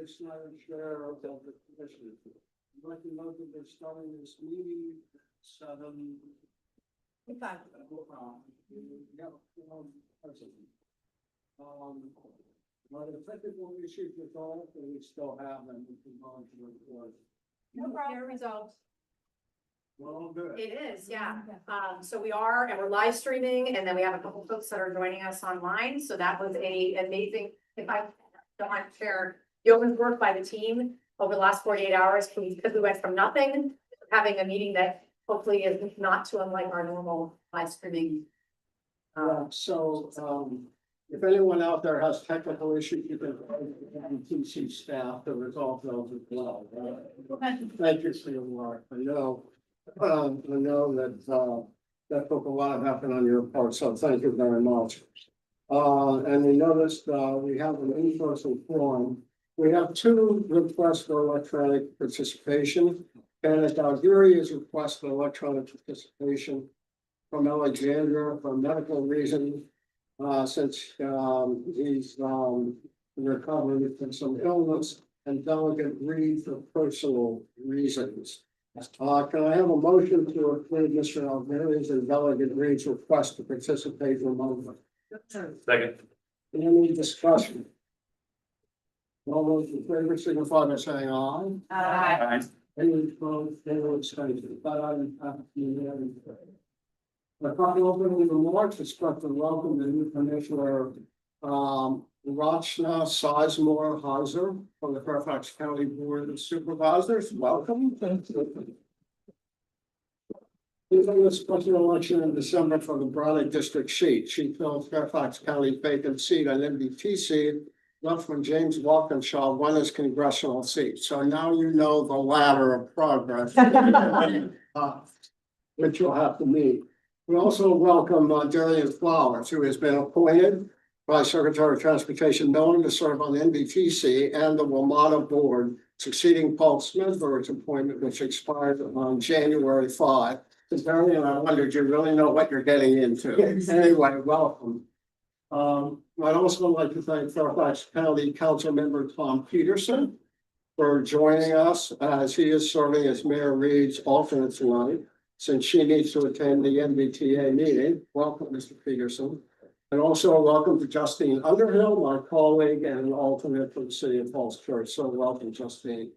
Vice Madam Chair of the Commission. I'd like to note that we're starting this meeting at 7. Yeah, but the technical issues resolved, and we still have them, we can go into the report. No problem. Resolved. Well, good. It is, yeah. So we are, and we're live streaming, and then we have a couple folks that are joining us online. So that was a amazing, if I don't mind to share, yeoman's work by the team over the last 48 hours, because we went from nothing, to having a meeting that hopefully is not too unlike our normal live streaming. If anyone out there has technical issues, you can MTC staff to resolve those as well. Thank you for your work. I know that took a lot of effort on your part, so thank you very much. And we noticed we have an in-person forum. We have 2 requests for electronic participation. Kenneth Algieri is requesting electronic participation from Alexandra for medical reasons, since he's recovering from some illness, and Delegate Reed for personal reasons. Can I have a motion to approve Mr. Algieri's and Delegate Reed's request to participate remotely? Second. Any discussion? All those in favor signify by saying aye. Aye. Any opposed, any abstentions? But I'm unanimous. The public opening remarks, expect to welcome the new Commissioner, Rachna Sizemore Heiser from the Fairfax County Board of Supervisors. Welcome. Thank you. Leaving the special election in December for the Braddock District seat, she filled Fairfax County vacant seat on MDTC, left when James Walkinshaw won his congressional seat. So now you know the ladder of progress, which you'll have to meet. We also welcome Darian Flowers, who has been appointed by Secretary of Transportation Miller to serve on the NBTC and the WMATA board, succeeding Paul Smithberg's appointment, which expired on January 5. So Darian, I wondered, you really know what you're getting into. Yes. Anyway, welcome. I'd also like to thank Fairfax County Council Member Tom Peterson for joining us as he is serving as Mayor Reed's alternate tonight, since she needs to attend the NBTA meeting. Welcome, Mr. Peterson. And also welcome to Justine Underhill, my colleague and an alternate for the City of Falls Church. So welcome, Justine.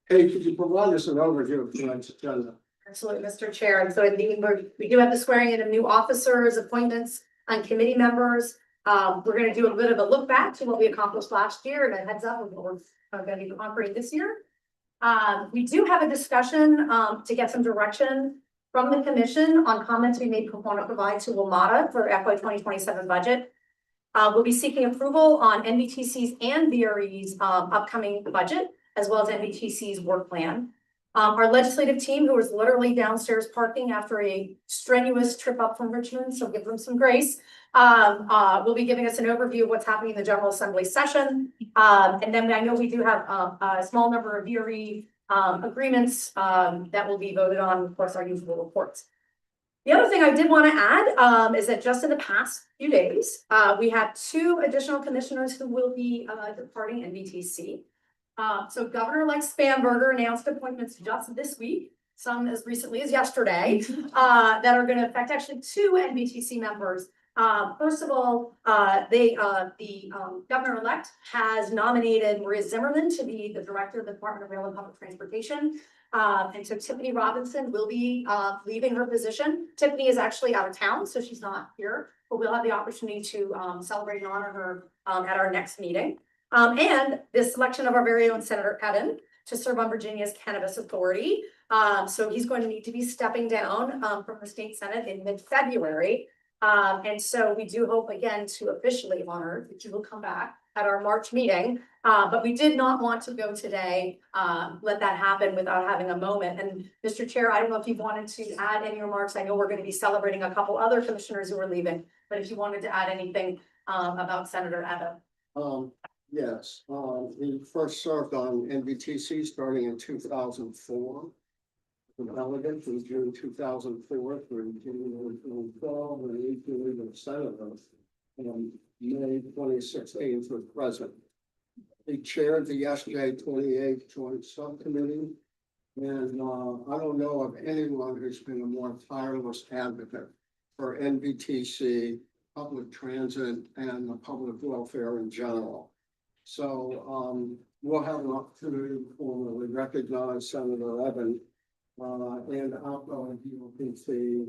Hey, could you provide us an overview of tonight's agenda? Absolutely, Mr. Chair. And so indeed, we do have the swearing in of new officers, appointments, and committee members. We're going to do a bit of a look back to what we accomplished last year and a heads up of what we're going to be conquering this year. We do have a discussion to get some direction from the commission on comments we made want to provide to WMATA for FY 2027 budget. We'll be seeking approval on NBTC's and VRE's upcoming budget, as well as NBTC's work plan. Our legislative team, who was literally downstairs parking after a strenuous trip up from Richmond, so give them some grace, will be giving us an overview of what's happening in the General Assembly session. And then I know we do have a small number of VRE agreements that will be voted on, of course, our usual reports. The other thing I did want to add is that just in the past few days, we have 2 additional commissioners who will be departing NBTC. So Governor-elect Spanberger announced appointments just this week, some as recently as yesterday, that are going to affect actually 2 NBTC members. First of all, the governor-elect has nominated Maria Zimmerman to be the director of the Department of Rail and Public Transportation. And so Tiffany Robinson will be leaving her position. Tiffany is actually out of town, so she's not here, but we'll have the opportunity to celebrate and honor her at our next meeting. And the selection of our very own Senator Eden to serve on Virginia's Cannabis Authority. So he's going to need to be stepping down from the state Senate in mid-February. And so we do hope again to officially honor that you will come back at our March meeting. But we did not want to go today, let that happen without having a moment. And Mr. Chair, I don't know if you wanted to add any remarks. I know we're going to be celebrating a couple other commissioners who are leaving, but if you wanted to add anything about Senator Eden. Yes, he first served on NBTC starting in 2004. The delegate from June 2004 through June 2012, and he became the senator in May 2016 for president. He chaired the SJ 28 Joint Subcommittee. And I don't know of anyone who's been a more tireless advocate for NBTC, public transit, and the public welfare in general. So we'll have an opportunity to formally recognize Senator Evan and outgoing DOPC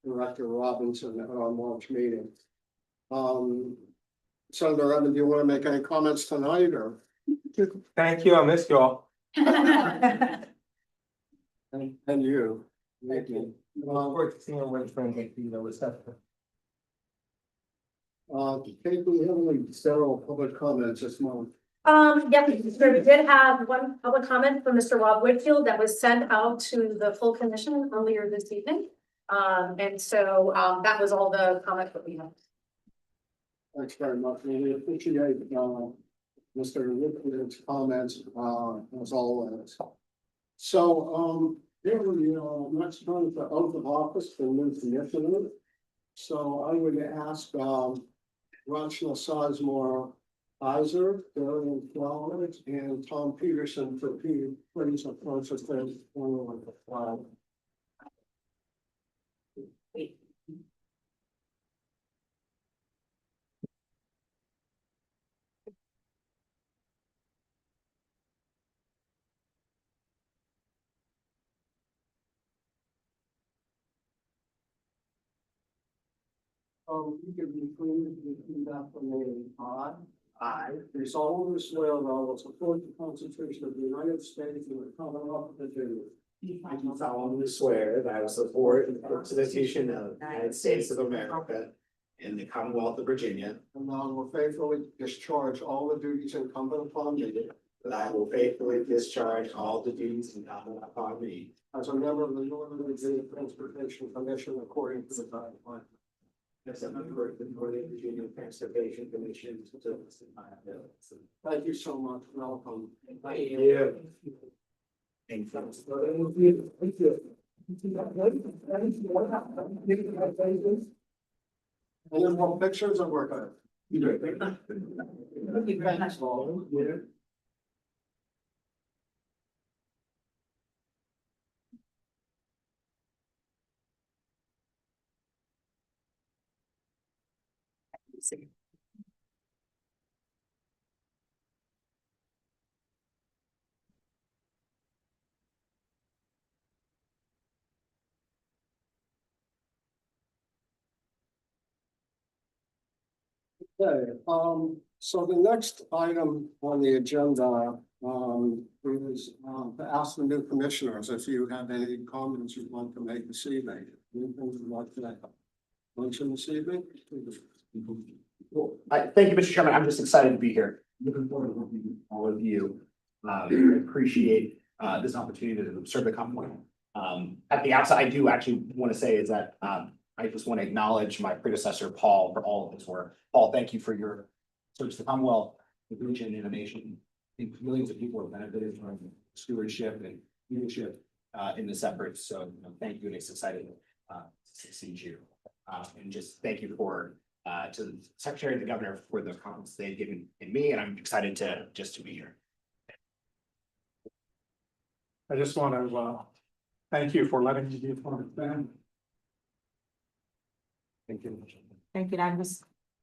Director Robinson at our March meeting. Senator Evan, do you want to make any comments tonight, or? Thank you, I miss you all. And you. Thank you. Look forward to seeing what friends like you know with stuff. Kate, do we have any several public comments this month? Yeah, so we did have one public comment from Mr. Rob Whitfield that was sent out to the full commission earlier this evening. And so that was all the comment that we had. Thanks very much. We appreciate Mr. Whitfield's comments as always. So here we next time the oath of office for new commissioner. So I would ask Rachel Sizemore Iser, Darian Flowers, and Tom Peterson for please approach us there with the flag. You can be free to repeat after me. I solemnly swear that I will support the Constitution of the United States and the Commonwealth of Virginia. I do solemnly swear that I will support the Constitution of the United States of America and the Commonwealth of Virginia, And I will faithfully discharge all the duties incumbent upon me that I will faithfully discharge all the duties incumbent upon me as a member of the Northern Virginia Transportation Commission according to the guidelines. as a member of the Northern Virginia Transportation Commission to the best of my ability. Thank you so much. Welcome. Thank you. Thank you. And then more pictures of work. You do it. Thanks, all. Yeah. Okay, so the next item on the agenda, is, to ask the new commissioners if you have any comments you'd like to make this evening. Anything you'd like to mention this evening? Well, thank you, Mr. Chairman. I'm just excited to be here. Looking forward to working with all of you. I appreciate this opportunity to serve the Commonwealth. At the outset, I do actually want to say is that I just want to acknowledge my predecessor, Paul, for all of his work. Paul, thank you for your service to the Commonwealth, the region, innovation. I think millions of people have benefited from stewardship and leadership in this effort. So thank you, and it's exciting to succeed you. And just thank you for to the Secretary and the Governor for the confidence they've given in me, and I'm excited to be here. I just want to thank you for letting me be a part of that. Thank you. Thank you.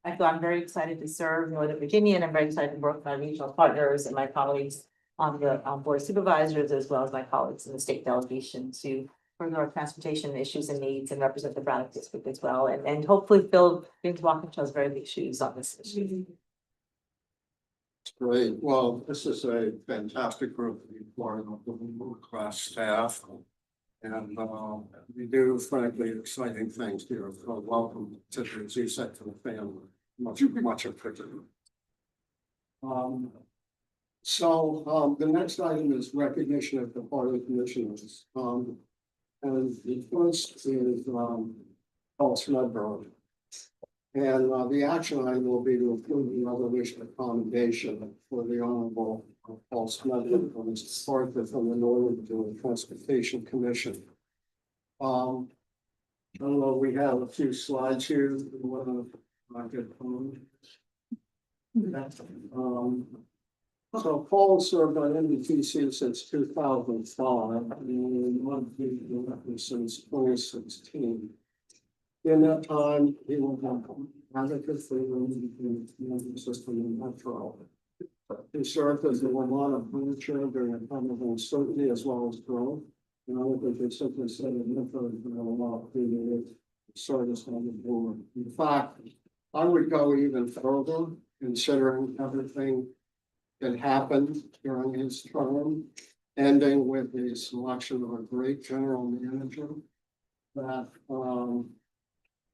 I feel I'm very excited to serve Northern Virginia, and I'm very excited to work with my regional partners and my colleagues on the Board of Supervisors, as well as my colleagues in the state delegation to further our transportation issues and needs and represent the Braddock District as well. And hopefully fill James Walkinshaws' very big shoes on this issue. Great. Well, this is a fantastic group to be part of the world-class staff. And we do frankly exciting things here. So welcome to the, as you said, to the family. Much appreciated. So the next item is recognition of the part of the commissioners. And the first is Paul Smedberg. And the action item will be to approve the resolution of commendation for the Honorable Paul Smedberg on his departure from the Northern Virginia Transportation Commission. I don't know, we have a few slides here. We want to get So Paul served on NBTC since 2005, and since 2016. In that time, he was an advocate for the system in Metro. He served as the Vermont board chair during a time of uncertainty as well as growth. And I don't think they simply said that Metro has been a lot of service on the board. In fact, I would go even further, considering everything that happened during his term, ending with the selection of a great general manager. That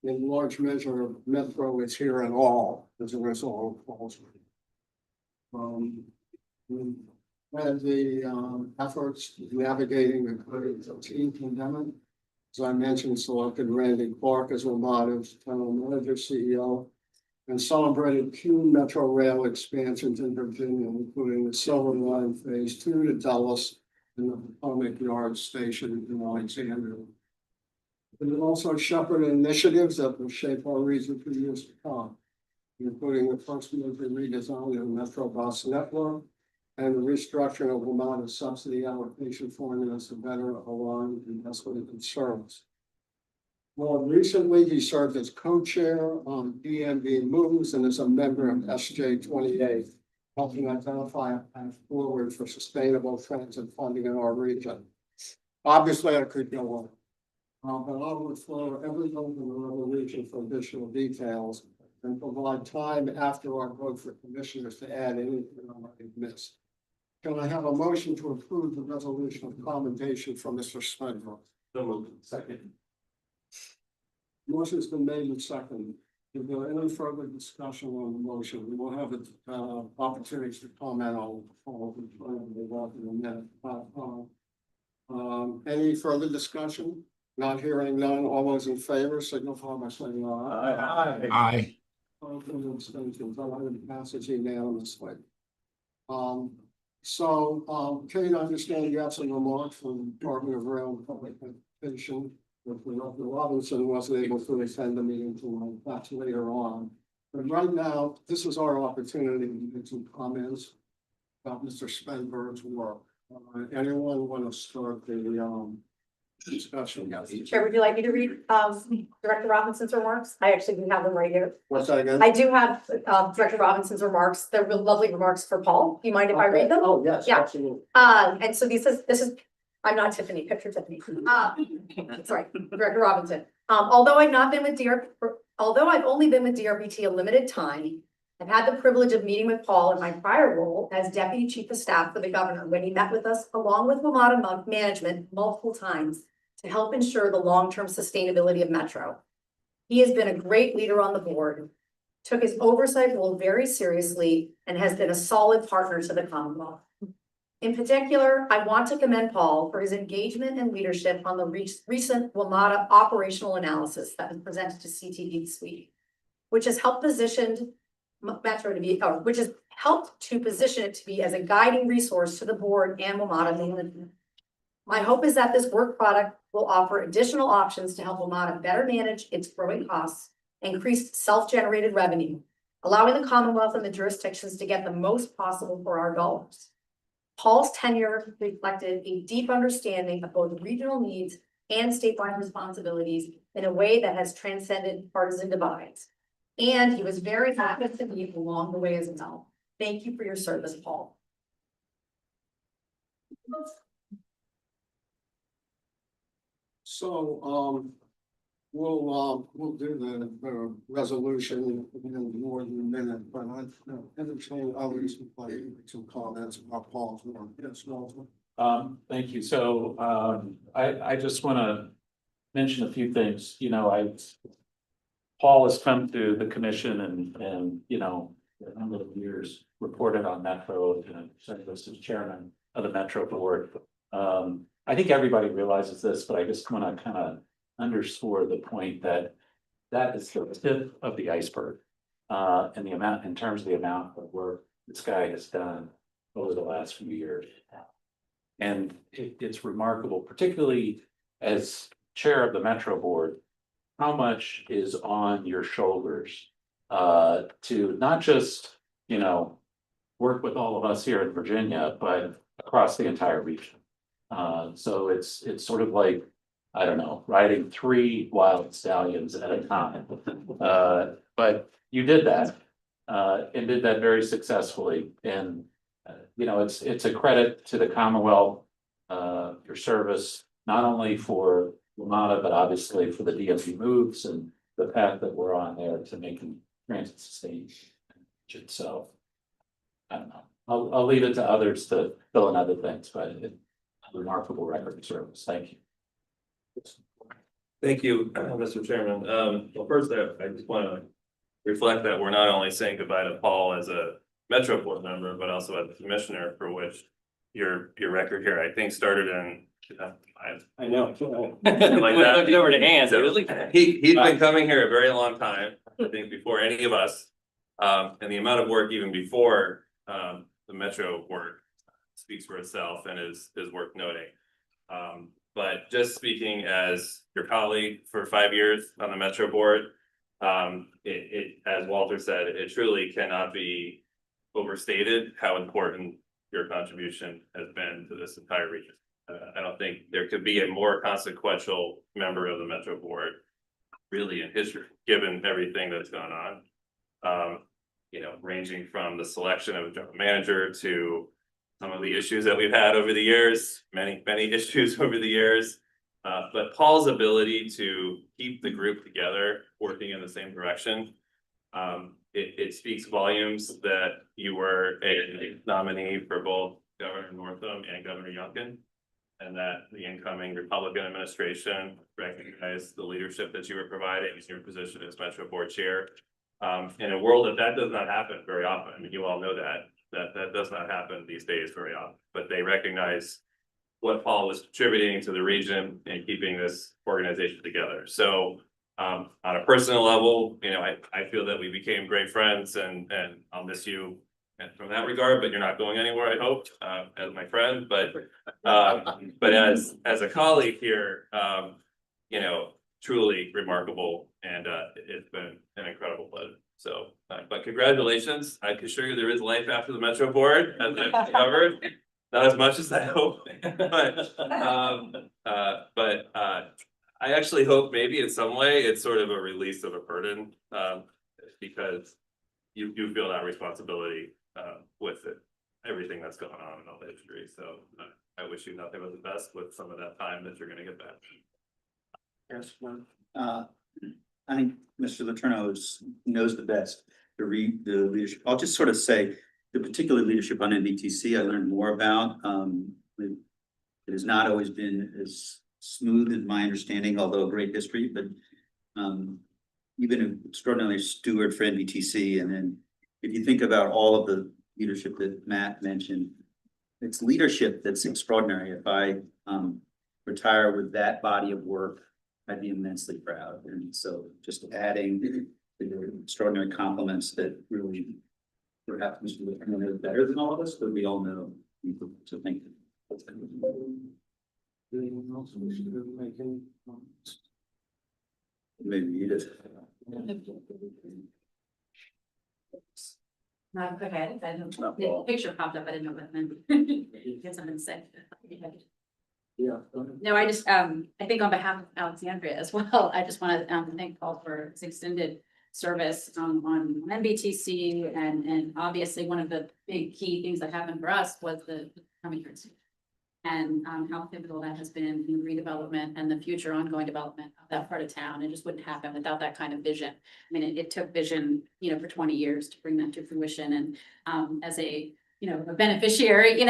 in large measure, Metro is here at all as a result of Paul's. And the efforts navigating the COVID-19 pandemic. As I mentioned, selected Randy Clark as Ramada's general manager, CEO, and celebrated two Metro Rail expansions in Virginia, including the Silver Line Phase 2 to Dulles and the Potomac Yard Station in Alexandria. And it also shepherded initiatives that will shape our region for years to come, including the first major redesign of the Metro bus network and the restructuring of Vermont's subsidy allocation formulas to better align investment and service. More recently, he served as co-chair on DMV Moves and as a member of SJ 28, helping identify a path forward for sustainable transit funding in our region. Obviously, I could go on, but I would refer everyone in the resolution for additional details and provide time after our vote for commissioners to add anything I might have missed. Can I have a motion to approve the resolution of commendation from Mr. Spencer? So moved. Second. Motion's been made and seconded. If there are any further discussion on the motion, we will have opportunities to comment on in a minute. Any further discussion? Not hearing none. All those in favor signify by saying aye. Aye. Abstentions. Passage unanimously. Kate, I understand you have some remarks from the Department of Rail and Public Transportation. Dr. Robinson wasn't able to attend the meeting until that's later on. But right now, this is our opportunity to make some comments about Mr. Spenberg's work. Anyone want to start the discussion? Chair, would you like me to read Director Robinson's remarks? I actually do have them right here. What's that again? I do have Director Robinson's remarks. They're real lovely remarks for Paul. Do you mind if I read them? Oh, yes, Yeah. absolutely. And so this is, I'm not Tiffany, picture Tiffany. Sorry, Director Robinson. Although I've only been with DRPT a limited time, I've had the privilege of meeting with Paul in my prior role as Deputy Chief of Staff for the Governor when he met with us along with WMATA management multiple times to help ensure the long-term sustainability of Metro. He has been a great leader on the board, took his oversight role very seriously, and has been a solid partner to the Commonwealth. In particular, I want to commend Paul for his engagement and leadership on the recent WMATA operational analysis that was presented to CTV this week, which has helped position Metro to be, which has helped to position it to be as a guiding resource to the board and WMATA management. My hope is that this work product will offer additional options to help WMATA better manage its growing costs, increase self-generated revenue, allowing the Commonwealth and the jurisdictions to get the most possible for our dollars. Paul's tenure reflected a deep understanding of both regional needs and statewide responsibilities in a way that has transcended partisan divides. And he was very happy to meet along the way as well. Thank you for your service, Paul. So, we'll do the resolution in more than a minute, but I entertain others who like to make some comments about Paul's work. Yes, Walter. Thank you. So, I just want to mention a few things. You know, Paul has come to the commission and, you know, a number of years reported on Metro and served as chairman of the Metro board. I think everybody realizes this, but I just want to kind of underscore the point that that is the tip of the iceberg. And the amount, in terms of the amount of work this guy has done over the last few years. And it's remarkable, particularly as chair of the Metro board, how much is on your shoulders to not just, you know, work with all of us here in Virginia, but across the entire region. So it's sort of like, I don't know, riding 3 wild stallions at a time. But you did that, and did that very successfully. And, you know, it's a credit to the Commonwealth, your service, not only for WMATA, but obviously for the DMV moves and the path that we're on there to making transit sustainable. So, I don't know, I'll leave it to others to fill in other things, but it's a remarkable record of service. Thank you. Thank you, Mr. Chairman. Well, first, I just want to reflect that we're not only saying goodbye to Paul as a Metro Board member, but also as a commissioner, for which your record here, I think, started in 2005. I know. Like that. Looked over to Ann. So he's been coming here a very long time, I think, before any of us. And the amount of work even before the Metro work speaks for itself and is worth noting. But just speaking as your colleague for 5 years on the Metro Board, as Walter said, it truly cannot be overstated how important your contribution has been to this entire region. I don't think there could be a more consequential member of the Metro Board really in history, given everything that's gone on. You know, ranging from the selection of a general manager to some of the issues that we've had over the years, many issues over the years. But Paul's ability to keep the group together, working in the same direction, it speaks volumes that you were a nominee for both Governor Northam and Governor Youngkin, and that the incoming Republican administration recognized the leadership that you were providing in your position as Metro Board Chair. In a world that does not happen very often. I mean, you all know that does not happen these days very often, but they recognize what Paul was contributing to the region and keeping this organization together. So on a personal level, you know, I feel that we became great friends, and I'll miss you from that regard, but you're not going anywhere, I hope, as my friend, but as a colleague here, you know, truly remarkable, and it's been an incredible pleasure. So, but congratulations. I can assure you there is life after the Metro Board, as I've discovered. Not as much as I hope, but I actually hope maybe in some way it's sort of a release of a burden, because you feel that responsibility with it, everything that's going on in all the history. So I wish you nothing but the best with some of that time that you're going to get back. Yes, I think Mr. Letourneau knows the best, the leadership. I'll just sort of say the particular leadership on NBTC I learned more about. It has not always been as smooth as my understanding, although a great history, but you've been an extraordinary steward for NBTC. And then if you think about all of the leadership that Matt mentioned, it's leadership that's extraordinary. If I retire with that body of work, I'd be immensely proud. And so just adding the extraordinary compliments that really perhaps Mr. Letourneau is better than all of us, but we all know. So thank you. anyone else wish to make any comments? Maybe you did. No, go ahead. I don't, Not the Paul. picture popped up. I didn't know what meant. Get something to say. Yeah. Go ahead. No, I just, I think on behalf of Alexandria as well, I just want to thank Paul for his extended service on MBTC, and obviously one of the big key things that happened for us was the coming here and how pivotal that has been in the redevelopment and the future ongoing development of that part of town. It just wouldn't happen without that kind of vision. I mean, it took vision, you know, for 20 years to bring that to fruition, and as a a beneficiary,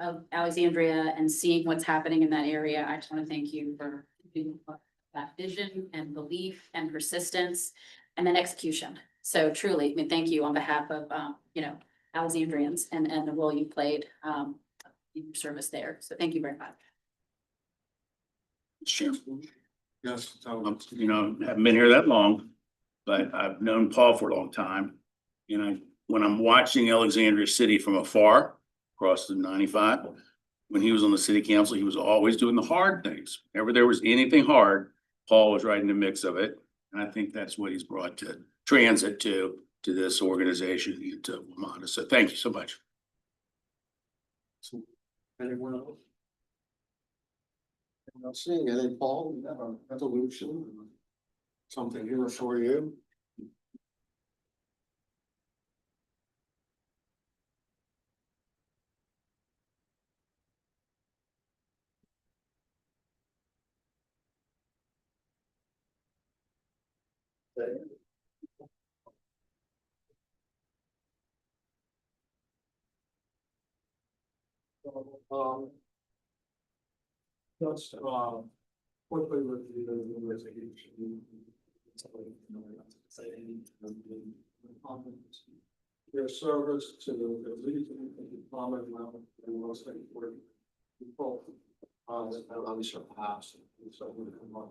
of Alexandria and seeing what's happening in that area, I just want to thank you for that vision and belief and persistence and then execution. So truly, I mean, thank you on behalf of, Alexandrians and the role you played in your service there. So thank you very much. Yes, so Haven't been here that long, but I've known Paul for a long time. When I'm watching Alexandria City from afar, across the 95, when he was on the city council, he was always doing the hard things. Whenever there was anything hard, Paul was right in the mix of it. And I think that's what he's brought to transit to to this organization and to WMATA. So thank you so much. Anyone else? I'm not seeing any, Paul, we have a resolution, something here for you. Um, Just, quickly review the resignation. Your service to the Legion of the Commonwealth and most important people. I'm surpassed. So we come on.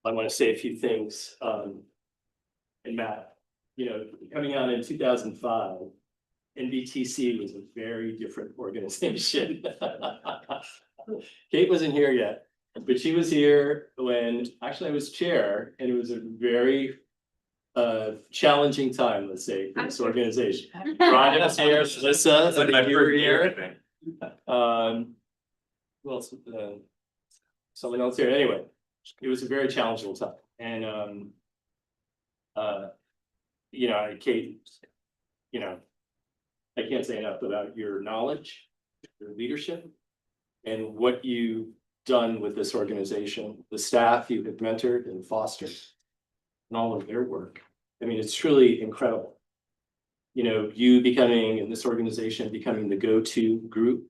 I want to say a few things, and Matt, coming out in 2005, NBTC was a very different organization. Kate wasn't here yet, but she was here when actually I was chair, and it was a very challenging time, let's say, for this organization. Rhonda was here, Melissa, Like my you were first year, I here. think. Who else? Someone else here, anyway. It was a very challenging time, and Kate, I can't say enough about your knowledge, your leadership, and what you've done with this organization, the staff you have mentored and fostered, and all of their work. I mean, it's truly incredible. You becoming in this organization, becoming the go-to group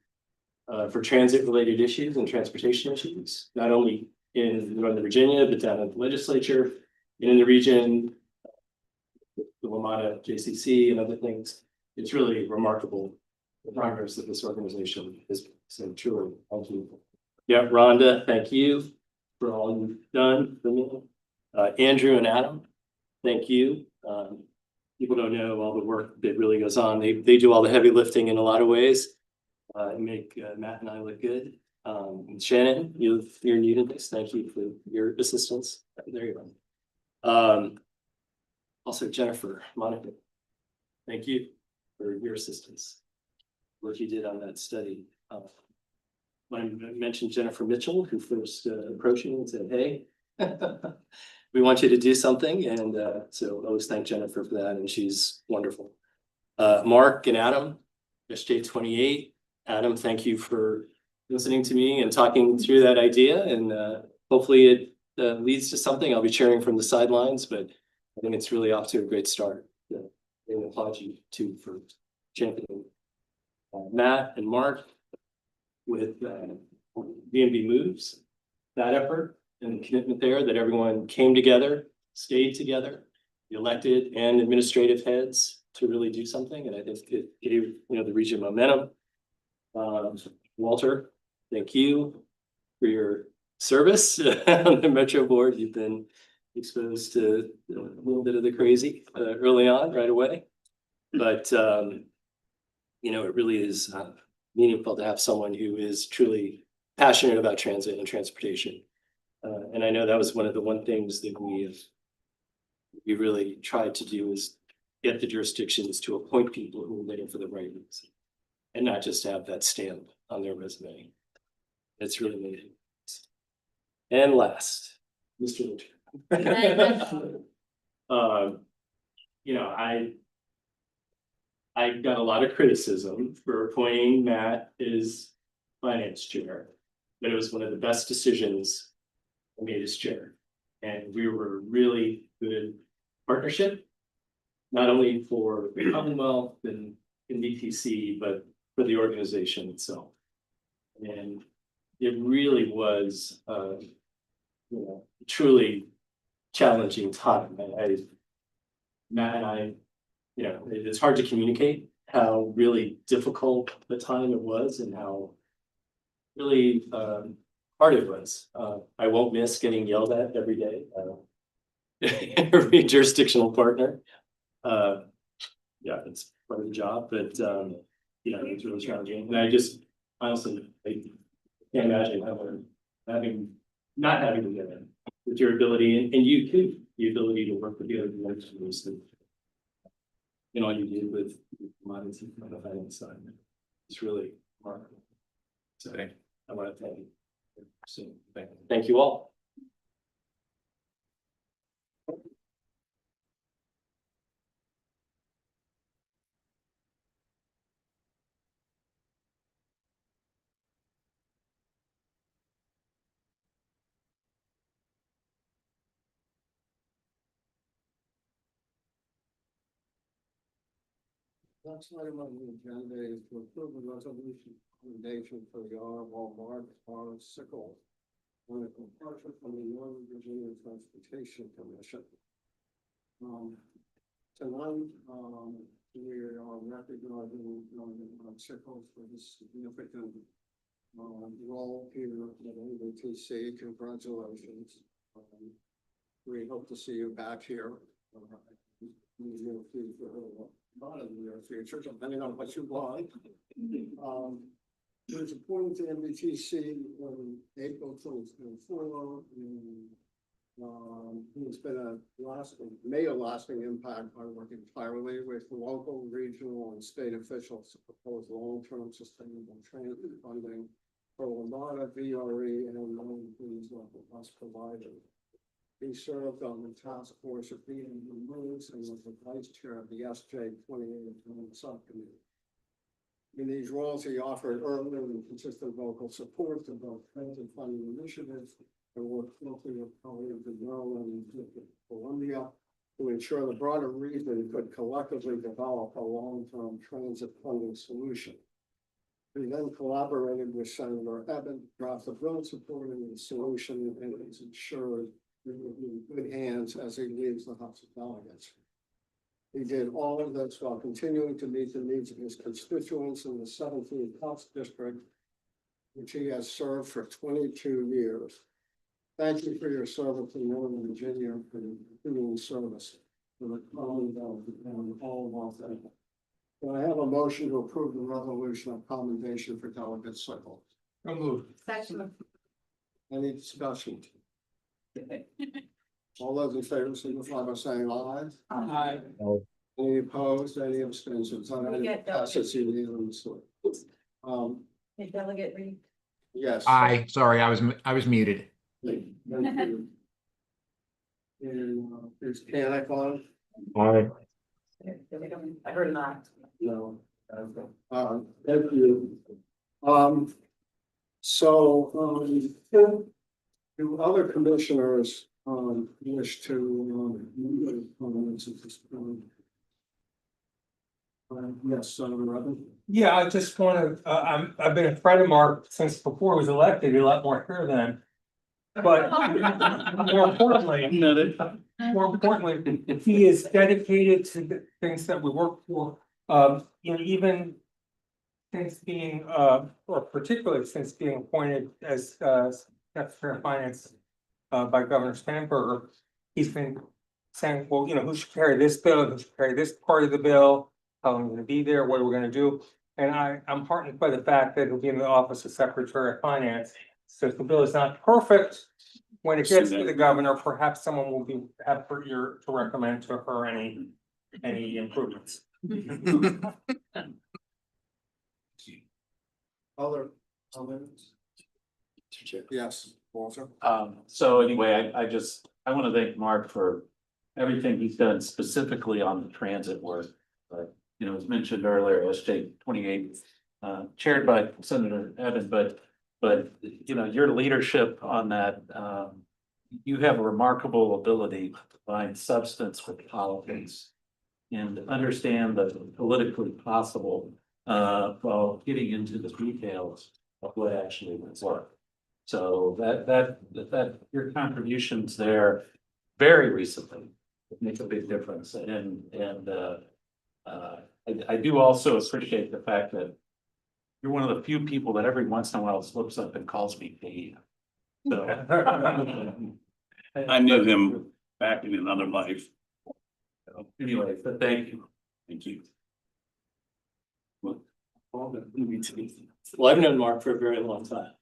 for transit-related issues and transportation issues, not only in Northern Virginia, but down in the legislature, and in the region, the WMATA, JCC, and other things. It's really remarkable the progress that this organization has. So truly, thank you. Yeah, Rhonda, thank you for all you've done for me. Andrew and Adam, thank you. People don't know all the work that really goes on. They do all the heavy lifting in a lot of ways. And make Matt and I look good. Shannon, you're new to this. Thank you for your assistance. There you go. Also Jennifer, Monica, thank you for your assistance. What you did on that study. When I mentioned Jennifer Mitchell, who first approached me and said, hey, we want you to do something. And so I always thank Jennifer for that. And she's wonderful. Mark and Adam, SJ28. Adam, thank you for listening to me and talking through that idea. And hopefully it leads to something. I'll be cheering from the sidelines, but I think it's really off to a great start. And applaud you too for championing Matt and Mark with VMB Moves, that effort and the commitment there that everyone came together, stayed together, the elected and administrative heads to really do something. And I think it gave the region momentum. Walter, thank you for your service on the Metro board. You've been exposed to a little bit of the crazy early on, right away. But it really is meaningful to have someone who is truly passionate about transit and transportation. And I know that was one of the things that we really tried to do is get the jurisdictions to appoint people who are waiting for the right reason. And not just have that stamp on their resume. It's really amazing. And last, Mr. Lynch. I got a lot of criticism for appointing Matt as finance chair, but it was one of the best decisions I made as chair. And we were a really good partnership, not only for the Commonwealth and in BTC, but for the organization itself. And it really was truly challenging time. Matt and I, it's hard to communicate how really difficult the time it was and how really hard it was. I won't miss getting yelled at every day. Every jurisdictional partner. Yeah, it's part of the job, but you know, it's really challenging. And I just honestly, I can't imagine not having to get in with your ability and you too, the ability to work with the other directors and you know, all you did with commodities on the finance side. It's really remarkable. So I want to thank you. So thank you all. Next item on the agenda is to approve the resolution recommendation for the Honorable Mark R. Sickle on a departure from the Northern Virginia Transportation Commission. Tonight, we are recognizing Mark Sickles for his significant role here at NBTC. Congratulations. We hope to see you back here. Not in the near future, depending on what you want. He was appointed to NBTC in April 2024, and he's been made a lasting impact by working tirelessly with local, regional, and state officials to propose long-term sustainable transit funding for WMATA, VRE, and non-police local bus providers. He served on the task force of being removed and was the vice chair of the SJ28 subcommittee. In these roles, he offered early and consistent vocal support to both transit funding initiatives and worked closely with colleagues in Maryland and Columbia to ensure the broader region could collectively develop a long-term transit funding solution. He then collaborated with Senator Abbott to draft a bill supporting the solution and is ensured in good hands as he leaves the House of Delegates. He did all of this while continuing to meet the needs of his constituents in the 17th House District, which he has served for 22 years. Thank you for your service in Northern Virginia and for your continuing service for the Commonwealth and all of our people. Can I have a motion to approve the resolution of commendation for Delegate Sickles? I'll move. Second. Any discussion? All those in favor signify by saying aye. Aye. Any opposed, any abstentions? Passes unanimously. Delegate Reed. Yes. Aye, sorry, I was muted. Thank you. And is Panic on? Aye. I heard not. No. Thank you. Do other commissioners wish to comments at this point? Yes, Senator Rutherford. Yeah, I just want to, I've been a friend of Mark since before he was elected, a lot more here than. But more importantly, he is dedicated to the things that we work for. You know, even since being, or particularly since being appointed as Secretary of Finance by Governor Stamper, he's been saying, well, you know, who should carry this bill, who should carry this part of the bill, how I'm gonna be there, what we're gonna do. And I'm heartened by the fact that it'll be in the office of Secretary of Finance. So if the bill is not perfect, when it gets to the governor, perhaps someone will be effort to recommend to her any improvements. Other comments? Yes, Walter. So anyway, I want to thank Mark for everything he's done specifically on the transit work. But, you know, as mentioned earlier, SJ28, chaired by Senator Evans, but, you know, your leadership on that, you have a remarkable ability to find substance with politics and understand the politically possible, while getting into the details of what actually would work. So that your contributions there very recently make a big difference. And I do also appreciate the fact that you're one of the few people that every once in a while slips up and calls me Dave. So. I knew him back in another life. Anyway, but thank you. Thank you. Well, I've known Mark for a very long time.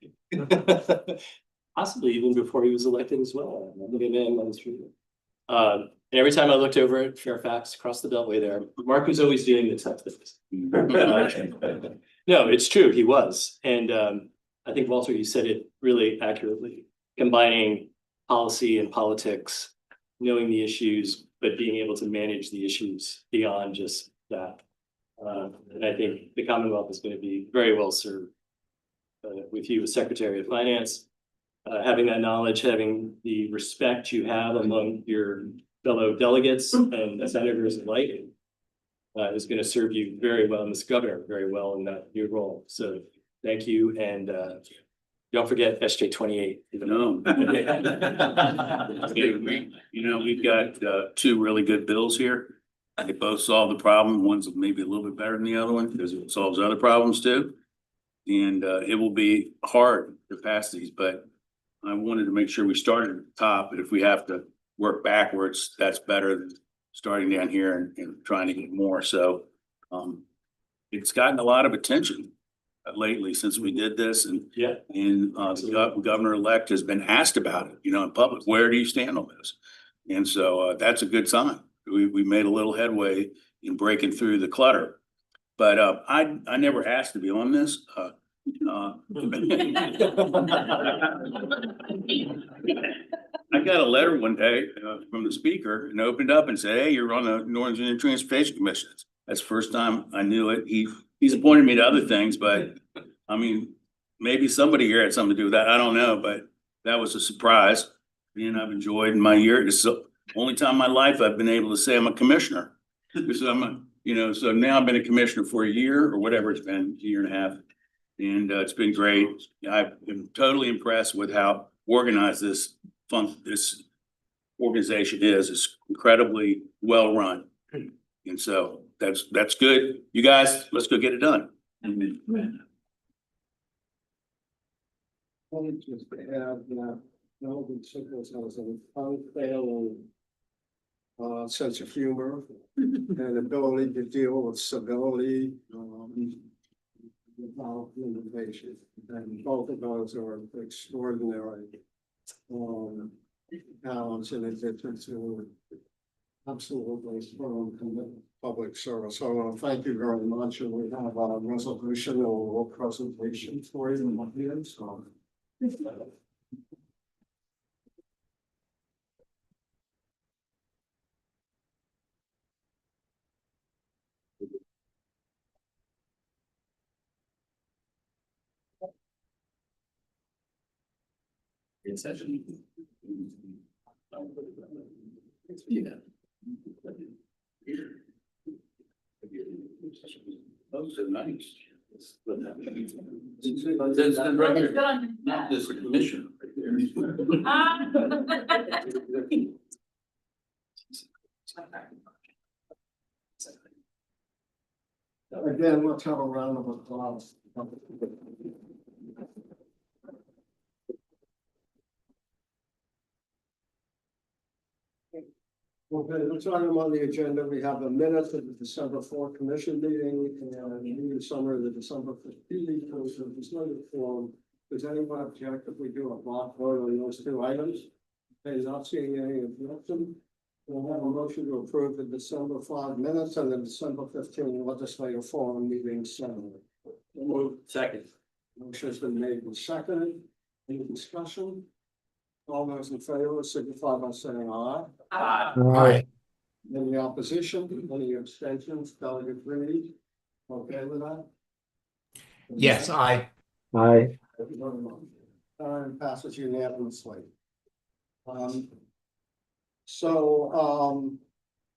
Possibly even before he was elected as well. I remember him on the street. And every time I looked over at Fairfax across the Beltway there, Mark was always doing the tough things. No, it's true, he was. And I think, Walter, you said it really accurately, combining policy and politics, knowing the issues, but being able to manage the issues beyond just that. And I think the Commonwealth is going to be very well served with you as Secretary of Finance. Having that knowledge, having the respect you have among your fellow delegates and senators alike is going to serve you very well, and this governor very well in that new role. So thank you, and don't forget SJ 28. No. We've got two really good bills here. They both solve the problem. One's maybe a little bit better than the other one because it solves other problems too. And it will be hard to pass these, but I wanted to make sure we started at the top. But if we have to work backwards, that's better than starting down here and trying to get more. So it's gotten a lot of attention lately since we did this, and the governor-elect has been asked about it, in public. Where do you stand on this? And so that's a good sign. We made a little headway in breaking through the clutter. But I never asked to be on this. I got a letter one day from the speaker and opened up and said, "Hey, you're on the Northern Virginia Transportation Commission." That's the first time I knew it. He's appointed me to other things, but I mean, maybe somebody here had something to do with that. I don't know, but that was a surprise. And I've enjoyed my year. It's the only time in my life I've been able to say I'm a commissioner. So so now I've been a commissioner for a year or whatever it's been, a year and a half. And it's been great. I've been totally impressed with how organized this organization is. It's incredibly well run. And so that's good. You guys, let's go get it done. Just to add that Melvin Sickles has an unfailing sense of humor and ability to deal with civility without limitation. And both of those are extraordinary talents in addition to absolutely strong public service. So I want to thank you very much. And we have a resolution or a presentation for you here. So. In session. Those are nice. Not this commission right there. Again, let's have a round of applause. Okay, next item on the agenda, we have the minutes of the December 4th commission meeting and the summary of the December 15th commission legislative forum. Does anyone object if we do a block vote on those two items? Okay, not seeing any objection. We'll have a motion to approve the December 5 minutes and the December 15 legislative forum meeting summary. Move second. Motion has been made and seconded. Any discussion? All those in favor signify by saying aye. Aye. Any opposition, any abstentions, Delegate Reed, okay with that? Yes, aye. Thank you very much. Passes unanimously.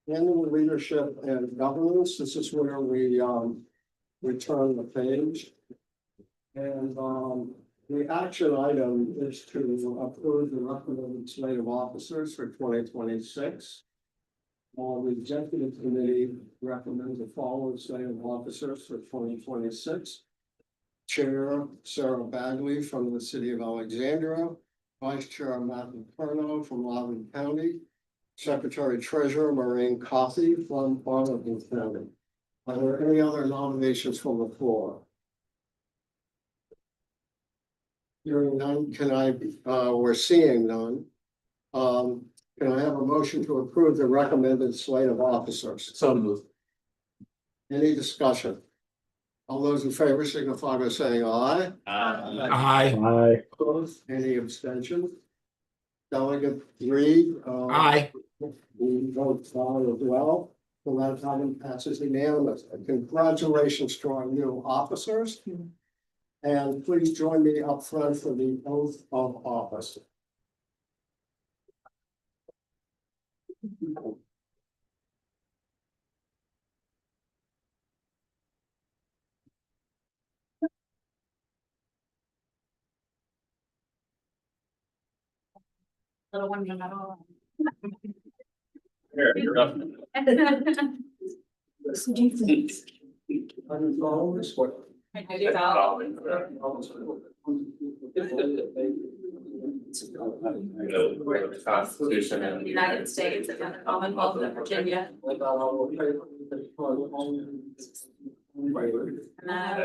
Annual leadership and governance, this is where we return the page. And the action item is to approve the recommended slate of officers for 2026. The executive committee recommends the following slate of officers for 2026. Chair Sarah Bagley from the city of Alexandria, Vice Chair Matt Letourneau from Loudoun County, Secretary Treasurer Maureen Coffey from Arlington County. Are there any other nominations from the floor? Hearing none, we're seeing none. Can I have a motion to approve the recommended slate of officers? So moved. Any discussion? All those in favor signify by saying aye. Aye. Opposed, any abstention? Delegate Reed. Aye. We vote aye as well. So that item passes unanimously. Congratulations to our new officers. And please join me up front for the oath of office. Little one, you're not all. Here, you're up. Constitution of the United States and the Commonwealth of Virginia. And that I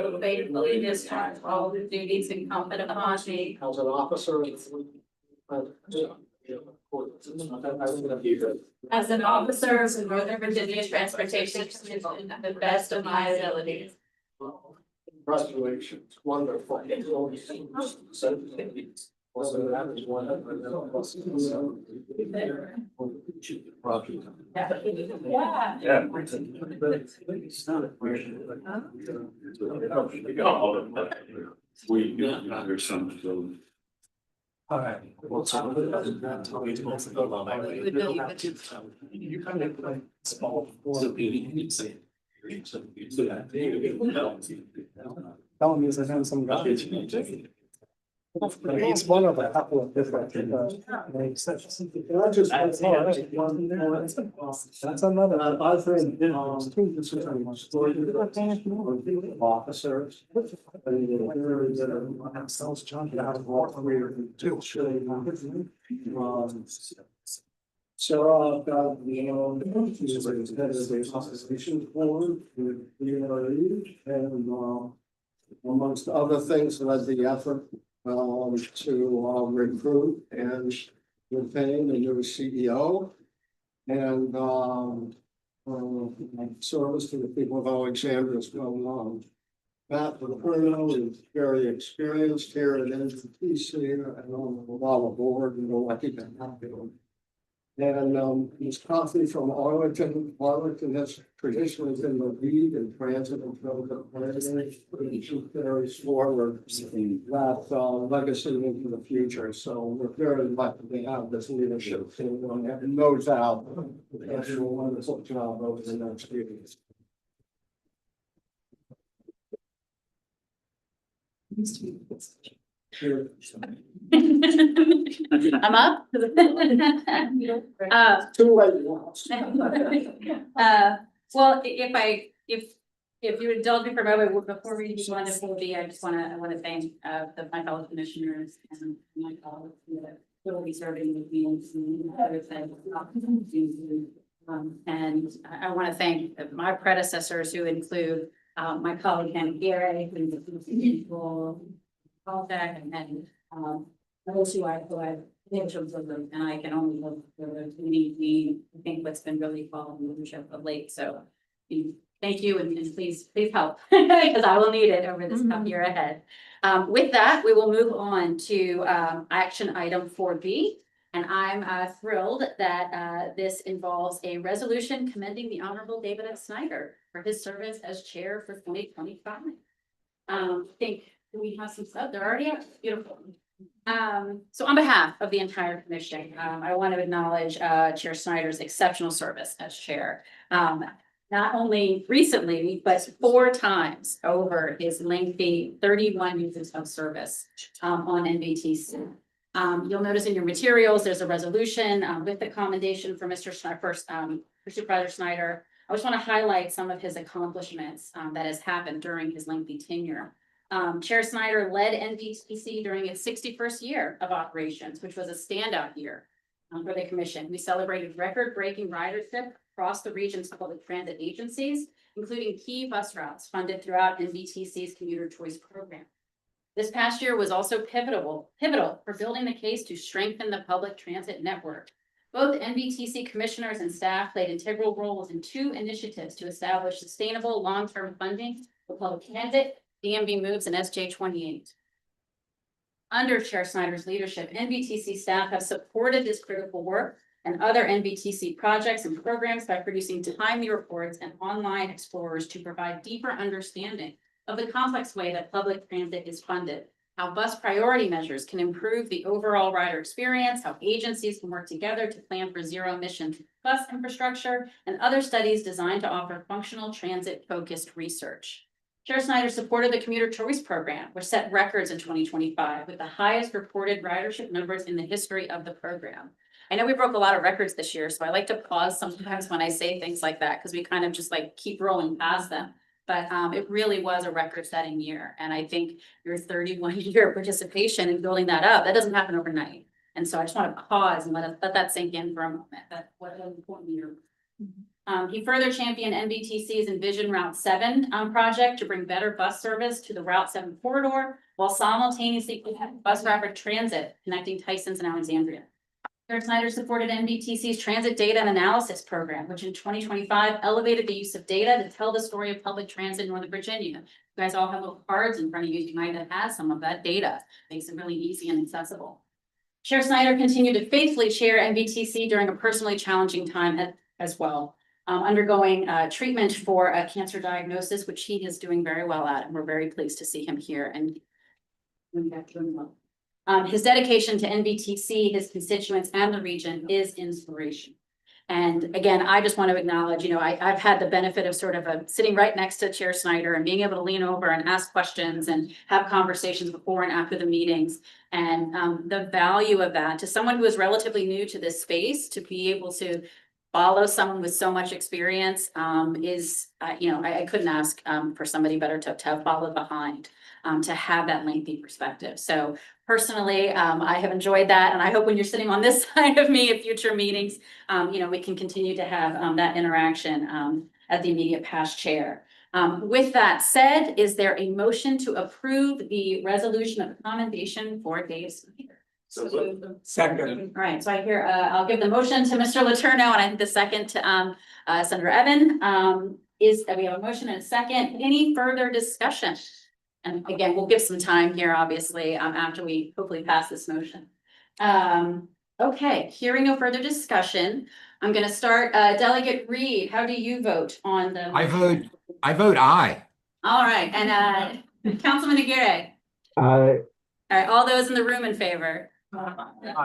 will faithfully discharge all the duties incumbent upon me As an officer. as an officer of the Northern Virginia Transportation Commission to the best of my abilities. Congratulations, wonderful. Yeah. There's some. All right. You kind of like small. Telling me I have some guys. He's one of a couple of different. That's another. I think. Officers. Themselves jumping out of water. Sarah, she's head of the association board with the and amongst other things, led the effort to recruit and retain the new CEO and service to the people of Alexandria is well known. Matt Letourneau is very experienced here at NVTC and on the Lava board, and we're lucky to have him. And Ms. Coffey from Arlington. Arlington has traditionally been the lead in transit and development planning. She carries forward that legacy into the future. So we're very lucky to have this leadership team. And no doubt they'll do a wonderful job over the next few years. Sure. I'm up. Too late once. Well, if you indulge me for a moment, before we move on to 4B, I wanna thank my fellow commissioners and my colleagues that will be serving with me and other things. And I wanna thank my predecessors who include my colleague Ken Gary, who's the principal, and those who I've observed, and I can only look for those who need me. I think what's been really following leadership of late, so thank you, and please help, because I will need it over this tough year ahead. With that, we will move on to action item 4B. And I'm thrilled that this involves a resolution commending the Honorable David F. Snyder for his service as chair for 2025. I think we have some stuff, they're already out, beautiful. So on behalf of the entire commission, I want to acknowledge Chair Snyder's exceptional service as chair. Not only recently, but 4 times over his lengthy 31 years of service on NVTC. You'll notice in your materials, there's a resolution with the commendation for Mr. Schneider, first, for Supervisor Snyder. I just want to highlight some of his accomplishments that has happened during his lengthy tenure. Chair Snyder led NBTC during its 61st year of operations, which was a standout year for the commission. We celebrated record-breaking ridership across the region's public transit agencies, including key bus routes funded throughout NBTC's commuter choice program. This past year was also pivotal for building the case to strengthen the public transit network. Both NBTC commissioners and staff played integral roles in 2 initiatives to establish sustainable long-term funding for public transit, DMV Moves, and SJ 28. Under Chair Snyder's leadership, NBTC staff have supported this critical work and other NBTC projects and programs by producing timely reports and online explorers to provide deeper understanding of the complex way that public transit is funded, how bus priority measures can improve the overall rider experience, how agencies can work together to plan for zero-emission bus infrastructure, and other studies designed to offer functional transit-focused research. Chair Snyder supported the commuter choice program, which set records in 2025 with the highest reported ridership numbers in the history of the program. I know we broke a lot of records this year, so I like to pause sometimes when I say things like that because we kind of just like keep rolling past them. But it really was a record-setting year. And I think your 31-year participation in building that up, that doesn't happen overnight. And so I just want to pause and let that sink in for a moment. That's what an important year. He further championed NBTC's Envision Route 7 project to bring better bus service to the Route 7 corridor, while simultaneously bus rapid transit connecting Tysons and Alexandria. Chair Snyder supported NBTC's Transit Data and Analysis Program, which in 2025 elevated the use of data to tell the story of public transit in Northern Virginia. You guys all have little cards in front of you. You might have had some of that data. Makes it really easy and accessible. Chair Snyder continued to faithfully chair NBTC during a personally challenging time as well, undergoing treatment for a cancer diagnosis, which he is doing very well at, and we're very pleased to see him here and doing well. His dedication to NBTC, his constituents, and the region is inspiration. And again, I just want to acknowledge, I've had the benefit of sort of sitting right next to Chair Snyder and being able to lean over and ask questions and have conversations before and after the meetings. And the value of that to someone who is relatively new to this space, to be able to follow someone with so much experience is, I couldn't ask for somebody better to have followed behind, to have that lengthy perspective. So personally, I have enjoyed that. And I hope when you're sitting on this side of me at future meetings, we can continue to have that interaction at the immediate past chair. With that said, is there a motion to approve the resolution of commendation for Dave Snyder? Second. All right, so I hear, I'll give the motion to Mr. Letourneau, and I think the second to Senator Evan. We have a motion and a second. Any further discussion? And again, we'll give some time here, obviously, after we hopefully pass this motion. Okay, hearing no further discussion, I'm going to start. Delegate Reed, how do you vote on the? I vote aye. All right, and Councilman Aguirre. Aye. All right, all those in the room in favor?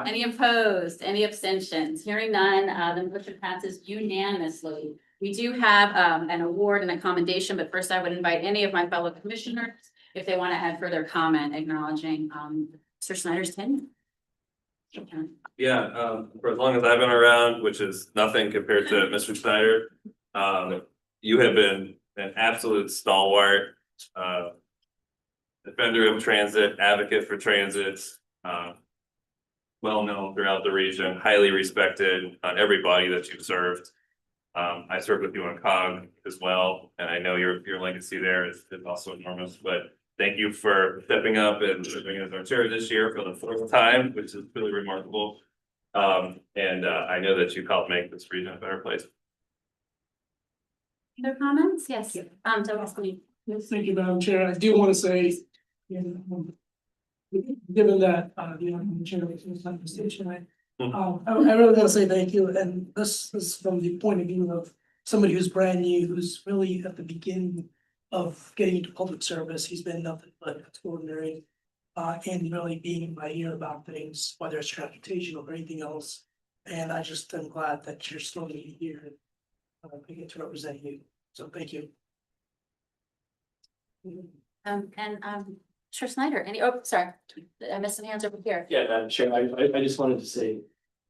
Any opposed? Any abstentions? Hearing none, the motion passes unanimously. We do have an award and a commendation, but first I would invite any of my fellow commissioners if they want to add further comment acknowledging Mr. Snyder's tenure. Yeah, for as long as I've been around, which is nothing compared to Mr. Snyder, you have been an absolute stalwart, defender of transit, advocate for transit, well known throughout the region, highly respected on every body that you've served. I served with you on COG as well, and I know your legacy there is also enormous, but thank you for stepping up and serving as our chair this year for the 4th time, which is really remarkable. And I know that you've helped make this region a better place. Other comments? Yes. Yes, thank you, Madam Chair. I do want to say, given that, the chair makes this conversation, I really want to say thank you. And this is from the point of view of somebody who's brand new, who's really at the beginning of getting into public service. He's been nothing but extraordinary, and really being in my ear about things, whether it's transportation or anything else. And I just am glad that you're still here and I get to represent you. So thank you. Sure, Snyder, sorry, I missed some hands over here. Yeah, Madam Chair, I just wanted to say,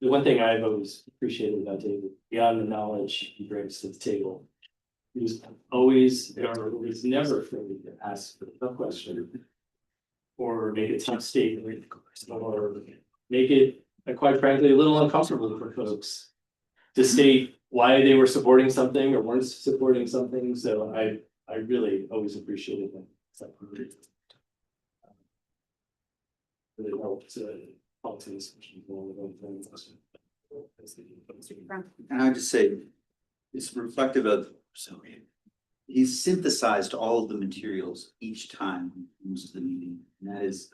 the one thing I've always appreciated about David, beyond the knowledge he brings to the table. He was always, or was never afraid to ask a question. Or make a tough statement, or make it, quite frankly, a little uncomfortable for folks. To state why they were supporting something or weren't supporting something, so I really always appreciated that. Really helped politics. And I would just say, it's reflective of, so he's synthesized all of the materials each time he comes to the meeting. And that is,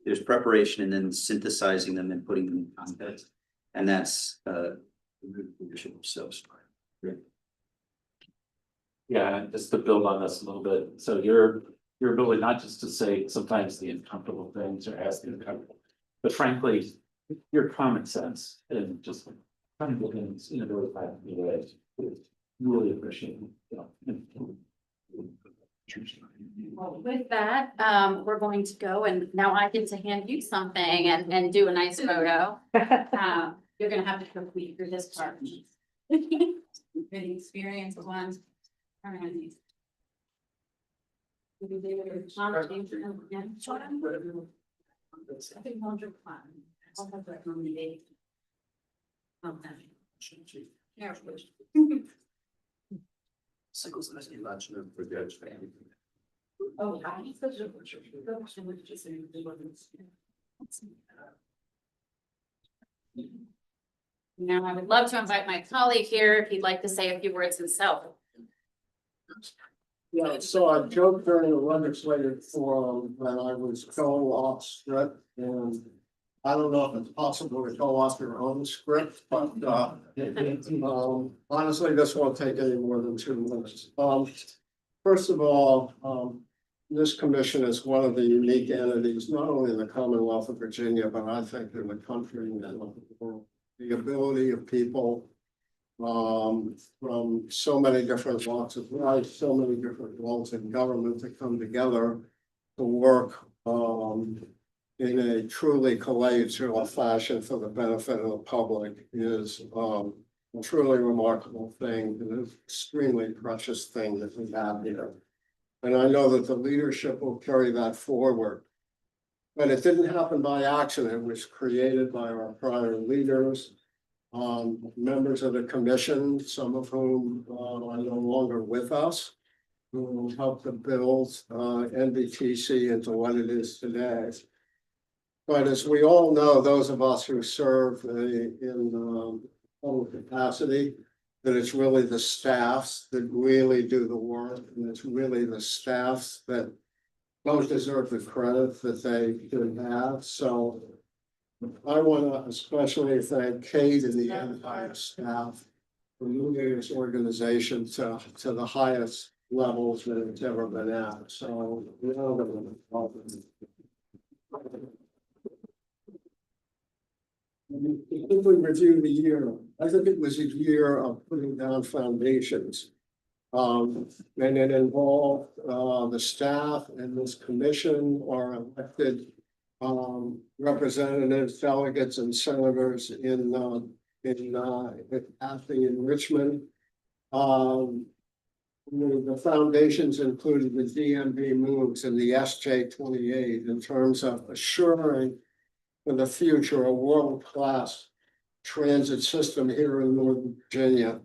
there's preparation and then synthesizing them and putting them in context. And that's, leadership of sales. Great. Yeah, just to build on this a little bit, so your ability not just to say sometimes the uncomfortable things or ask the uncomfortable, but frankly, your common sense and just trying to look in a really practical way. Really appreciate it. Well, with that, we're going to go and now I get to hand you something and do a nice photo. You're gonna have to complete through this part. Pretty experienced ones. Oh, now I would love to invite my colleague here if he'd like to say a few words himself. Yeah, so I joked during the legislative forum that I was co-op script, and I don't know if it's possible to co-op your own script, but honestly, this won't take any more than 2 minutes. First of all, this commission is one of the unique entities, not only in the Commonwealth of Virginia, but I think in the country and the world. The ability of people from so many different walks of life, so many different roles in government to come together to work in a truly collegial fashion for the benefit of the public is a truly remarkable thing and an extremely precious thing that we have here. And I know that the leadership will carry that forward. But it didn't happen by accident. It was created by our prior leaders, members of the commission, some of whom are no longer with us, who helped to build NBTC into what it is today. But as we all know, those of us who serve in public capacity, that it's really the staffs that really do the work, and it's really the staffs that don't deserve the credit that they should have. So I want to especially thank Kate and the entire staff for moving this organization to the highest levels that it's ever been at. So if we review the year, I think it was a year of putting down foundations. And it involved the staff and this commission are elected representatives, delegates, and senators in acting in Richmond. The foundations included the DMV moves and the SJ-28 in terms of assuring for the future a world-class transit system here in Northern Virginia.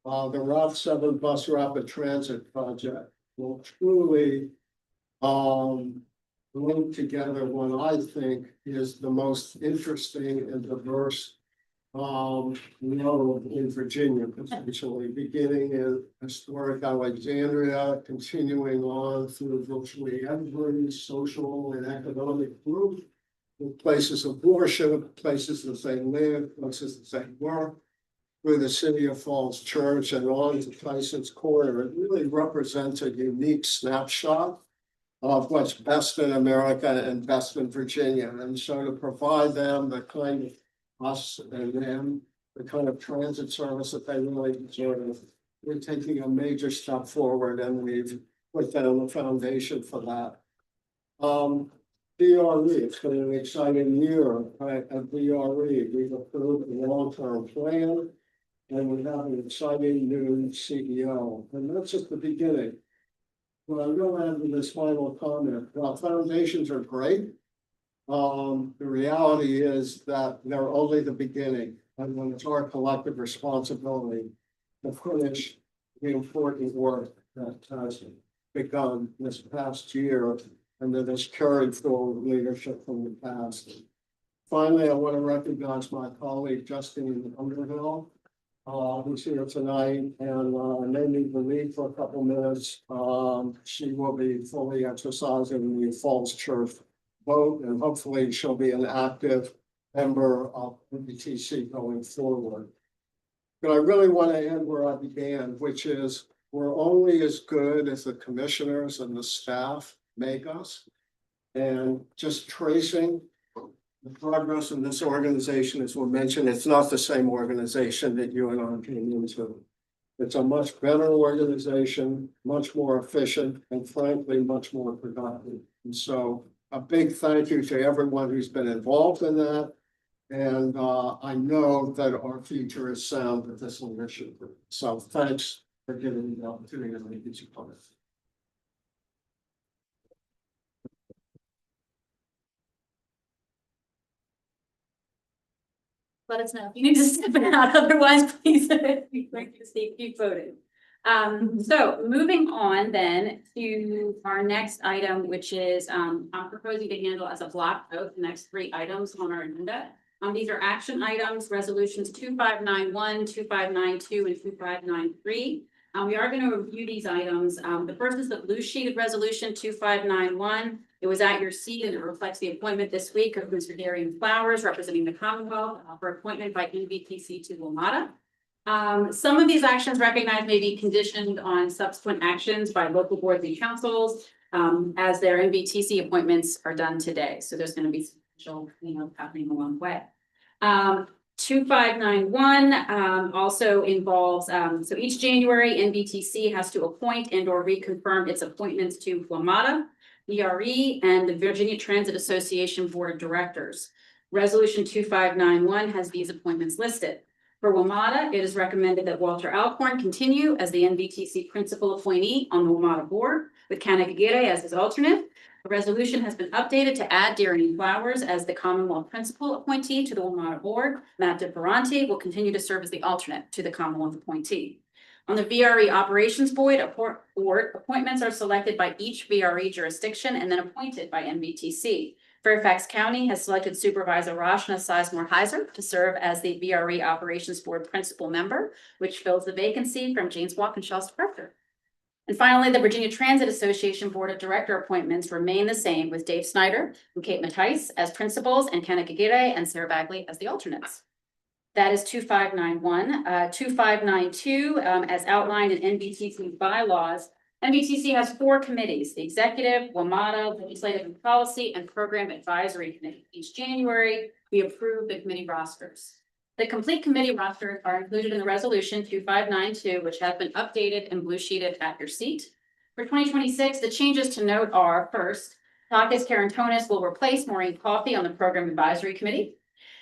The Route 7 bus rapid transit project will truly link together what I think is the most interesting and diverse node in Virginia, potentially beginning in historic Alexandria, continuing on through virtually every social and economic group, with places of worship, places that they live, places that they work, through the City of Falls Church and on to Tyson's Corner. It really represents a unique snapshot of what's best in America and best in Virginia. And so to provide them the kind of us and them, the kind of transit service that they really deserve, we're taking a major step forward, and we've put down the foundation for that. DRE, it's been an exciting year at DRE. We've approved a long-term plan. And we have an exciting new CEO, and that's just the beginning. But I'm going to add to this final comment, while foundations are great. The reality is that they're only the beginning, and when it's our collective responsibility to finish the important work that has begun this past year and that is carried forward leadership from the past. Finally, I want to recognize my colleague Justine Underhill, who's here tonight and may need to leave for a couple minutes. She will be fully exercising the Falls Church vote, and hopefully she'll be an active member of NBTC going forward. But I really want to end where I began, which is we're only as good as the commissioners and the staff make us. And just tracing the progress in this organization, as we mentioned, it's not the same organization that you and I came into. It's a much better organization, much more efficient, and frankly, much more productive. And so a big thank you to everyone who's been involved in that. And I know that our future is sound with this leadership group. So thanks for giving me the opportunity to make these comments. Let us know if you need to step out, otherwise please keep voting. So moving on then to our next item, which is I'm proposing to handle as a block vote the next 3 items on our agenda. These are action items, resolutions 2591, 2592, and 2593. We are going to review these items. The first is the blue sheeted resolution 2591. It was at your seat and it reflects the appointment this week of Mr. Darian Flowers representing the Commonwealth for appointment by NBTC to WMATA. Some of these actions recognized may be conditioned on subsequent actions by local boards and councils as their NBTC appointments are done today. So there's going to be special cleanup happening along the way. 2591 also involves, so each January NBTC has to appoint and or reconfirm its appointments to WMATA, DRE, and the Virginia Transit Association Board of Directors. Resolution 2591 has these appointments listed. For WMATA, it is recommended that Walter Alcorn continue as the NBTC principal appointee on the WMATA board, with Kana Gigere as his alternate. The resolution has been updated to add Darian Flowers as the Commonwealth principal appointee to the WMATA board. Matt DeFerranti will continue to serve as the alternate to the Commonwealth appointee. On the VRE Operations Board, appointments are selected by each VRE jurisdiction and then appointed by NBTC. Fairfax County has selected Supervisor Rashna Sizemore Heiser to serve as the VRE Operations Board principal member, which fills the vacancy from James Walkinshaw's departure. And finally, the Virginia Transit Association Board of Director appointments remain the same, with Dave Snyder and Kate Mattice as principals and Kana Gigere and Sarah Bagley as the alternates. That is 2591. 2592, as outlined in NBTC bylaws, NBTC has 4 committees: the Executive, WMATA, Legislative and Policy, and Program Advisory Committee. Each January, we approve the committee rosters. The complete committee rosters are included in the resolution 2592, which has been updated and blue sheeted at your seat. For 2026, the changes to note are: first, Takis Karantonis will replace Maureen Coffey on the Program Advisory Committee,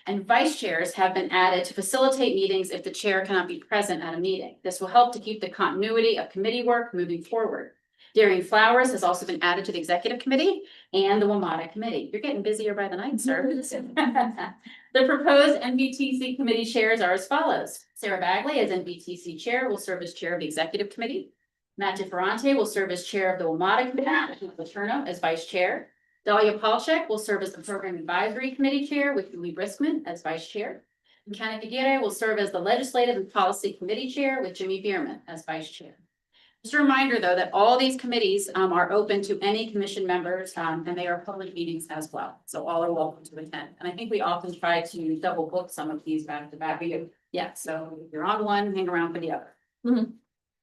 and vice chairs have been added to facilitate meetings if the chair cannot be present at a meeting. This will help to keep the continuity of committee work moving forward. Darian Flowers has also been added to the Executive Committee and the WMATA Committee. You're getting busier by the night, sir. The proposed NBTC committee chairs are as follows. Sarah Bagley, as NBTC chair, will serve as chair of the Executive Committee. Matt DeFerranti will serve as chair of the WMATA Committee, with Letourneau as vice chair. Dahlia Palchik will serve as the Program Advisory Committee chair, with Julie Briskman as vice chair. And Kana Gigere will serve as the Legislative and Policy Committee chair, with Jimmy Bierman as vice chair. Just a reminder, though, that all these committees are open to any commission members, and they are public meetings as well. So all are welcome to attend. And I think we often try to double book some of these back to back. Yeah, so if you're on one, hang around for the other.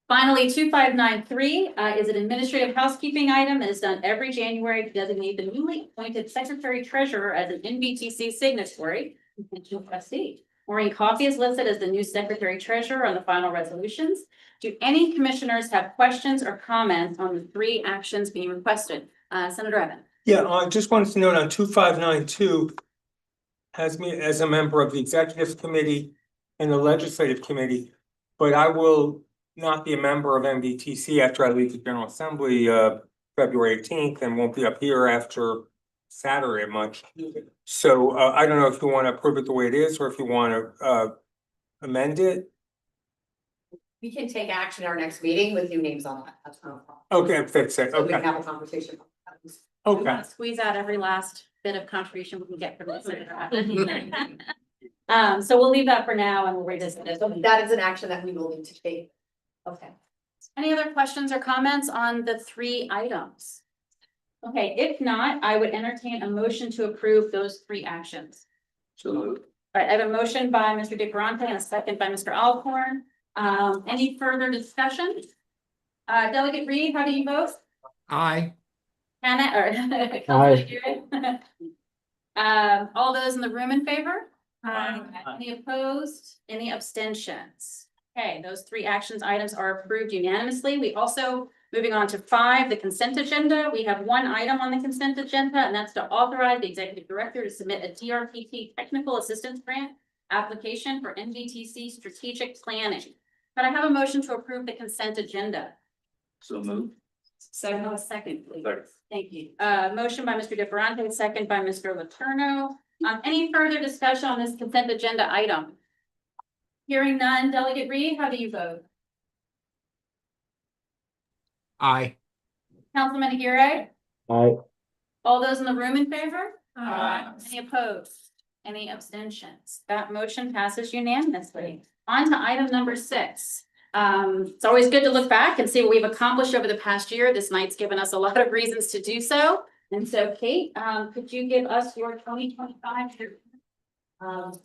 Finally, 2593 is an administrative housekeeping item that is done every January to designate the newly appointed secretary treasurer as an NBTC signatory and trustee. Maureen Coffey is listed as the new secretary treasurer on the final resolutions. Do any commissioners have questions or comments on the 3 actions being requested? Senator Evans. Yeah, I just wanted to note on 2592 has me as a member of the executive committee and the legislative committee, but I will not be a member of MVTC after I leave the General Assembly February 18th and won't be up here after Saturday much. So I don't know if you want to approve it the way it is or if you want to amend it. We can take action at our next meeting with new names on that. That's not a problem. Okay, fix it. So we can Okay, have a conversation. We okay. want to squeeze out every last bit of contribution we can get from this. So we'll leave that for now and we'll revisit it. So that is an action that we will need to take. Okay. Any other questions or comments on the 3 items? Okay, if not, I would entertain a motion to approve those 3 actions. So moved. All right, I have a motion by Mr. DeFerrante and a second by Mr. Alcorn. Any further discussion? Delegate Reed, how do you vote? Aye. Hannah or? Councilman Hewitt? All those in the room in favor? Any opposed? Any abstentions? Okay, those 3 actions items are approved unanimously. We also, moving on to 5, the consent agenda. We have 1 item on the consent agenda, and that's to authorize the executive director to submit a DRPT technical assistance grant application for NVTC strategic planning. Could I have a motion to approve the consent agenda? So moved. Second, please. Thank you. Motion by Mr. DeFerrante, second by Mr. Letourneau. Any further discussion on this consent agenda item? Hearing none, Delegate Reed, how do you vote? Aye. Councilman Aguirre? Aye. All those in the room in favor? Aye. Any opposed? Any abstentions? That motion passes unanimously. On to item number 6. It's always good to look back and see what we've accomplished over the past year. This night's given us a lot of reasons to do so. And so, Kate, could you give us your 2025 year?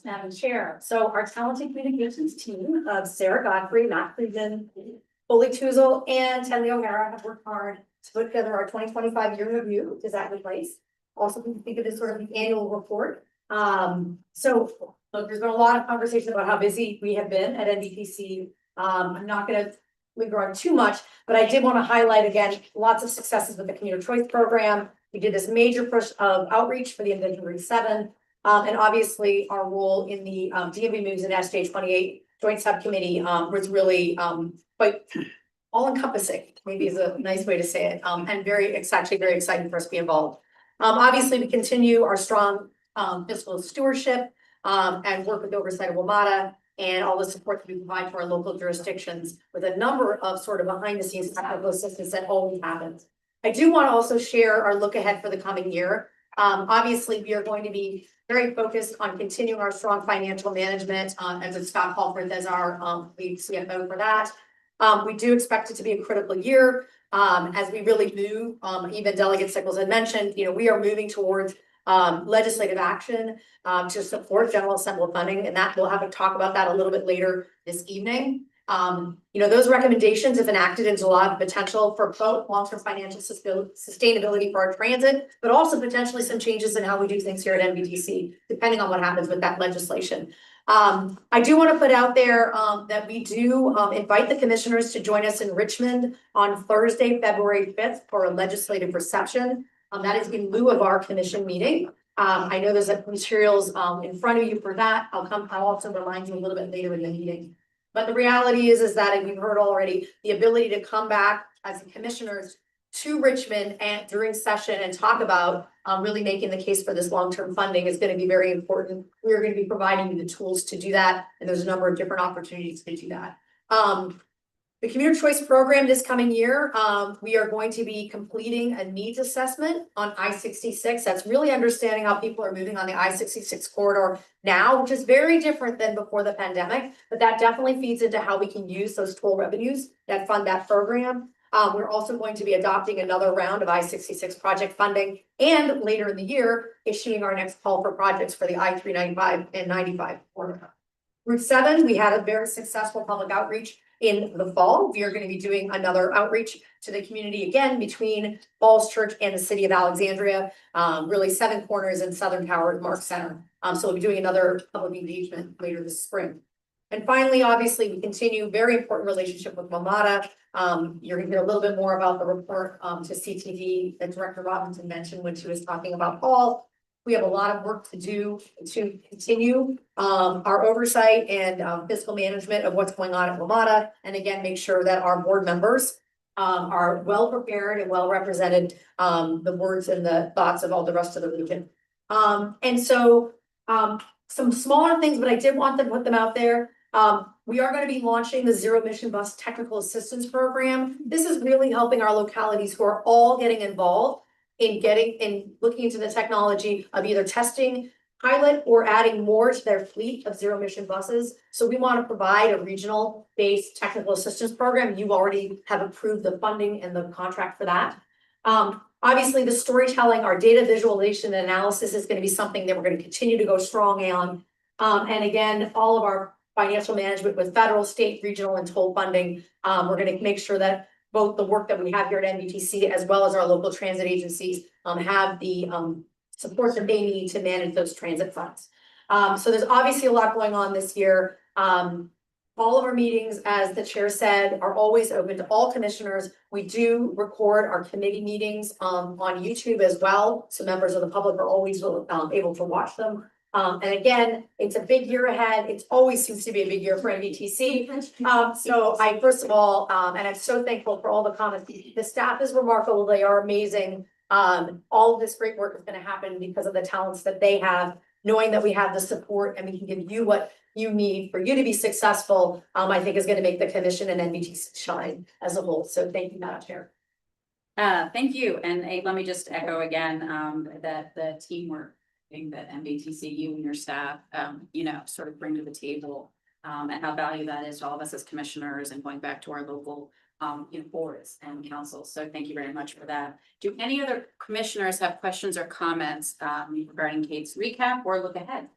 Madam Chair, so our talented communications team of Sarah Godfrey, Matt Friedman, Oli Tuzel, and Tenley O'Hara have worked hard to put together our 2025 year review, which is at the place. Also, we think of this sort of the annual report. So look, there's been a lot of conversation about how busy we have been at NVTC. I'm not gonna linger on too much, but I did want to highlight again, lots of successes with the commuter choice program. We did this major push of outreach for the Envision Route 7. And obviously our role in the DMV Moves and SJ 28 Joint Subcommittee was really quite all encompassing, maybe is a nice way to say it, and actually very exciting for us to be involved. Obviously, we continue our strong fiscal stewardship and work with the oversight of WMATA and all the support that we provide to our local jurisdictions with a number of sort of behind the scenes technical assistance that always happens. I do want to also share our look ahead for the coming year. Obviously, we are going to be very focused on continuing our strong financial management, and with Scott Halford as our lead CFO for that. We do expect it to be a critical year as we really move, even Delegate Sickles had mentioned, we are moving towards legislative action to support General Assembly funding, and that we'll have to talk about that a little bit later this evening. Those recommendations, if enacted into law, have potential for both long-term financial sustainability for our transit, but also potentially some changes in how we do things here at NVTC, depending on what happens with that legislation. I do want to put out there that we do invite the commissioners to join us in Richmond on Thursday, February 5th for a legislative reception. That is in lieu of our commission meeting. I know there's materials in front of you for that. I'll also remind you a little bit later in the meeting. But the reality is that, and we've heard already, the ability to come back as the commissioners to Richmond and during session and talk about really making the case for this long-term funding is going to be very important. We're going to be providing you the tools to do that, and there's a number of different opportunities to do that. The commuter choice program this coming year, we are going to be completing a needs assessment on I-66. That's really understanding how people are moving on the I-66 corridor now, which is very different than before the pandemic, but that definitely feeds into how we can use those toll revenues that fund that program. We're also going to be adopting another round of I-66 project funding, and later in the year, issuing our next call for projects for the I-395 and 95 corridor. Route 7, we had a very successful public outreach in the fall, we are going to be doing another outreach to the community again between Falls Church and the city of Alexandria. Really 7 corners in Southern Power Mark Center. So we'll be doing another public engagement later this spring. And finally, obviously, we continue very important relationship with WMATA. You're gonna hear a little bit more about the report to CTV that Director Robinson mentioned when she was talking about Paul. We have a lot of work to do to continue our oversight and fiscal management of what's going on at WMATA. And again, make sure that our board members are well prepared and well represented, the words and the thoughts of all the rest of the region. And so some smaller things, but I did want to put them out there. We are going to be launching the Zero Emission Bus Technical Assistance Program. This is really helping our localities who are all getting involved in looking into the technology of either testing, pilot, or adding more to their fleet of zero emission buses. So we want to provide a regional based technical assistance program. You already have approved the funding and the contract for that. Obviously, the storytelling, our data visualization and analysis is going to be something that we're going to continue to go strong on. And again, all of our financial management with federal, state, regional, and toll funding. We're going to make sure that both the work that we have here at NBTC as well as our local transit agencies have the support that they need to manage those transit funds. So there's obviously a lot going on this year. All of our meetings, as the chair said, are always open to all commissioners. We do record our committee meetings on YouTube as well. So members of the public are always able to watch them. And again, it's a big year ahead. It always seems to be a big year for NBTC. So I, first of all, and I'm so thankful for all the comments. The staff is remarkable. They are amazing. All of this great work is going to happen because of the talents that they have, knowing that we have the support and we can give you what you need for you to be successful, I think is going to make the commission and NBTC shine as a whole. So thank you, Madam Chair. Thank you. And let me just echo again, that the teamwork thing that NBTC, you and your staff, sort of bring to the table, and how valuable that is to all of us as commissioners and going back to our local, boards and councils. So thank you very much for that. Do any other commissioners have questions or comments, regarding Kate's recap or look ahead?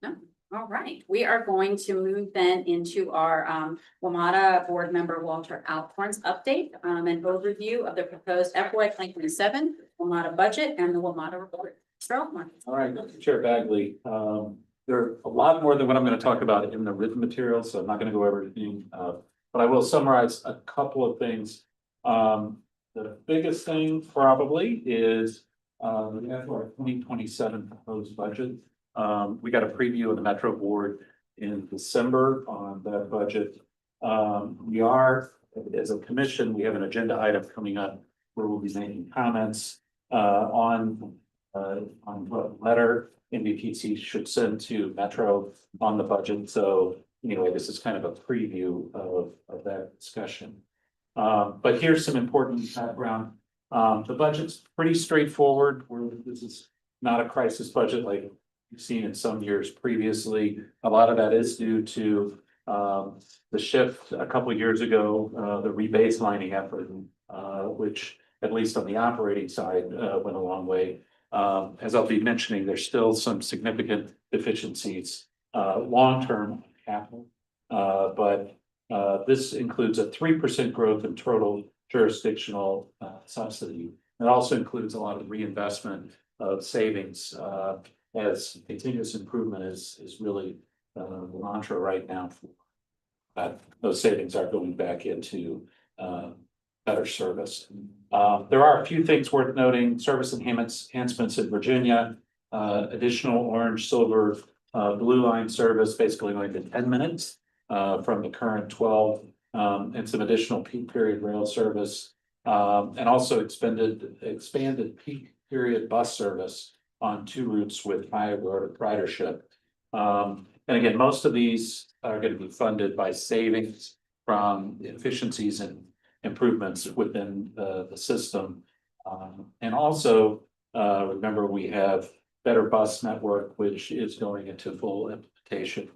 No? All right, we are going to move then into our WMATA board member Walter Alcorn's update, and overview of the proposed FY 2027 WMATA budget and the WMATA report. All right, Chair Bagley, there are a lot more than what I'm going to talk about in the written material, so I'm not going to go over everything, but I will summarize a couple of things. The biggest thing probably is the FY 2027 proposed budget. We got a preview of the Metro Board in December on that budget. We are, as a commission, we have an agenda item coming up where we'll be making comments on what letter NBTC should send to Metro on the budget. So anyway, this is kind of a preview of that discussion. But here's some important background. The budget's pretty straightforward. This is not a crisis budget like you've seen in some years previously. A lot of that is due to the shift a couple of years ago, the rebaselining effort, which at least on the operating side went a long way. As I'll be mentioning, there's still some significant deficiencies long-term capital, but this includes a 3% growth in total jurisdictional subsidy. It also includes a lot of reinvestment of savings as continuous improvement is really the mantra right now. Those savings are going back into better service. There are a few things worth noting. Service enhancements in Virginia, additional orange, silver, blue line service, basically going to 10 minutes from the current 12, and some additional peak period rail service, and also expanded peak period bus service on 2 routes with high ridership. And again, most of these are going to be funded by savings from efficiencies and improvements within the system. And also, remember, we have better bus network, which is going into full implementation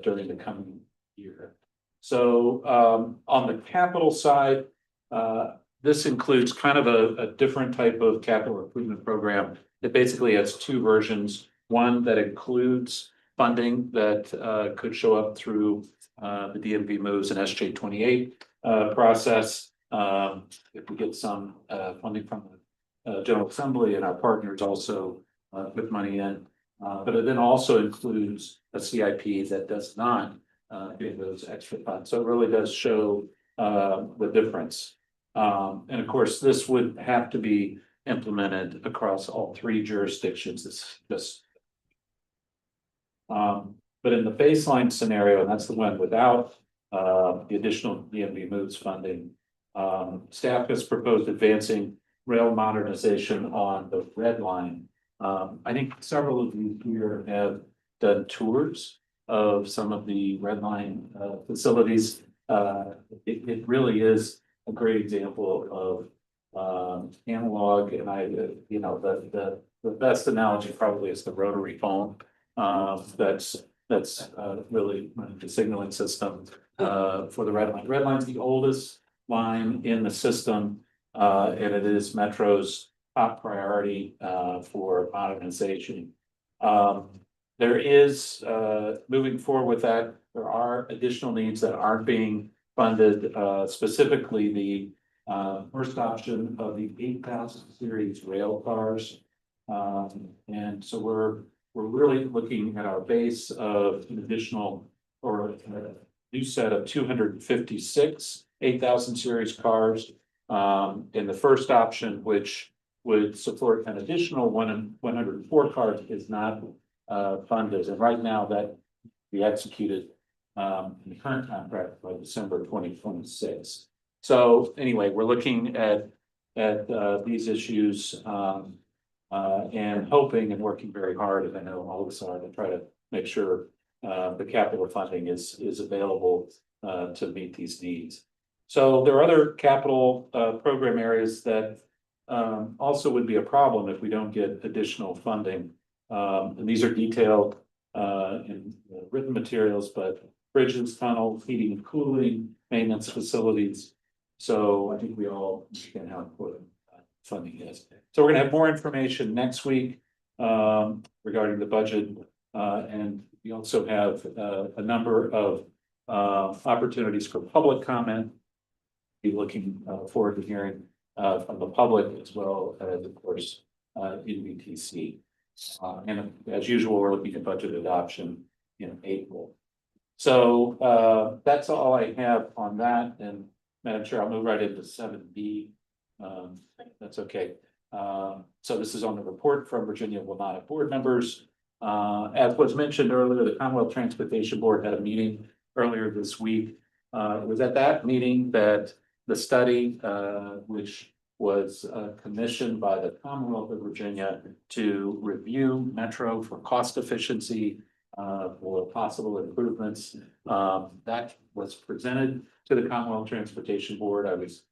during the coming year. So on the capital side, this includes kind of a different type of capital improvement program. It basically has 2 versions. One that includes funding that could show up through the DMV moves and SJ 28 process. If we get some funding from the General Assembly and our partners also put money in. But it then also includes a CIP that does not give those extra funds. So it really does show the difference. And of course, this would have to be implemented across all three jurisdictions. It's just. But in the baseline scenario, and that's the one without the additional DMV moves funding, staff has proposed advancing rail modernization on the red line. I think several of you here have done tours of some of the red line facilities. It really is a great example of analog, and the best analogy probably is the rotary phone. That's really the signaling system for the red line. Red line's the oldest line in the system, and it is Metro's top priority for modernization. There is moving forward with that. There are additional needs that aren't being funded, specifically the first option of the 8000 series rail cars. And so we're really looking at our base of an additional or a new set of 256 8000 series cars. And the first option, which would support an additional 104 cars, is not funded. And right now that we executed in the current contract by December 2026. So anyway, we're looking at these issues and hoping and working very hard, and I know all of us are, to try to make sure the capital funding is available to meet these needs. So there are other capital program areas that also would be a problem if we don't get additional funding. And these are detailed in written materials, but bridges, tunnels, heating and cooling, maintenance facilities. So I think we all understand how important funding is. So we're gonna have more information next week regarding the budget. And we also have a number of opportunities for public comment. Be looking forward to hearing from the public as well as, of course, NBTC. And as usual, we're looking at budget adoption in April. So that's all I have on that. And Madam Chair, I'll move right into 7B. That's okay. So this is on the report from Virginia WMATA board members. As was mentioned earlier, the Commonwealth Transportation Board had a meeting earlier this week. It was at that meeting that the study, which was commissioned by the Commonwealth of Virginia to review Metro for cost efficiency, for possible improvements, that was presented to the Commonwealth Transportation Board. I was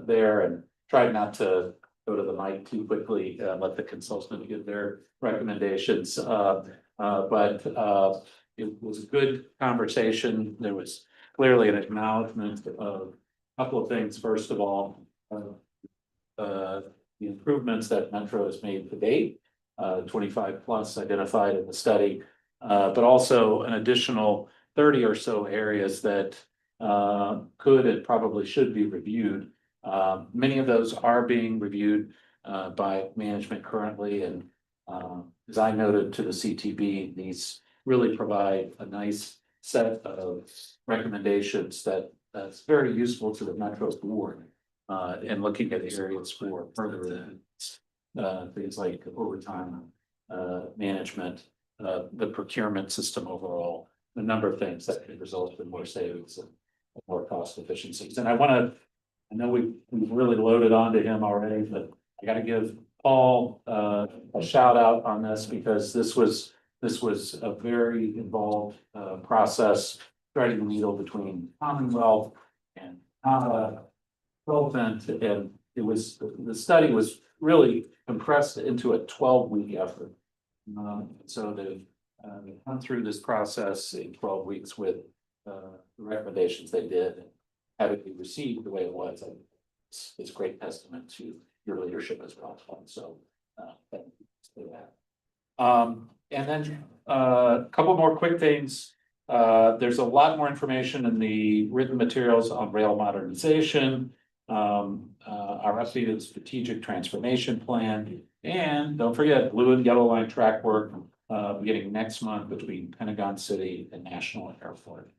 there and tried not to go to the mic too quickly, let the consultant give their recommendations. But it was a good conversation. There was clearly an acknowledgement of a couple of things. First of all, the improvements that Metro has made to date, 25 plus identified in the study, but also an additional 30 or so areas that could and probably should be reviewed. Many of those are being reviewed by management currently, and as I noted to the CTB, these really provide a nice set of recommendations that's very useful to the Metro board in looking at areas for further things like overtime management, the procurement system overall, a number of things that can result in more savings and more cost efficiencies. And I know we've really loaded onto him already, but I gotta give Paul a shout out on this, because this was a very involved process, threading the needle between Commonwealth and relevant, and the study was really compressed into a 12-week effort. So they've come through this process in 12 weeks with the recommendations they did, and have it be received the way it was. And it's great testament to your leadership as well. So thank you for that. And then couple more quick things. There's a lot more information in the written materials on rail modernization. Our updated strategic transformation plan, and don't forget blue and yellow line track work, beginning next month between Pentagon City and National Airport.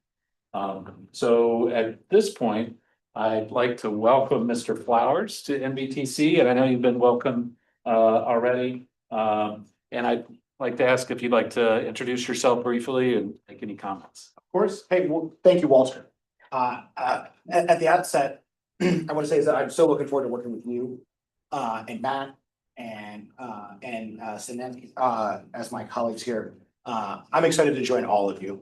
So at this point, I'd like to welcome Mr. Flowers to NBTC, and I know you've been welcome already. And I'd like to ask if you'd like to introduce yourself briefly and make any comments. Of course. Hey, well, thank you, Walter. At the outset, I want to say is that I'm so looking forward to working with you, and Matt and Sinead, as my colleagues here. I'm excited to join all of you.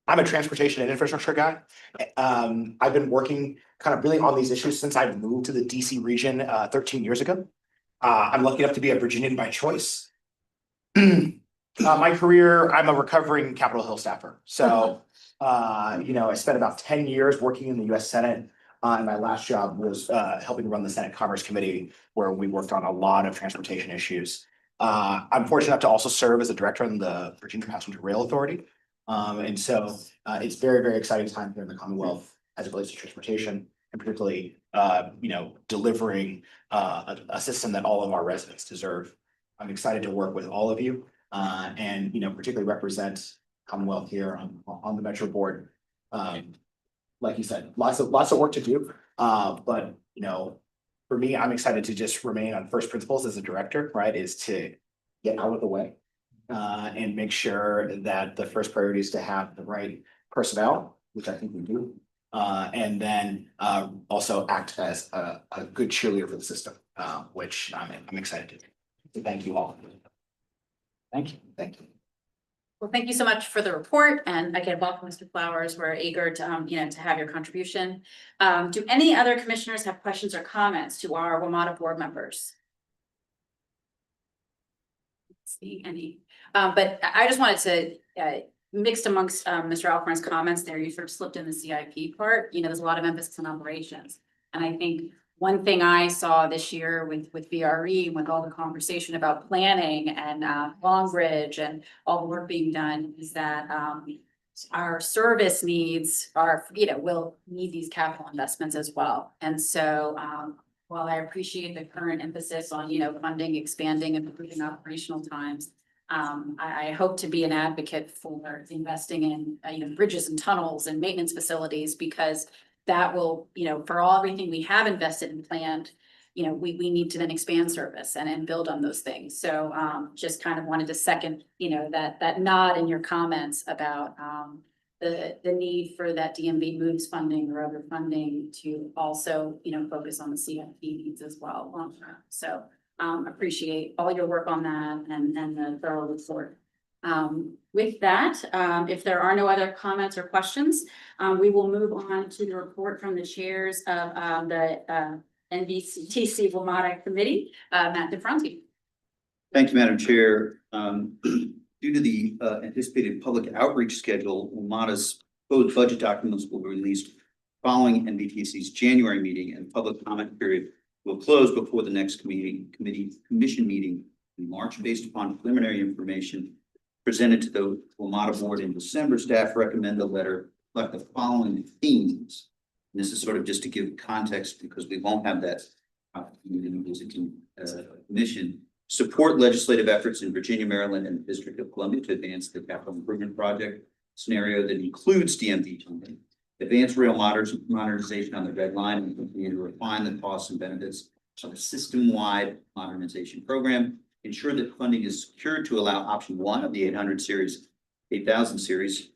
I'm a transportation and infrastructure guy. I've been working kind of really on these issues since I moved to the DC region 13 years ago. I'm lucky enough to be a Virginian by choice. My career, I'm a recovering Capitol Hill staffer. So, I spent about 10 years working in the US Senate. And my last job was helping run the Senate Commerce Committee, where we worked on a lot of transportation issues. I'm fortunate enough to also serve as a director on the Virginia Passenger Rail Authority. And so it's very, very exciting time here in the Commonwealth as it relates to transportation, and particularly, delivering a system that all of our residents deserve. I'm excited to work with all of you, and particularly represent Commonwealth here on the Metro Board. Like you said, lots of work to do, but for me, I'm excited to just remain on first principles as a director. Right, is to get out of the way. And make sure that the first priority is to have the right personnel, which I think we do. And then also act as a good cheerleader for the system, which I'm excited to do. So thank you all. Thank you. Thank you. Well, thank you so much for the report, and again, welcome, Mr. Flowers. We're eager to, to have your contribution. Do any other commissioners have questions or comments to our WMATA board members? See any, but I just wanted to, mixed amongst Mr. Alcorn's comments there, you sort of slipped in the CIP part. There's a lot of emphasis on operations. And I think one thing I saw this year with VRE, with all the conversation about planning and Long Bridge and all the work being done, is that our service needs are, will need these capital investments as well. And so while I appreciate the current emphasis on, funding, expanding and improving operational times, I hope to be an advocate for investing in, bridges and tunnels and maintenance facilities, because that will, for everything we have invested and planned, we need to then expand service and build on those things. So just kind of wanted to second, that nod in your comments about the need for that DMV moves funding or other funding to also, focus on the CIP needs as well long term. So appreciate all your work on that and the thorough report. With that, if there are no other comments or questions, we will move on to the report from the chairs of the NBTC WMATA Committee, Matt DeFronti. Thank you, Madam Chair. Due to the anticipated public outreach schedule, WMATA's proposed budget documents will be released following NBTC's January meeting, and public comment period will close before the next commission meeting in March. Based upon preliminary information presented to the WMATA board in December, staff recommend a letter like the following themes. And this is sort of just to give context, because we won't have that opportunity in the visiting commission. Support legislative efforts in Virginia, Maryland, and the District of Columbia to advance the capital improvement project scenario that includes DMV funding. Advance rail modernization on the red line, and continue to refine the costs and benefits of a system-wide modernization program. Ensure that funding is secured to allow option one of the 8000 series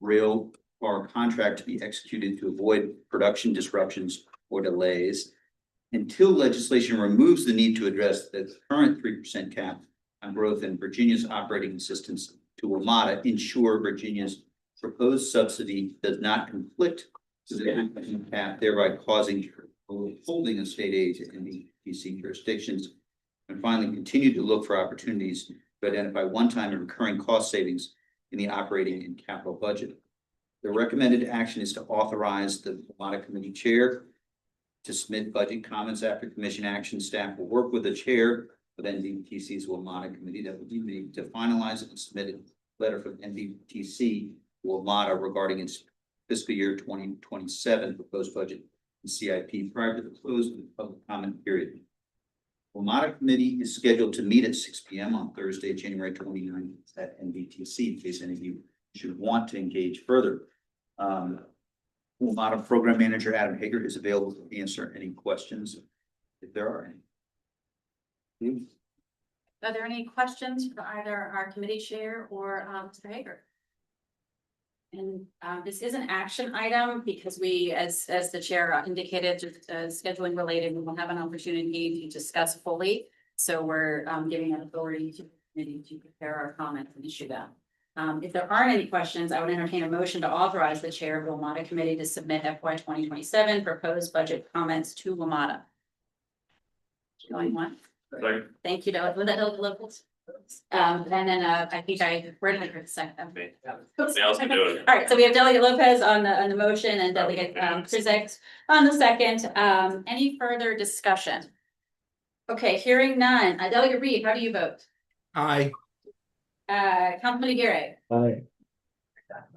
rail car contract to be executed to avoid production disruptions or delays, until legislation removes the need to address the current 3% cap on growth in Virginia's operating assistance to WMATA. Ensure Virginia's proposed subsidy does not conflict with the 3% cap, thereby causing withholding of state aid to NBTC jurisdictions. And finally, continue to look for opportunities to identify one-time and recurring cost savings in the operating and capital budget. The recommended action is to authorize the WMATA committee chair to submit budget comments after commission action. Staff will work with the chair of NBTC's WMATA committee that will be made to finalize and submit a letter from NBTC WMATA regarding its fiscal year 2027 proposed budget and CIP prior to the close of the public comment period. WMATA committee is scheduled to meet at 6 p.m. on Thursday, January 29th at NBTC, in case any of you should want to engage further. WMATA program manager Adam Hager is available to answer any questions if there are any. Are there any questions for either our committee chair or Mr. Hager? And this is an action item because we, as the chair indicated, just scheduling related, we will have an opportunity to discuss fully. So we're giving an authority to the committee to prepare our comments and issue them. If there aren't any questions, I would entertain a motion to authorize the chair of the WMATA committee to submit FY 2027 proposed budget comments to WMATA. Going one. Sorry. Thank you, Delegate. And then I think where did I put the second? Somebody else can do it. All right, so we have Delegate Lopez on the motion and Delegate Krizek on the second. Any further discussion? Okay, hearing none. Delegate Reed, how do you vote? Aye. Councilman Aguirre? Aye.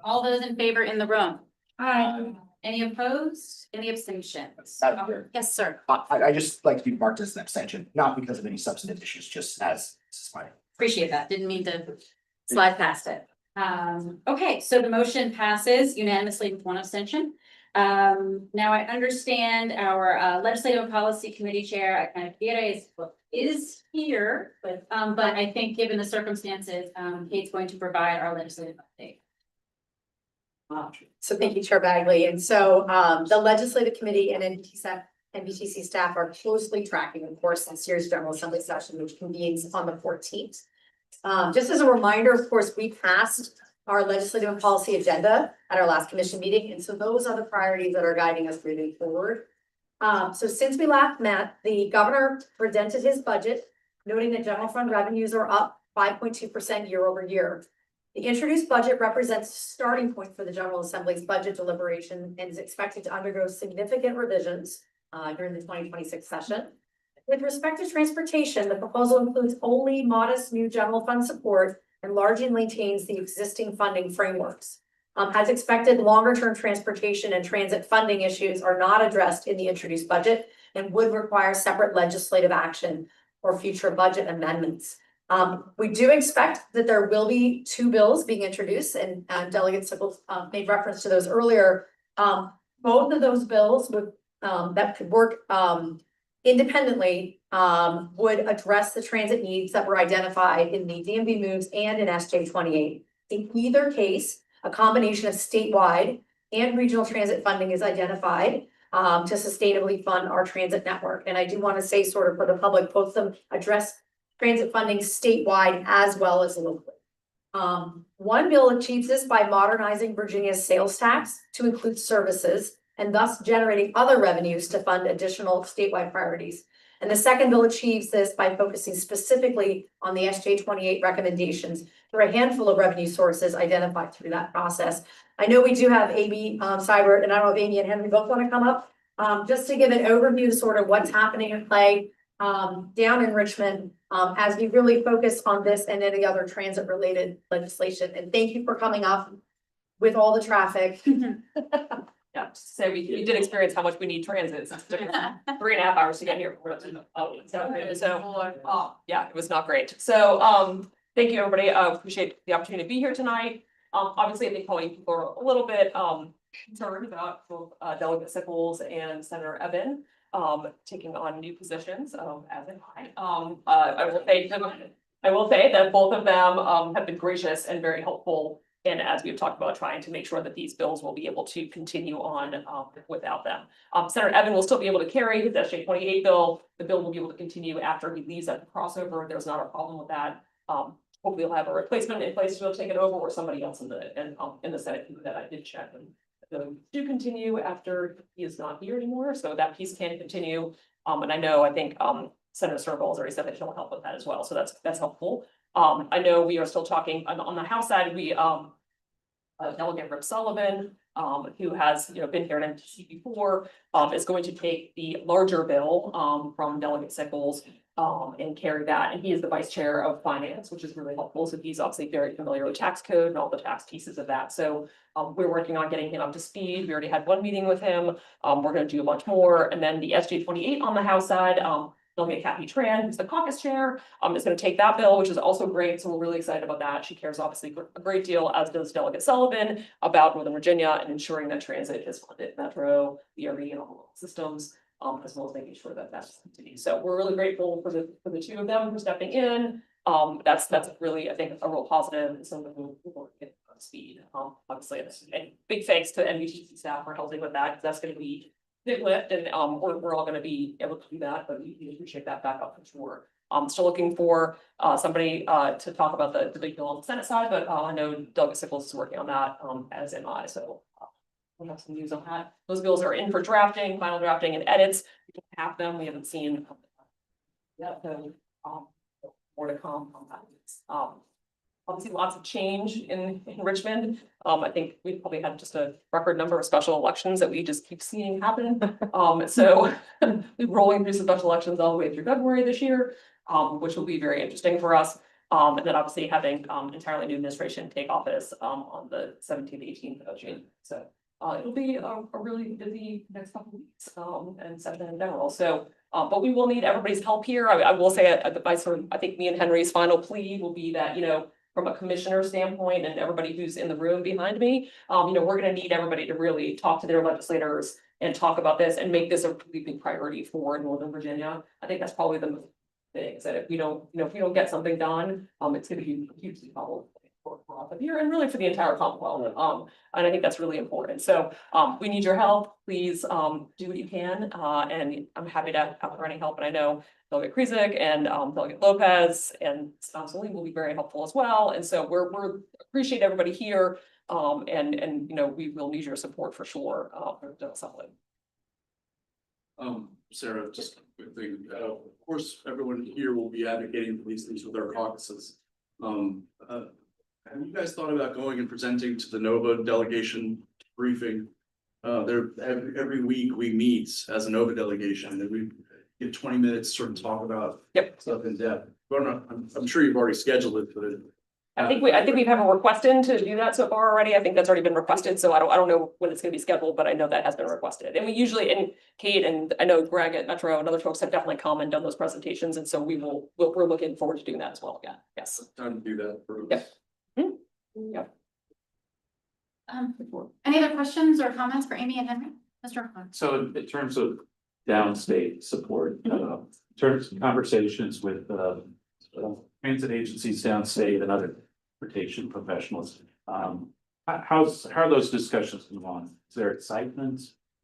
All those in favor in the room? Aye. Any opposed? Any abstentions? Madam Chair. Yes, sir. I just like to be marked as an abstention, not because of any substantive issues, just as this is my. Appreciate that. Didn't mean to slide past it. Okay, so the motion passes unanimously with one abstention. Now I understand our Legislative Policy Committee Chair, Aguirre is here, but I think given the circumstances, Kate's going to provide our legislative update. So thank you, Chair Bagley. And so the Legislative Committee and NBTC staff are closely tracking, of course, the Series General Assembly session, which convenes on the 14th. Just as a reminder, of course, we passed our legislative and policy agenda at our last commission meeting. And so those are the priorities that are guiding us moving forward. So since we last met, the governor presented his budget, noting that general fund revenues are up 5.2% year over year. The introduced budget represents a starting point for the General Assembly's budget deliberation and is expected to undergo significant revisions during the 2026 session. With respect to transportation, the proposal includes only modest new general fund support and largely maintains the existing funding frameworks. As expected, longer-term transportation and transit funding issues are not addressed in the introduced budget and would require separate legislative action or future budget amendments. We do expect that there will be two bills being introduced, and Delegate Sickles made reference to those earlier. Both of those bills would that could work independently would address the transit needs that were identified in the DMV moves and in SJ 28. In either case, a combination of statewide and regional transit funding is identified to sustainably fund our transit network. And I do want to say, sort of for the public, both of them address transit funding statewide as well as locally. One bill achieves this by modernizing Virginia's sales tax to include services and thus generating other revenues to fund additional statewide priorities. And the second bill achieves this by focusing specifically on the SJ 28 recommendations through a handful of revenue sources identified through that process. I know we do have Amy Seibert, and I don't know if Amy and Henry both want to come up just to give an overview of sort of what's happening in play down in Richmond as we really focus on this and any other transit related legislation. And thank you for coming up with all the traffic. Yeah, so we did experience how much we need transit. It took 3.5 hours to get here. Yeah, it was not great. So thank you, everybody. I appreciate the opportunity to be here tonight. Obviously, I think probably people are a little bit concerned about both Delegate Sickles and Senator Evan taking on new positions as am I. I will say that both of them have been gracious and very helpful. And as we've talked about, trying to make sure that these bills will be able to continue on without them. Senator Evan will still be able to carry his SJ 28 bill. The bill will be able to continue after he leaves at the crossover. There's not a problem with that. Hopefully we'll have a replacement in place to take it over, or somebody else in the Senate that I did check. And so do continue after he is not here anymore. So that piece can continue. And I think Senator Serval has already said that he'll help with that as well. So that's helpful. I know we are still talking on the House side. Delegate Rip Sullivan, who has, been here at MTC before, is going to take the larger bill, from Delegate Sickles, and carry that. And he is the vice chair of finance, which is really helpful. So he's obviously very familiar with tax code and all the tax pieces of that. So we're working on getting him up to speed. We already had one meeting with him. We're gonna do a bunch more. And then the SJ 28 on the House side, Delegate Kathy Tran, who's the caucus chair, is gonna take that bill, which is also great. So we're really excited about that. She cares obviously a great deal, as does Delegate Sullivan, about Northern Virginia and ensuring that transit is funded, Metro, BRE, and all the systems, as well as making sure that that's continued. So we're really grateful for the two of them for stepping in. That's really, I think, a real positive and something we'll get up to speed. Obviously, and big thanks to NVTC staff for helping with that, because that's gonna be big lift, and we're all gonna be able to do that, but we appreciate that backup for sure. Still looking for somebody to talk about the big bill on the Senate side, but I know Delegate Sickles is working on that, as am I, so we'll have some news on that. Those bills are in for drafting, final drafting and edits. We don't have them, we haven't seen yet, so more to come on that. Obviously, lots of change in Richmond. I think we've probably had just a record number of special elections that we just keep seeing happen. So we're rolling through some special elections all the way through February this year, which will be very interesting for us. And then obviously having entirely new administration take office on the 17th, 18th of June. So it'll be a really busy next couple of weeks, and session in general. So but we will need everybody's help here. I will say, I think me and Henry's final plea will be that, from a commissioner standpoint and everybody who's in the room behind me, we're gonna need everybody to really talk to their legislators and talk about this and make this a really big priority for Northern Virginia. I think that's probably the thing, is that if we don't get something done, it's gonna be hugely problematic for us up here and really for the entire Commonwealth. And I think that's really important. So we need your help. Please do what you can. And I'm happy to offer any help. And I know Delegate Krizik and Delegate Lopez and Sponsolini will be very helpful as well. And so we're appreciate everybody here. And we will need your support for sure. For something. Sarah, just a quick thing. Of course, everyone here will be advocating for these things with their caucuses. Have you guys thought about going and presenting to the NOVA delegation briefing? Every week we meet as a NOVA delegation and we get 20 minutes to sort of talk about stuff in depth. But I'm sure you've already scheduled it, but I think we have a request in to do that so far already. I think that's already been requested. So I don't know when it's gonna be scheduled, but I know that has been requested. And we usually, and Kate and I know Greg at Metro and other folks have definitely come and done those presentations. And so we're looking forward to doing that as well again. Yes. Time to do that. Yep. Yep. Any other questions or comments for Amy and Henry? Mr. Hunt? So in terms of downstate support, in terms of conversations with transit agencies downstate and other transportation professionals, how are those discussions going on? Is there excitement?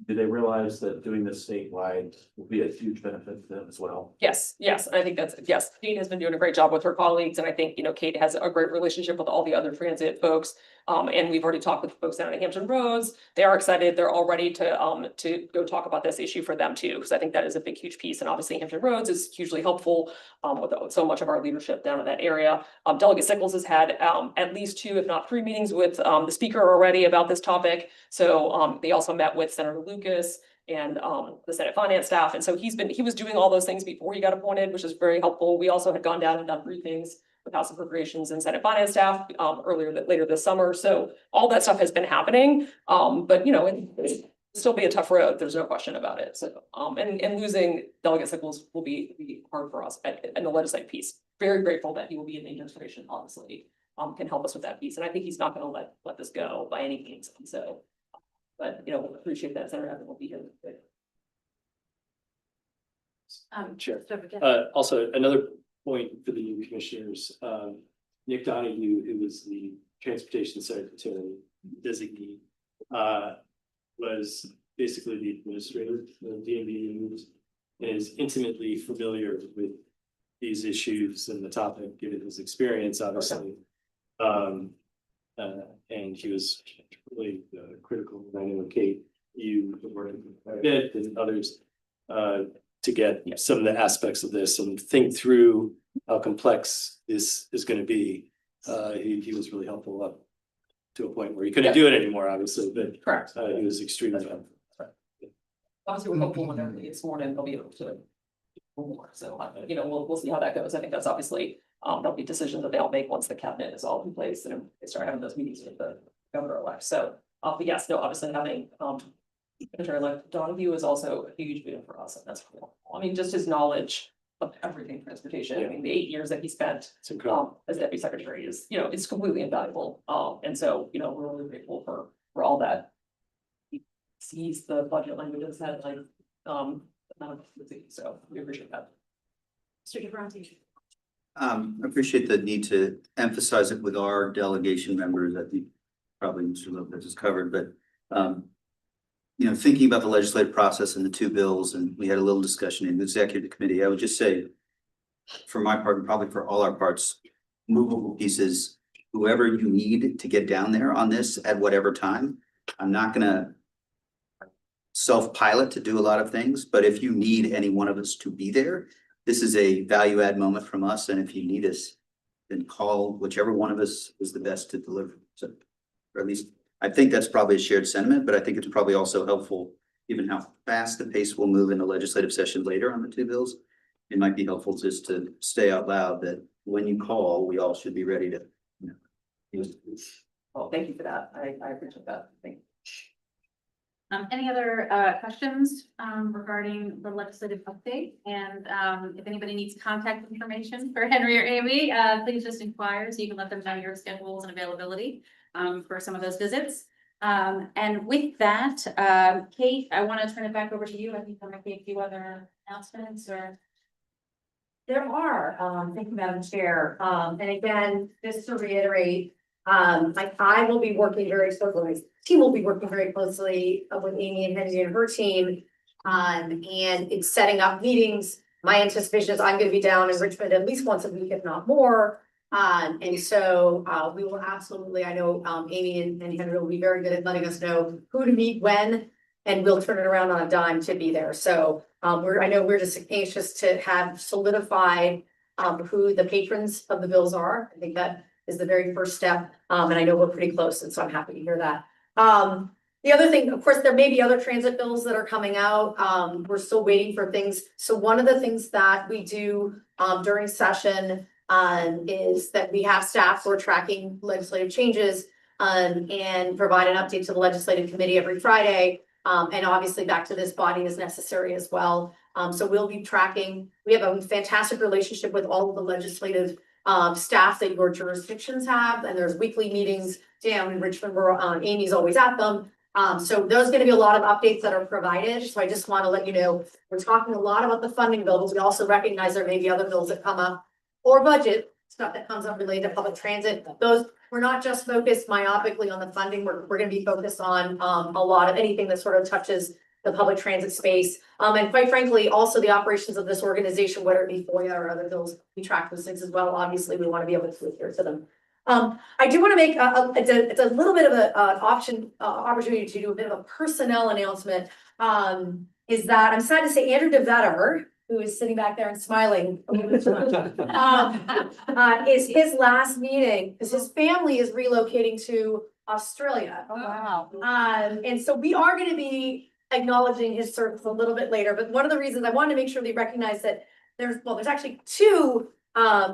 Do they realize that doing this statewide will be a huge benefit to them as well? Yes. I think yes. Kate has been doing a great job with her colleagues, and I think, Kate has a great relationship with all the other transit folks. And we've already talked with folks down at Hampton Roads. They are excited. They're all ready to go talk about this issue for them too, because I think that is a big, huge piece. And obviously Hampton Roads is hugely helpful with so much of our leadership down in that area. Delegate Sickles has had at least 2, if not 3 meetings with the speaker already about this topic. So they also met with Senator Lucas and the Senate finance staff. And so he was doing all those things before he got appointed, which is very helpful. We also had gone down and done briefings with House Appropriations and Senate finance staff later this summer. So all that stuff has been happening. But it'll still be a tough road. There's no question about it. So and losing Delegate Sickles will be hard for us in the legislative piece. Very grateful that he will be in the administration, obviously, can help us with that piece. And I think he's not going to let this go by any means. So, but we'll appreciate that Senator Evans will be here. Sure. Also, another point for the new commissioners, Nick Donahue, who was the transportation secretary designee, was basically the administrator of DMV and is intimately familiar with these issues and the topic, given his experience, obviously. And he was really critical. I know Kate, you were a bit and others to get some of the aspects of this and think through how complex this is going to be. He was really helpful. to a point where he couldn't do it anymore, obviously, but Correct. he was extremely. Obviously, we're hopeful when everybody gets sworn in, they'll be able to. Do more, so, you know, we'll see how that goes. I think that's obviously, there'll be decisions that they'll make once the cabinet is all in place and they start having those meetings with the governor-elect. So, but yes, no, obviously having, Secretary-elect Donahue is also a huge boon for us, and that's cool. I mean, just his knowledge of everything transportation. I mean, the 8 years that he spent It's incredible. as deputy secretary is, you know, it's completely invaluable. And so, you know, we're really grateful for all that. He sees the budget languages that like, so we appreciate that. Mr. Dubrowski. I appreciate the need to emphasize it with our delegation members. I think probably Mr. Lopez has covered, but you know, thinking about the legislative process and the two bills, and we had a little discussion in the executive committee, I would just say, for my part, and probably for all our parts, movable pieces, whoever you need to get down there on this at whatever time, I'm not gonna self-pilot to do a lot of things, but if you need any one of us to be there, this is a value add moment from us, and if you need us, then call whichever one of us is the best to deliver. So, or at least, I think that's probably a shared sentiment, but I think it's probably also helpful, given how fast the pace will move in the legislative session later on the two bills. It might be helpful just to stay out loud that when you call, we all should be ready to, you know. Well, thank you for that. I appreciate that. Thank you. Any other questions regarding the legislative update? And if anybody needs contact information for Henry or Amy, please just inquire so you can let them know your schedules and availability for some of those visits. And with that, Kate, I want to turn it back over to you. I think there might be a few other announcements or. There are, thank you, Madam Chair. And again, just to reiterate, I will be working very closely, my team will be working very closely with Amy and Henry and her team. And it's setting up meetings. My anticipation is I'm gonna be down in Richmond at least once a week, if not more. And so we will absolutely, I know Amy and Henry will be very good at letting us know who to meet when, and we'll turn it around on a dime to be there. So I know we're just anxious to have solidified who the patrons of the bills are. I think that is the very first step. And I know we're pretty close, and so I'm happy to hear that. The other thing, of course, there may be other transit bills that are coming out. We're still waiting for things. So one of the things that we do during session is that we have staff who are tracking legislative changes and provide an update to the legislative committee every Friday. And obviously back to this body as necessary as well. So we'll be tracking. We have a fantastic relationship with all of the legislative staff that your jurisdictions have, and there's weekly meetings down in Richmond where Amy's always at them. So there's going to be a lot of updates that are provided. So I just want to let you know, we're talking a lot about the funding bills. We also recognize there may be other bills that come up or budget stuff that comes up related to public transit. Those, we're not just focused myopically on the funding. We're going to be focused on a lot of anything that sort of touches the public transit space. And quite frankly, also the operations of this organization, whether it be FOIA or other bills, we track those things as well. Obviously, we want to be able to adhere to them. I do want to make it's a little bit of an opportunity to do a bit of a personnel announcement. Is that I'm sad to say Andrew DeVetter, who is sitting back there and smiling a little bit too much, is his last meeting because his family is relocating to Australia. Oh, wow. And so we are going to be acknowledging his service a little bit later. But one of the reasons I wanted to make sure they recognize that there's actually two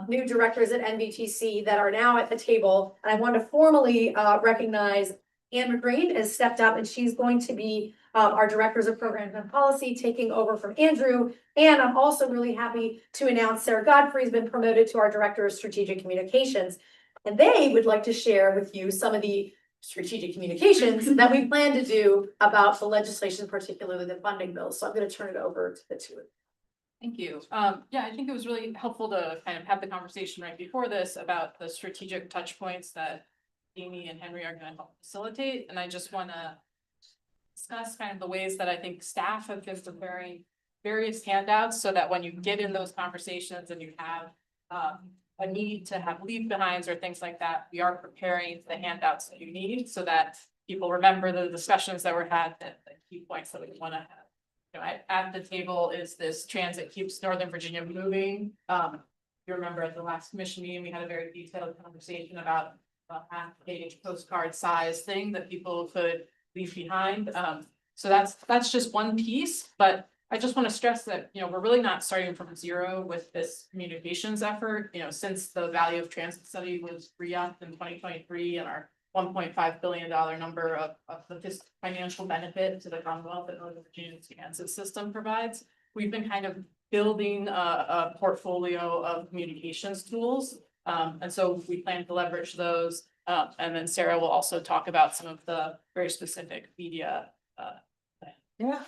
new directors at NBTC that are now at the table. And I want to formally recognize Anne McGrain has stepped up, and she's going to be our directors of programs and policy, taking over from Andrew. And I'm also really happy to announce Sarah Godfrey has been promoted to our director of strategic communications. And they would like to share with you some of the strategic communications that we plan to do about the legislation, particularly the funding bills. So I'm going to turn it over to the two of you. Thank you. Yeah, I think it was really helpful to kind of have the conversation right before this about the strategic touch points that Amy and Henry are going to help facilitate. And I just want to discuss kind of the ways that I think staff have been preparing various handouts so that when you get in those conversations and you have a need to have leave behinds or things like that, we are preparing the handouts that you need so that people remember the discussions that were had, the key points that we want to have. You know, at the table is this Transit Keeps Northern Virginia Moving. You remember at the last commission meeting, we had a very detailed conversation about a half-page postcard size thing that people could leave behind. So that's just one piece, but I just want to stress that, we're really not starting from zero with this communications effort. Since the value of transit study was re-upped in 2023 and our $1.5 billion number of the financial benefit to the Commonwealth that Northern Virginia's transit system provides, we've been kind of building a portfolio of communications tools. And so we plan to leverage those. And then Sarah will also talk about some of the very specific media. Yeah.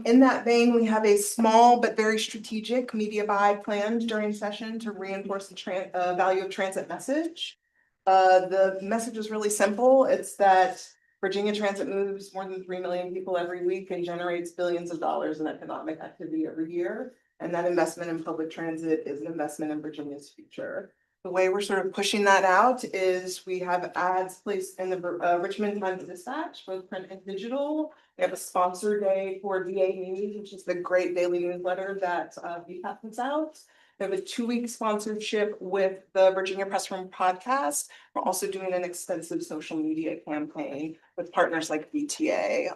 In that vein, we have a small but very strategic media buy planned during session to reinforce the value of transit message. The message is really simple. It's that Virginia Transit moves more than 3 million people every week and generates billions of dollars in economic activity every year. And that investment in public transit is an investment in Virginia's future. The way we're sort of pushing that out is we have ads placed in the Richmond Times-Dispatch, both print and digital. We have a sponsor day for VA News, which is the great daily newsletter that VPAT puts out. We have a 2-week sponsorship with the Virginia Press Room podcast. We're also doing an extensive social media campaign with partners like VTA,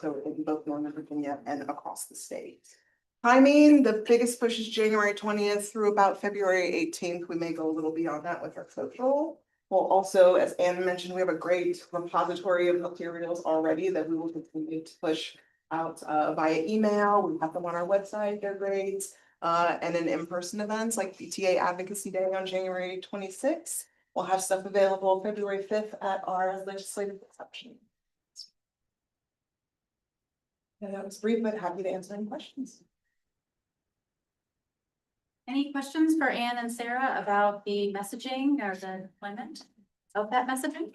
so in both Northern Virginia and across the state. Timing, the biggest push is January 20th through about February 18th. We may go a little beyond that with our social. We'll also, as Anne mentioned, we have a great repository of materials already that we will continue to push out via email. We have them on our website, they're great. And then in-person events like VTA Advocacy Day on January 26th. We'll have stuff available February 5th at our legislative reception. And that was brief, but happy to answer any questions. Any questions for Anne and Sarah about the messaging or the deployment of that messaging?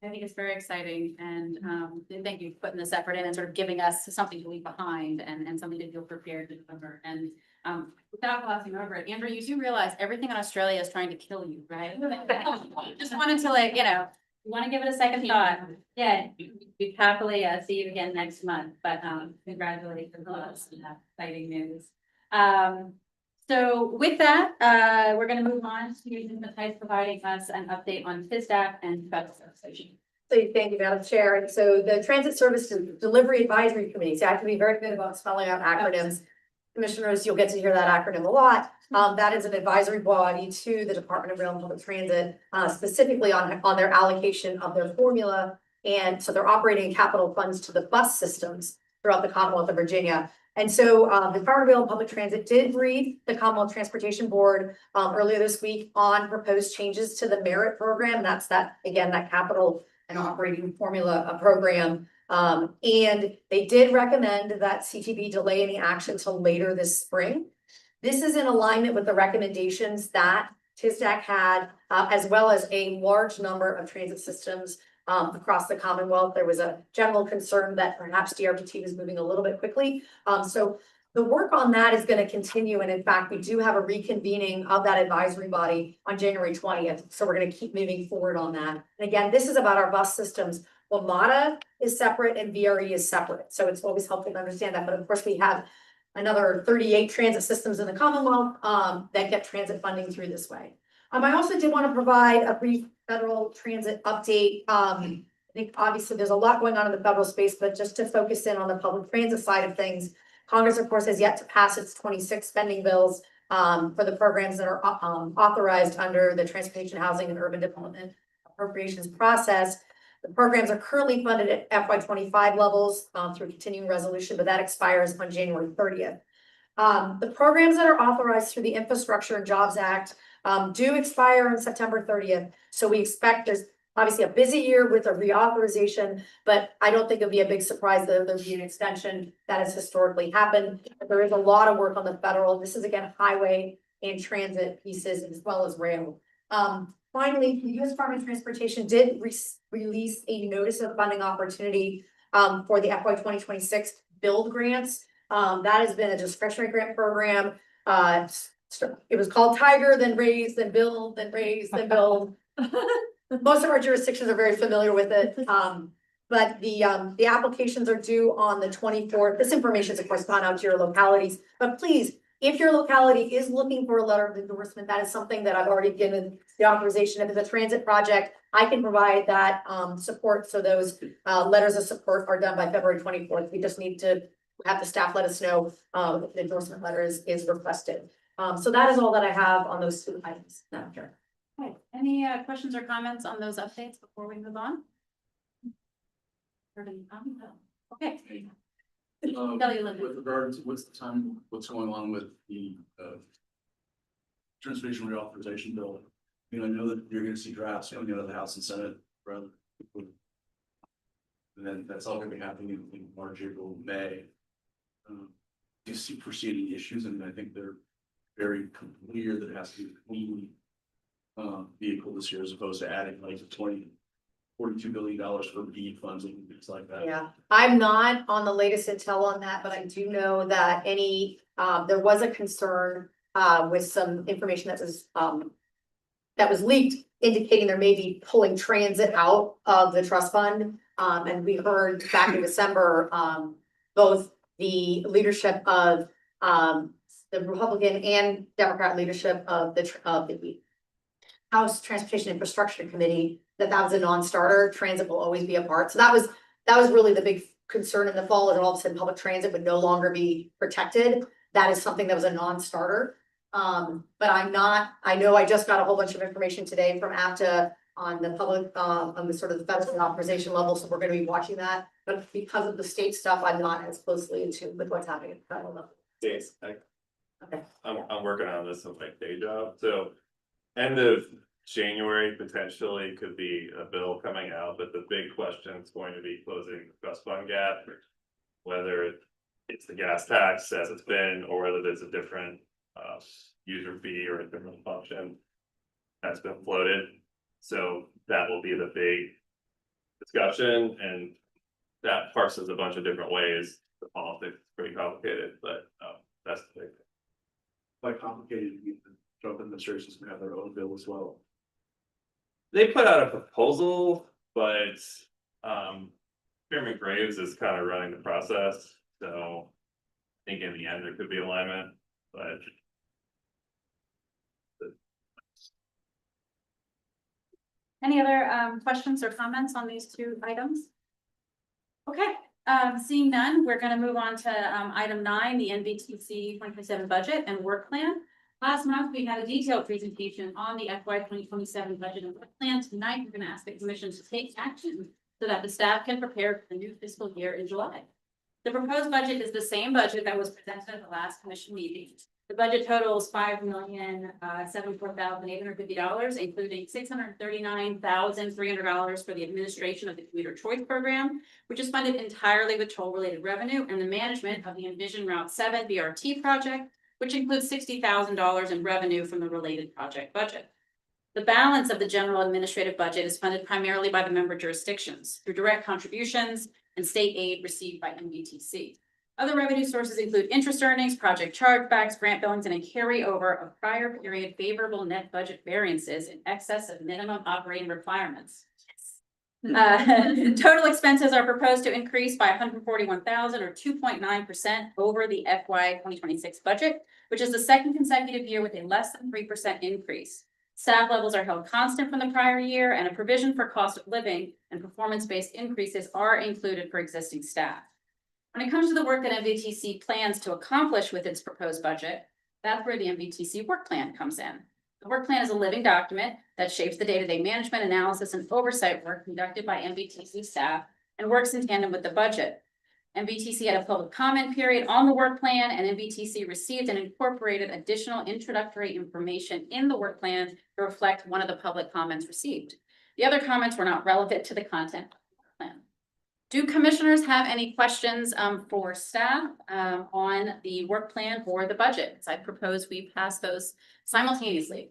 I think it's very exciting, and thank you for putting this effort in and sort of giving us something to leave behind and something to feel prepared to deliver. And without glossing over it, Andrew, you do realize everything in Australia is trying to kill you, right? Just wanted to you want to give it a second thought. Yeah, we'd happily see you again next month, but congratulations on us, exciting news. So with that, we're going to move on to Ms. providing us an update on FSDAP and federal legislation. So thank you, Madam Chair. And so the Transit Service Delivery Advisory Committee, so I have to be very good about spelling out acronyms. Commissioners, you'll get to hear that acronym a lot. That is an advisory body to the Department of Rail and Public Transit, specifically on their allocation of their formula. And so they're operating capital funds to the bus systems throughout the Commonwealth of Virginia. And so the Department of Rail and Public Transit did brief the Commonwealth Transportation Board earlier this week on proposed changes to the merit program. That's that capital and operating formula program. And they did recommend that CTB delay any action till later this spring. This is in alignment with the recommendations that TSDAC had, as well as a large number of transit systems across the Commonwealth. There was a general concern that perhaps DRPT was moving a little bit quickly. So the work on that is going to continue. And in fact, we do have a reconvening of that advisory body on January 20th. So we're going to keep moving forward on that. And again, this is about our bus systems. WMATA is separate and VRE is separate. So it's always helpful to understand that. But of course, we have another 38 transit systems in the Commonwealth that get transit funding through this way. I also did want to provide a brief federal transit update. I think obviously there's a lot going on in the federal space, but just to focus in on the public transit side of things, Congress, of course, has yet to pass its 26 spending bills for the programs that are authorized under the Transportation, Housing, and Urban Development Appropriations process. The programs are currently funded at FY25 levels through continuing resolution, but that expires on January 30th. The programs that are authorized through the Infrastructure and Jobs Act do expire on September 30th. So we expect there's obviously a busy year with a reauthorization, but I don't think it'll be a big surprise that there'll be an extension that has historically happened. But there is a lot of work on the federal. This is again highway and transit pieces as well as rail. Finally, the U.S. Department of Transportation did release a notice of funding opportunity for the FY 2026 build grants. That has been a discretionary grant program. It was called Tiger, then Raise, then Build, then Raise, then Build. Most of our jurisdictions are very familiar with it. But the applications are due on the 24th. This information is of course gone out to your localities, but please If your locality is looking for a letter of endorsement, that is something that I've already given the authorization. If it's a transit project, I can provide that support. So those letters of support are done by February 24th. We just need to have the staff let us know if the endorsement letter is requested. So that is all that I have on those two items. Madam Chair. Okay, any questions or comments on those updates before we move on? Heard any comments? No. Okay. Kelly, Linda. With regard to what's going on with the transportation reauthorization bill? I know that you're gonna see drafts coming out of the House and Senate rather quickly. And then that's all gonna be happening in March, April, May. Do you see foresee issues? And I think they're very clear that it has to be a clean vehicle this year as opposed to adding like $42 billion for BEAD funds and things like that. Yeah, I'm not on the latest intel on that, but I do know that there was a concern with some information that was leaked indicating there may be pulling transit out of the trust fund. And we heard back in December, both the leadership of the Republican and Democrat leadership of the House Transportation Infrastructure Committee, that was a non-starter. Transit will always be a part. So that was really the big concern in the fall, is all of a sudden public transit would no longer be protected. That is something that was a non-starter. But I know I just got a whole bunch of information today from APTA on the public, on the sort of the federal authorization level. So we're going to be watching that. But because of the state stuff, I'm not as closely in tune with what's happening at the federal level. Yes, Okay. I'm working on this with my day job, so end of January potentially could be a bill coming out, but the big question is going to be closing the trust fund gap. Whether it's the gas tax as it's been, or whether there's a different user fee or a different function that's been floated. So that will be the big discussion, and that parses a bunch of different ways. The politics is pretty complicated, but that's the big thing. Quite complicated. The Trump administration is gonna have their own bill as well. They put out a proposal, but Chairman Graves is kind of running the process, so I think in the end there could be alignment, but. Any other questions or comments on these two items? Okay, seeing none, we're gonna move on to item 9, the NBTC 2027 budget and work plan. Last month, we had a detailed presentation on the FY 2027 budget and work plan. Tonight, we're gonna ask the commission to take action so that the staff can prepare for the new fiscal year in July. The proposed budget is the same budget that was presented at the last commission meeting. The budget totals $5,074,850, including $639,300 for the administration of the commuter choice program, which is funded entirely with toll related revenue, and the management of the Envision Route 7 BRT project, which includes $60,000 in revenue from the related project budget. The balance of the general administrative budget is funded primarily by the member jurisdictions through direct contributions and state aid received by NBTC. Other revenue sources include interest earnings, project chargebacks, grant billings, and a carryover of prior period favorable net budget variances in excess of minimum operating requirements. Total expenses are proposed to increase by $141,000 or 2.9% over the FY 2026 budget, which is the second consecutive year with a less than 3% increase. Staff levels are held constant from the prior year, and a provision for cost of living and performance-based increases are included for existing staff. When it comes to the work that NBTC plans to accomplish with its proposed budget, that's where the NBTC work plan comes in. The work plan is a living document that shapes the day-to-day management, analysis, and oversight work conducted by NBTC staff and works in tandem with the budget. NBTC had a public comment period on the work plan, and NBTC received and incorporated additional introductory information in the work plan to reflect one of the public comments received. The other comments were not relevant to the content of the work plan. Do commissioners have any questions for staff on the work plan or the budget? So I propose we pass those simultaneously.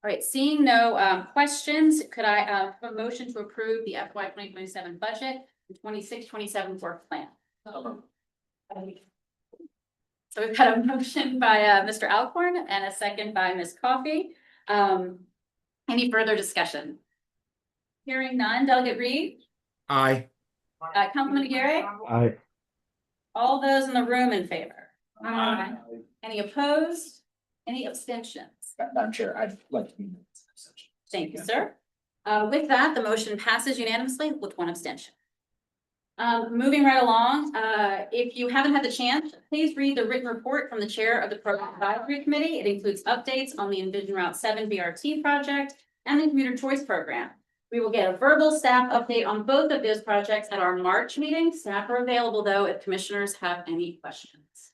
All right, seeing no questions, could I have a motion to approve the FY 2027 budget and 26-27 work plan? So we've got a motion by Mr. Alcorn and a second by Ms. Coffey. Any further discussion? Hearing none. Delegate Reed? Aye. Councilman Aguirre? Aye. All those in the room in favor? Aye. Any opposed? Any abstentions? Madam Chair, I'd like to be. Thank you, sir. With that, the motion passes unanimously with one abstention. Moving right along, if you haven't had the chance, please read the written report from the chair of the Program Advisory Committee. It includes updates on the Envision Route 7 BRT project and the Commuter Choice Program. We will get a verbal staff update on both of those projects at our March meeting. Staff are available though if commissioners have any questions.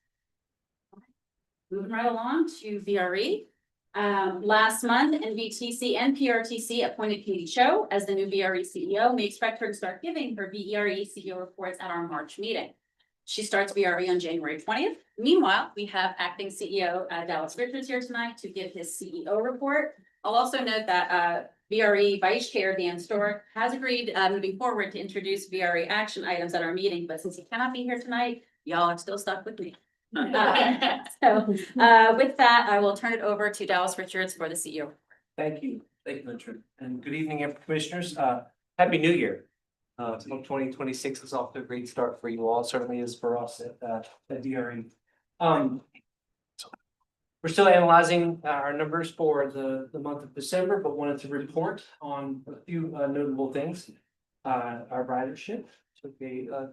Moving right along to VRE. Last month, NVTC and PRTC appointed Katie Cho as the new VRE CEO. We expect her to start giving her VRE CEO reports at our March meeting. She starts VRE on January 20th. Meanwhile, we have acting CEO Dallas Richards here tonight to give his CEO report. I'll also note that VRE Vice Chair Dan Stork has agreed moving forward to introduce VRE action items at our meeting, but since he cannot be here tonight, y'all are still stuck with me. With that, I will turn it over to Dallas Richards for the CEO. Thank you, Richard, and good evening, commissioners. Happy New Year. 2026 is off to a great start for you all, certainly is for us at DRE. We're still analyzing our numbers for the month of December, but wanted to report on a few notable things. Our ridership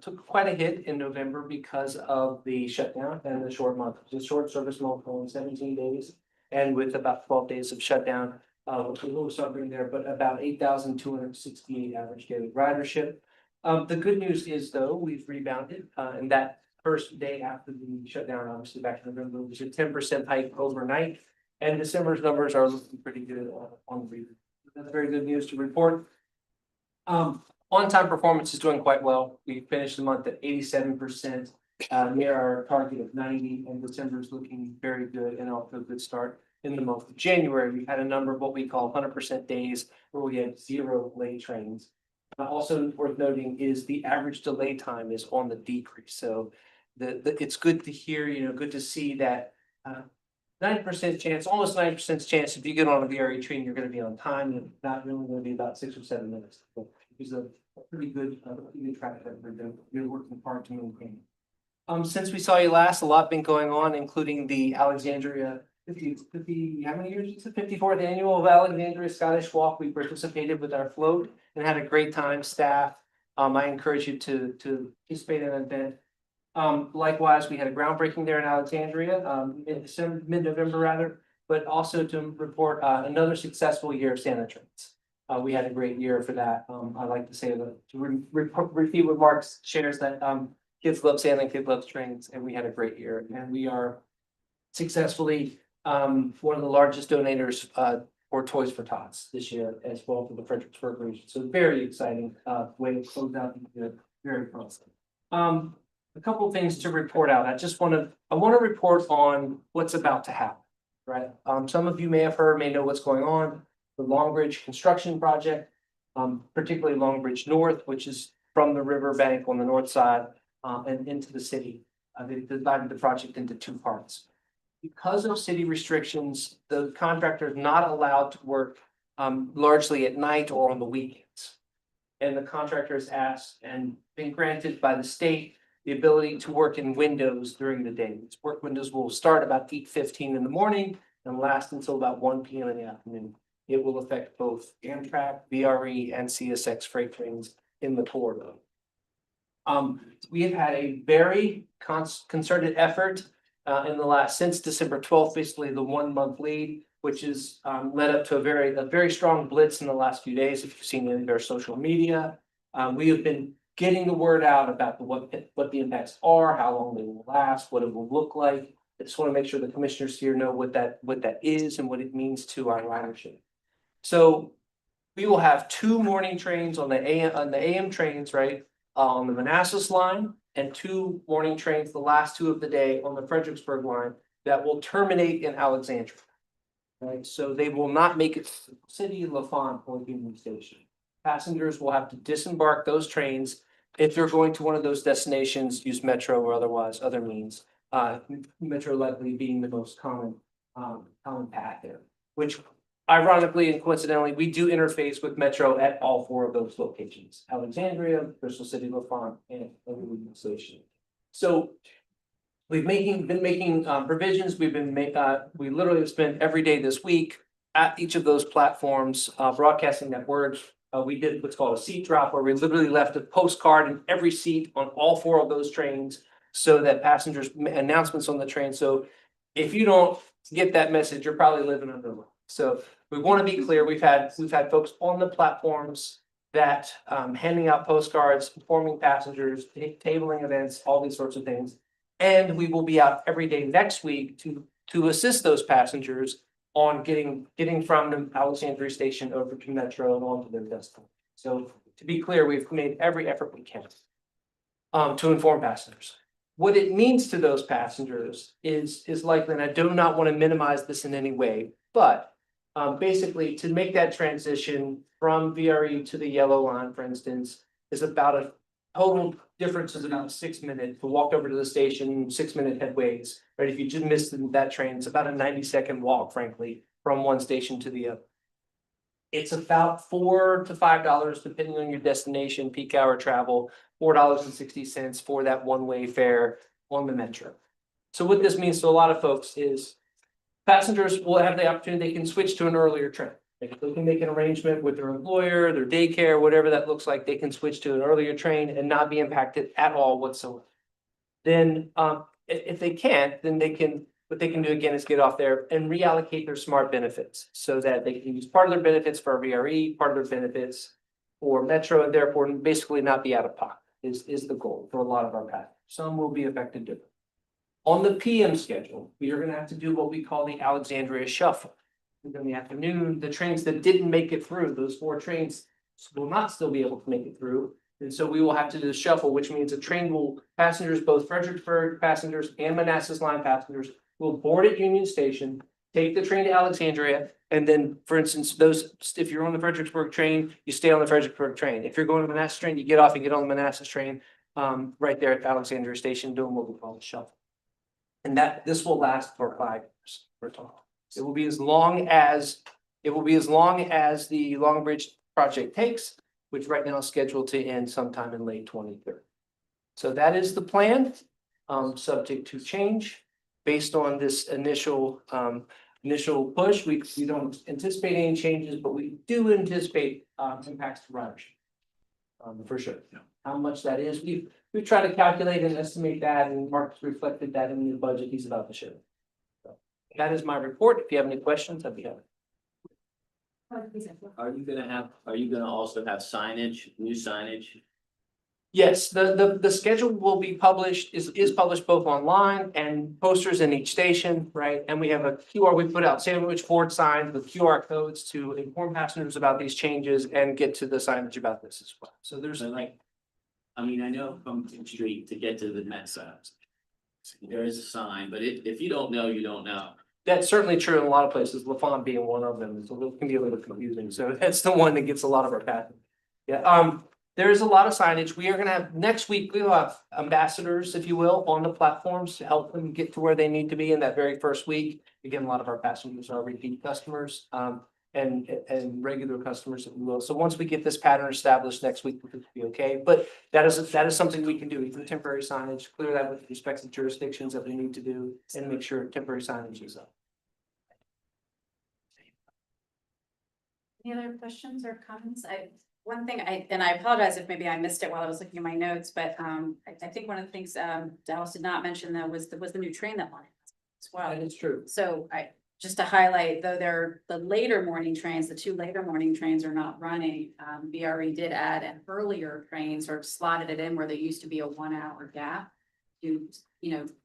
took quite a hit in November because of the shutdown and the short month. The short service month only 17 days, and with about 12 days of shutdown, a little suffering there, but about 8,268 average daily ridership. The good news is though, we've rebounded, and that first day after the shutdown, obviously back in November, was a 10% hike overnight, and December's numbers are looking pretty good on the rebound. That's very good news to report. On-time performance is doing quite well. We finished the month at 87%, near our target of 90, and December is looking very good and off to a good start. In the month of January, we've had a number of what we call 100% days where we had 0 late trains. Also worth noting is the average delay time is on the decrease. So it's good to hear, good to see that 9% chance, almost 9% chance if you get on a VRE train, you're going to be on time, and not really going to be about 6 or 7 minutes. It's a pretty good track that we're working hard to maintain. Since we saw you last, a lot been going on, including the Alexandria 50, how many years? It's the 54th annual of Alexandria Scottish Walk. We participated with our float and had a great time, staff. I encourage you to participate in an event. Likewise, we had a groundbreaking there in Alexandria, mid-November rather, but also to report another successful year of Santa trains. We had a great year for that. I like to say that to repeat what Mark shares that kids love Santa and kids love trains, and we had a great year. And we are successfully one of the largest donators for Toys for Tots this year as well for the Fredericksburg region. So very exciting way to close out the year. Very promising. A couple of things to report out. I want to report on what's about to happen, right? Some of you may have heard, may know what's going on. The Long Bridge construction project, particularly Long Bridge North, which is from the riverbank on the north side and into the city. They divided the project into 2 parts. Because of city restrictions, the contractor is not allowed to work largely at night or on the weekends. And the contractor has asked and been granted by the state the ability to work in windows during the day. These work windows will start about 8:15 in the morning and last until about 1 p.m. in the afternoon. It will affect both Amtrak, VRE, and CSX freight trains in the corridor. We have had a very concerted effort since December 12th, basically the 1-month lead, which has led up to a very strong blitz in the last few days. If you've seen it in their social media, we have been getting the word out about what the impacts are, how long they will last, what it will look like. I just want to make sure the commissioners here know what that is and what it means to our ridership. So we will have 2 morning trains on the AM trains, right, on the Manassas line, and 2 morning trains, the last 2 of the day on the Fredericksburg line that will terminate in Alexandria. Right, so they will not make it to the city, LaFont, or Union Station. Passengers will have to disembark those trains. If you're going to one of those destinations, use Metro or otherwise other means. Metro likely being the most common path there, which ironically and coincidentally, we do interface with Metro at all 4 of those locations: Alexandria, Bristol City, LaFont, and Union Station. So We've been making provisions, we literally have spent every day this week at each of those platforms, broadcasting that word. We did what's called a seat drop, where we literally left a postcard in every seat on all 4 of those trains. So that passengers, announcements on the train, so if you don't get that message, you're probably living under a rock. So we want to be clear, we've had folks on the platforms that handing out postcards, informing passengers, tabling events, all these sorts of things. And we will be out every day next week to assist those passengers on getting from the Alexandria station over to Metro and on to their destination. So to be clear, we've made every effort we can to inform passengers. What it means to those passengers is likely, and I do not want to minimize this in any way, but basically to make that transition from VRE to the yellow line, for instance, is about a total difference is about 6 minutes to walk over to the station, 6-minute headways, right? If you just missed that train, it's about a 90-second walk, frankly, from one station to the other. It's about $4 to $5, depending on your destination, peak hour travel, $4.60 for that one-way fare on the Metro. So what this means to a lot of folks is passengers will have the opportunity, they can switch to an earlier train. They can make an arrangement with their employer, their daycare, whatever that looks like, they can switch to an earlier train and not be impacted at all whatsoever. Then if they can't, then what they can do again is get off there and reallocate their smart benefits so that they can use part of their benefits for VRE, part of their benefits for Metro, and therefore basically not be out of pocket is the goal for a lot of our passengers. Some will be affected differently. On the PM schedule, we are going to have to do what we call the Alexandria Shuffle. In the afternoon, the trains that didn't make it through, those 4 trains will not still be able to make it through. And so we will have to do the shuffle, which means passengers, both Fredericksburg passengers and Manassas line passengers, will board at Union Station, take the train to Alexandria, and then, for instance, if you're on the Fredericksburg train, you stay on the Fredericksburg train. If you're going to the Manassas train, you get off and get on the Manassas train right there at Alexandria Station, doing what we call the shuffle. And this will last for 5 years, we're talking. It will be as long as the Long Bridge project takes, which right now is scheduled to end sometime in late 2030. So that is the plan, subject to change based on this initial push. We don't anticipate any changes, but we do anticipate impacts to ridership for sure. How much that is, we try to calculate and estimate that, and Mark's reflected that in the budget he's about to share. That is my report. If you have any questions, I'd be happy. Are you gonna also have signage, new signage? Yes, the schedule will be published, is published both online and posters in each station, right? And we have a QR, we put out sandwich board signs with QR codes to inform passengers about these changes and get to the signage about this as well. So there's I mean, I know from King Street to get to the Met House, there is a sign, but if you don't know, you don't know. That's certainly true in a lot of places, LaFont being one of them, so it can be a little confusing, so that's the one that gets a lot of our passengers. Yeah, there is a lot of signage. We are gonna have, next week, we will have ambassadors, if you will, on the platforms to help them get to where they need to be in that very first week. Again, a lot of our passengers are repeat customers, and regular customers, if you will. So once we get this pattern established next week, we'll be okay, but that is something we can do, even temporary signage, clear that with respect to jurisdictions that we need to do, and make sure temporary signage is up. Any other questions or comments? One thing and I apologize if maybe I missed it while I was looking at my notes, but I think one of the things Dallas did not mention though was the new train that line as well. That is true. So just to highlight, though they're the later morning trains, the 2 later morning trains are not running. VRE did add an earlier train, sort of slotted it in where there used to be a 1-hour gap to,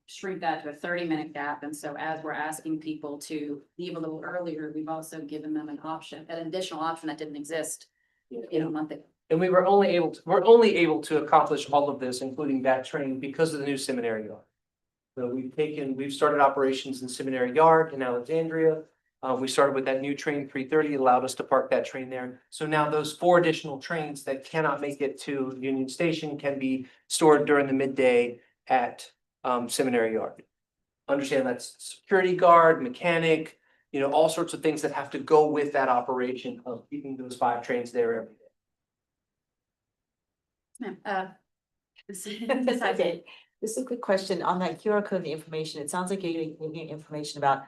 shrink that to a 30-minute gap. And so as we're asking people to leave a little earlier, we've also given them an additional option that didn't exist, a month ago. And we're only able to accomplish all of this, including that train, because of the new Seminary Yard. So we've started operations in Seminary Yard in Alexandria. We started with that new train 330, allowed us to park that train there. So now those 4 additional trains that cannot make it to Union Station can be stored during the midday at Seminary Yard. Understand that's security guard, mechanic, all sorts of things that have to go with that operation of keeping those 5 trains there every day. This I did. This is a quick question on that QR code and the information. It sounds like you're giving information about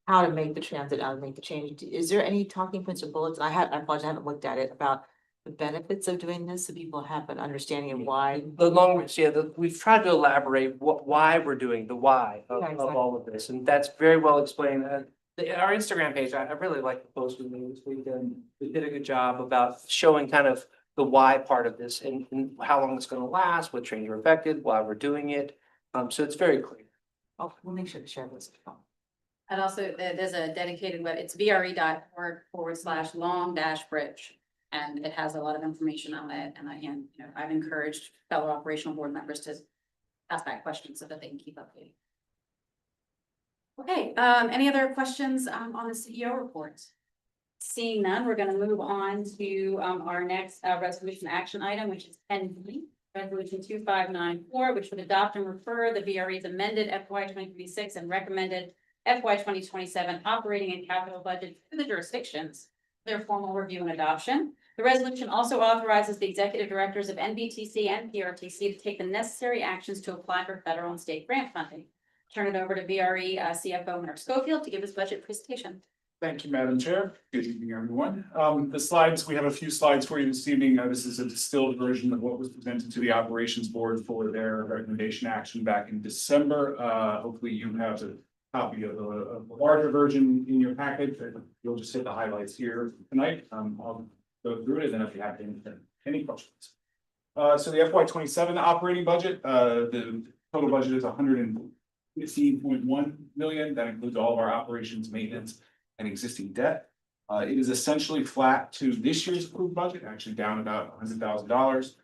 how to make the transit, how to make the change. Is there any talking points or bullets? I apologize, I haven't looked at it about the benefits of doing this, so people have an understanding of why. The long range, yeah, we've tried to elaborate why we're doing the why Yeah, of exactly. all of this, and that's very well explained. Our Instagram page, I really like the post we made this weekend. We did a good job about showing kind of the why part of this and how long it's gonna last, what trains are affected, why we're doing it. So it's very clear. Oh, we'll make sure to share this. And also, there's a dedicated web, it's VRE.org/long-bridge. And it has a lot of information on it, and I've encouraged fellow operational board members to ask that question so that they can keep updated. Okay, any other questions on the CEO report? Seeing none, we're gonna move on to our next resolution action item, which is 10B. Resolution 2594, which would adopt and refer the VRE's amended FY 2026 and recommended FY 2027 operating and capital budget to the jurisdictions, their formal review and adoption. The resolution also authorizes the executive directors of NBTC and PRTC to take the necessary actions to apply for federal and state grant funding. Turn it over to VRE CFO Mark Schofield to give his budget presentation. Thank you, Madam Chair. Good evening, everyone. The slides, we have a few slides for you this evening. This is a distilled version of what was presented to the operations board for their recommendation action back in December. Hopefully you have a copy of the larger version in your packet. You'll just hit the highlights here tonight. I'll go through it and then if you have any questions. So the FY 27 operating budget, the total budget is 115.1 million. That includes all of our operations, maintenance, and existing debt. It is essentially flat to this year's approved budget, actually down about $100,000.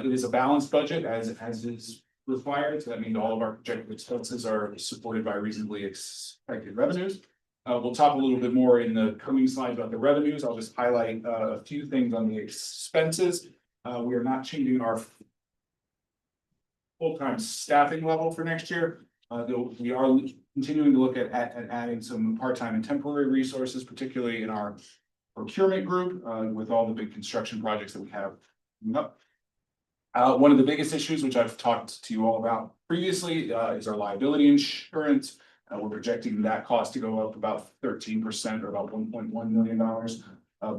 It is a balanced budget as is required, so that means all of our projected expenses are supported by reasonably expected revenues. We'll talk a little bit more in the coming slides about the revenues. I'll just highlight a few things on the expenses. We are not changing our full-time staffing level for next year. Though we are continuing to look at adding some part-time and temporary resources, particularly in our procurement group, with all the big construction projects that we have coming up. One of the biggest issues, which I've talked to you all about previously, is our liability insurance. We're projecting that cost to go up about 13% or about $1.1 million,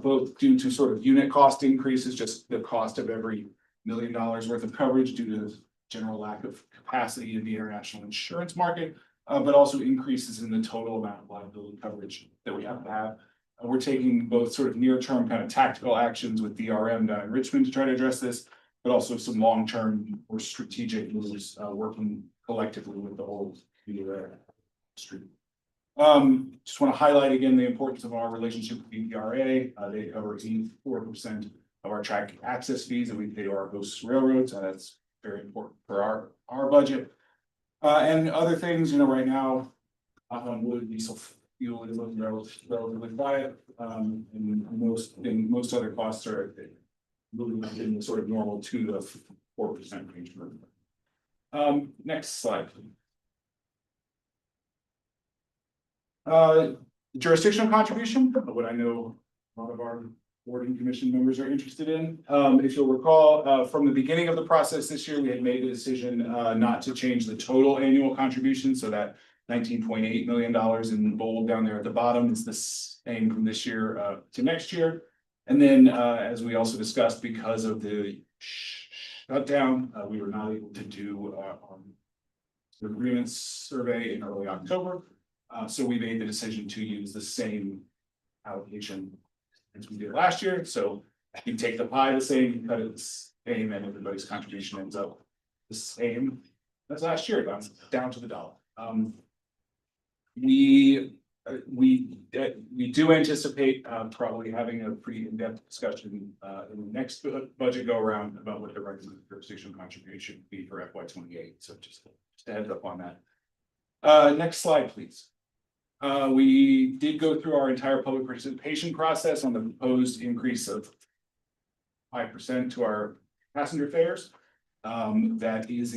both due to sort of unit cost increases, just the cost of every $1 million worth of coverage due to general lack of capacity in the international insurance market, but also increases in the total amount of liability coverage that we have to have. We're taking both sort of near-term kind of tactical actions with DRM down in Richmond to try to address this, but also some long-term or strategic moves, working collectively with the whole industry. Just want to highlight again the importance of our relationship with EPRA. They cover 84% of our track access fees that we pay to our host railroads, and that's very important for our budget. And other things, right now, wood, diesel fuel is looking relatively quiet, and most other costs are moving in the sort of normal 2 to 4% range. Next slide, please. Jurisdictional contribution, what I know a lot of our board and commission members are interested in. If you'll recall, from the beginning of the process this year, we had made the decision not to change the total annual contribution, so that $19.8 million in bold down there at the bottom is the same from this year to next year. And then, as we also discussed, because of the shutdown, we were not able to do the agreements survey in early October. So we made the decision to use the same allocation as we did last year. So you take the pie the same, cut it the same, and everybody's contribution ends up the same as last year, down to the dollar. We do anticipate probably having a pretty in-depth discussion in the next budget go around about what the regular jurisdictional contribution would be for FY 28. So just a heads up on that. Next slide, please. We did go through our entire public participation process on the proposed increase of 5% to our passenger fares. That is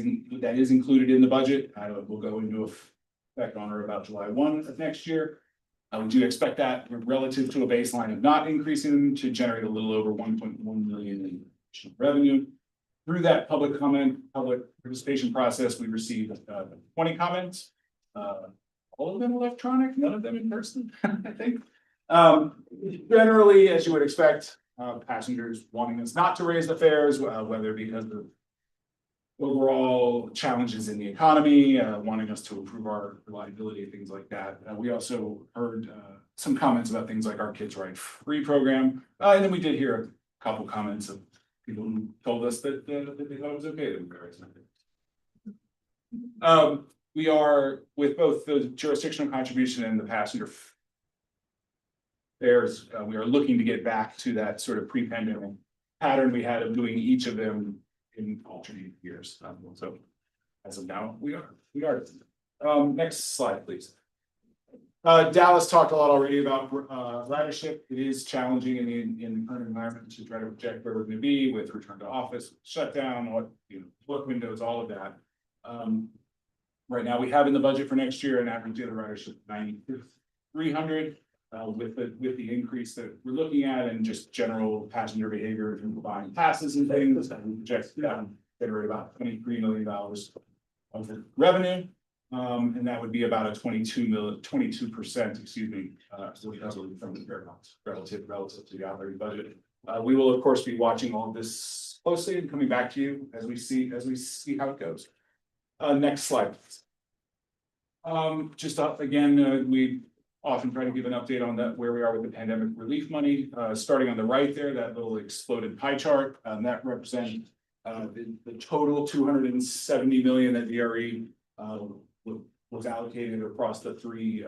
included in the budget. Will go into effect on or about July 1 of next year. We do expect that relative to a baseline of not increasing to generate a little over 1.1 million in revenue. through that public participation process, we received 20 comments. All of them electronic, none of them in person, I think. Generally, as you would expect, passengers wanting us not to raise the fares, whether because of overall challenges in the economy, wanting us to improve our reliability, things like that. We also heard some comments about things like our Kids Ride Free program. And then we did hear a couple comments of people who told us that they thought it was okay that we raised it. We are, with both the jurisdictional contribution and the passenger fares, we are looking to get back to that sort of pre-pandemic pattern we had of doing each of them in alternate years. So as of now, we are. Next slide, please. Dallas talked a lot already about ridership. It is challenging in the current environment to try to project where we're going to be with return to office, shutdown, work windows, all of that. Right now, we have in the budget for next year an average daily ridership of 9,300. With the increase that we're looking at and just general passenger behavior and buying passes and things, that we project generate about $23 million of revenue. And that would be about a 22%, excuse me, from the fare costs relative to the operating budget. We will of course be watching all of this closely and coming back to you as we see how it goes. Next slide, please. Just again, we often try to give an update on that, where we are with the pandemic relief money. Starting on the right there, that little exploded pie chart, that represents the total 270 million that DRE was allocated across the three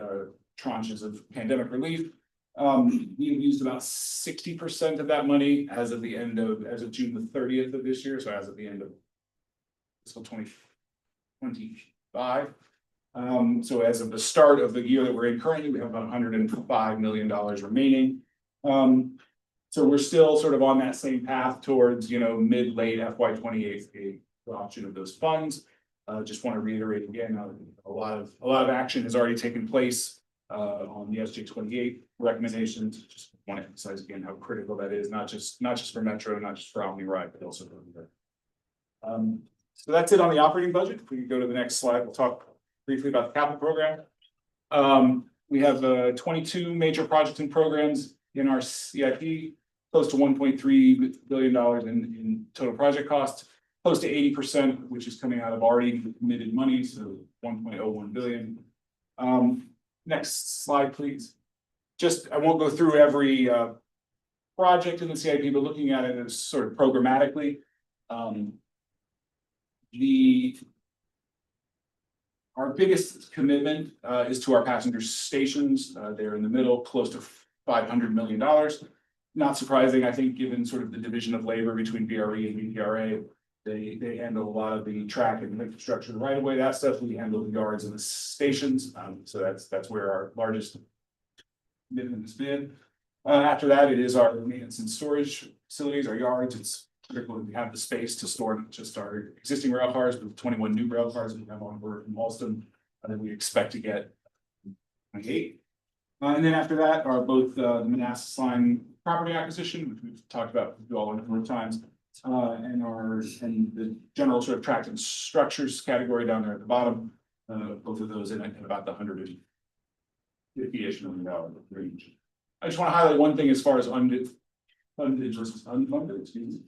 tranches of pandemic relief. We've used about 60% of that money as of June the 30th of this year, so as of the end of fiscal 2025. So as of the start of the year that we're in currently, we have about $105 million remaining. So we're still sort of on that same path towards, mid-late FY28 adoption of those funds. Just want to reiterate again, a lot of action has already taken place on the SJ28 recommendations. Just want to emphasize again how critical that is, not just for Metro, not just for OmniRide, but also for Uber. So that's it on the operating budget. If we can go to the next slide, we'll talk briefly about the capital program. We have 22 major projects and programs in our CIP, close to $1.3 billion in total project costs, close to 80%, which is coming out of already committed money, so $1.01 billion. Next slide, please. I won't go through every project in the CIP, but looking at it as sort of programmatically. Our biggest commitment is to our passenger stations. They're in the middle, close to $500 million. Not surprising, I think, given sort of the division of labor between BRE and BPRA. They handle a lot of the track and infrastructure right away. That stuff, we handle the yards and the stations. So that's where our largest commitment has been. After that, it is our maintenance and storage facilities, our yards. It's critical that we have the space to store not just our existing rail cars, but 21 new rail cars we have on board from Alstom that we expect to get 28. And then after that are both the Manassas Line property acquisition, which we've talked about all a number of times, and the general sort of tract and structures category down there at the bottom. Both of those in about the $150-ish million range. I just want to highlight one thing as far as funded versus unfunded, excuse me.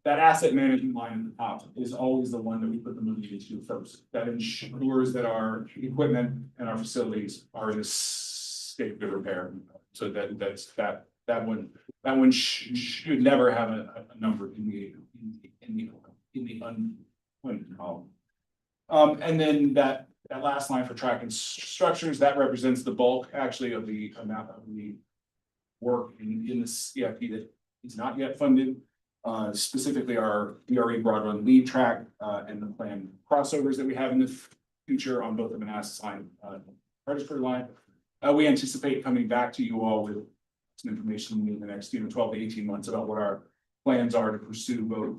That asset management line at the top is always the one that we put the money into first. That ensures that our equipment and our facilities are in a state of good repair. So that one should never have a number in the unfunded column. And then that last line for track and structures, that represents the bulk actually of the amount of the work in the CIP that is not yet funded. Specifically our BRE Broad Run lead track and the planned crossovers that we have in the future on both the Manassas Line and Fredericksburg Line. We anticipate coming back to you all with some information in the next 12 to 18 months about what our plans are to pursue both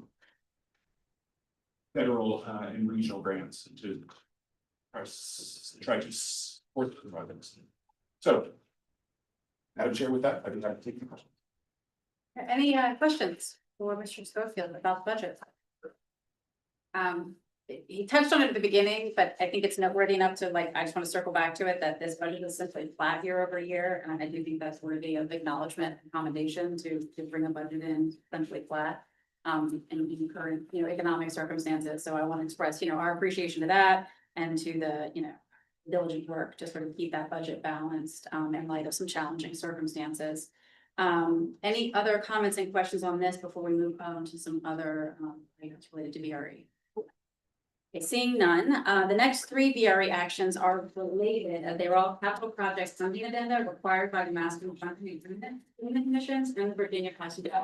federal and regional grants to try to support the projects. So, Madam Chair, with that, I'd be happy to take the questions. Any questions for Mr. Schofield about the budget? He touched on it at the beginning, but I think it's noteworthy enough to like, I just want to circle back to it, that this budget is simply flat year over year. And I do think that's worthy of acknowledgement and commendation to bring a budget in essentially flat. In current, economic circumstances. So I want to express, our appreciation to that and to the, diligent work to sort of keep that budget balanced, in light of some challenging circumstances. Any other comments and questions on this before we move on to some other, items related to VRE? Okay, seeing none, the next three VRE actions are related. They were all capital projects funding addenda required by the Master Funding Agreement Commissions and the Virginia Constitution.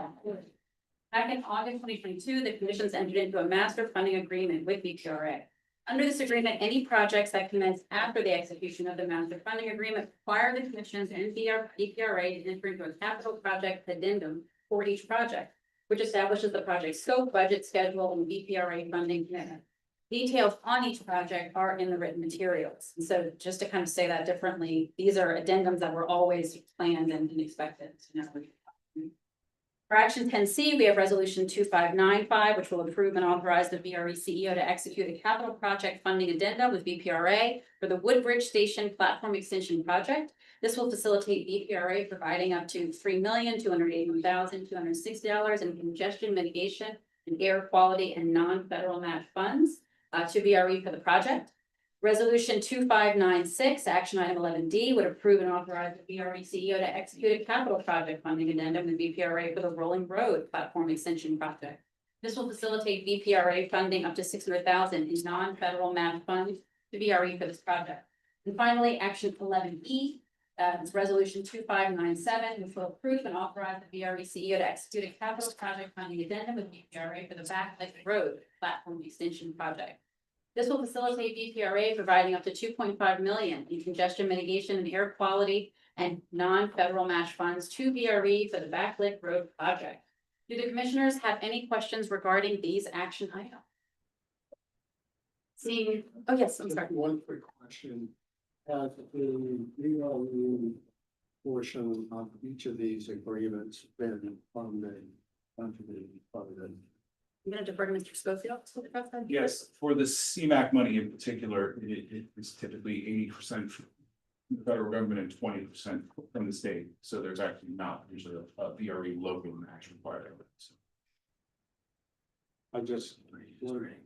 Back in August 2022, the commissions entered into a master funding agreement with VPRA. Under this agreement, any projects that commence after the execution of the master funding agreement require the commissions and VPRA to enter into a capital project addendum for each project, which establishes the project scope, budget, schedule, and VPRA funding commitment. Details on each project are in the written materials. And so just to kind of say that differently, these are addendums that were always planned and expected. For action 10C, we have resolution 2595, which will approve and authorize the VRE CEO to execute a capital project funding addenda with VPRA for the Woodbridge Station Platform Extension Project. This will facilitate VPRA providing up to $3,281,260 in congestion mitigation and air quality and non-federal match funds to VRE for the project. Resolution 2596, action item 11D, would approve and authorize the VRE CEO to execute a capital project funding addendum with VPRA for the Rolling Road Platform Extension Project. This will facilitate VPRA funding up to $600,000 in non-federal match funds to VRE for this project. And finally, action 11E, is resolution 2597, which will approve and authorize the VRE CEO to execute a capital project funding addendum with VPRA for the Back Lake Road Platform Extension Project. This will facilitate VPRA providing up to $2.5 million in congestion mitigation and air quality and non-federal match funds to VRE for the Back Lake Road project. Do the commissioners have any questions regarding these action items? Seeing, oh yes, I'm sorry. One quick question. Has the VRE portion of each of these agreements been funded? I'm going to defer to Mr. Schofield. Yes, for the CMAQ money in particular, it is typically 80% from the federal government and 20% from the state. So there's actually not usually a VRE local match required. I just wondering.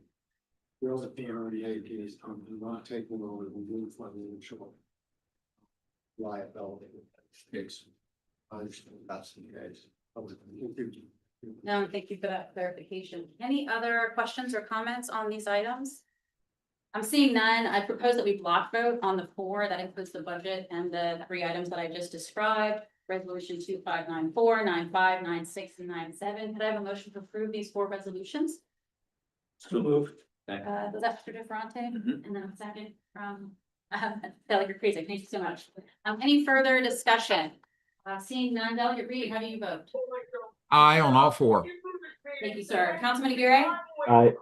Will the VRE is not taking over the new financial liability? It's, I understand that's the case. No, thank you for that clarification. Any other questions or comments on these items? I'm seeing none. I propose that we block vote on the 4. That includes the budget and the 3 items that I just described. Resolution 2594, 95, 96, and 97. Could I have a motion to approve these 4 resolutions? So moved. Was that Mr. DeFerrante? And then a second from, Delegate Krizek. Thank you so much. Any further discussion? Seeing none, Delegate Reed, how do you vote? Aye on all 4. Thank you, sir. Councilman Aguirre? Aye.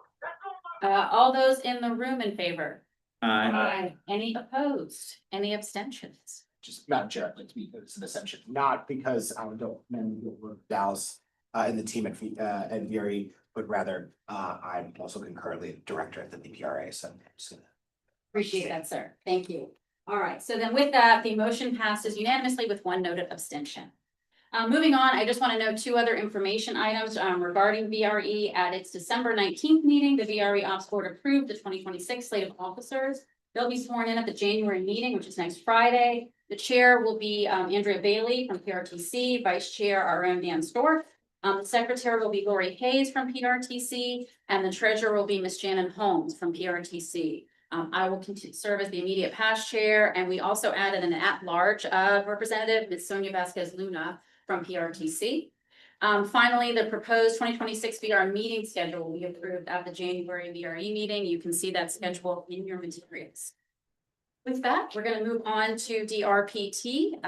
All those in the room in favor? Aye. Any opposed? Any abstentions? Just Madam Chair, I'd like to be an ascension, not because I don't know Dallas and the team at VRE, but rather I'm also concurrently director at the VPRA, so I'm just gonna. Appreciate that, sir. Thank you. All right, so then with that, the motion passes unanimously with 1 noted abstention. Moving on, I just want to note 2 other information items regarding VRE. At its December 19th meeting, the VRE Ops Board approved the 2026 slate of officers. They'll be sworn in at the January meeting, which is next Friday. The chair will be Andrea Bailey from PRTC, vice chair our own Dan Stork. The secretary will be Lori Hayes from PRTC, and the treasurer will be Ms. Shannon Holmes from PRTC. I will continue to serve as the immediate past chair, and we also added an at-large representative, Ms. Sonia Vasquez Luna from PRTC. Finally, the proposed 2026 VR meeting schedule will be approved at the January VRE meeting. You can see that schedule in your materials. With that, we're going to move on to DRPT.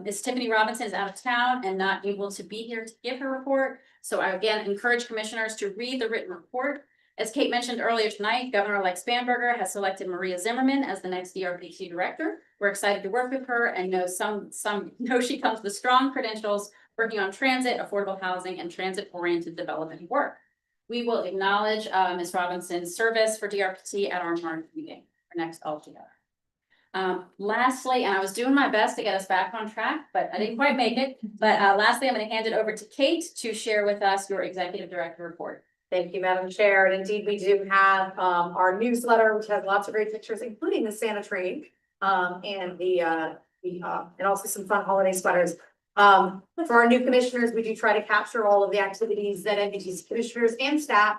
Ms. Tiffany Robinson is out of town and not able to be here to give her report. So I again encourage commissioners to read the written report. As Kate mentioned earlier tonight, Governor-elect Spanberger has selected Maria Zimmerman as the next DRPT director. We're excited to work with her and know she comes with strong credentials working on transit, affordable housing, and transit-oriented development work. we will acknowledge Ms. Robinson's service for DRPT at our March meeting, our next all together. Lastly, and I was doing my best to get us back on track, but I didn't quite make it. But lastly, I'm going to hand it over to Kate to share with us your executive director report. Thank you, Madam Chair. And indeed, we do have our newsletter, which has lots of great pictures, including the Santa train and and also some fun holiday sweaters. For our new commissioners, we do try to capture all of the activities that NBTC commissioners and staff,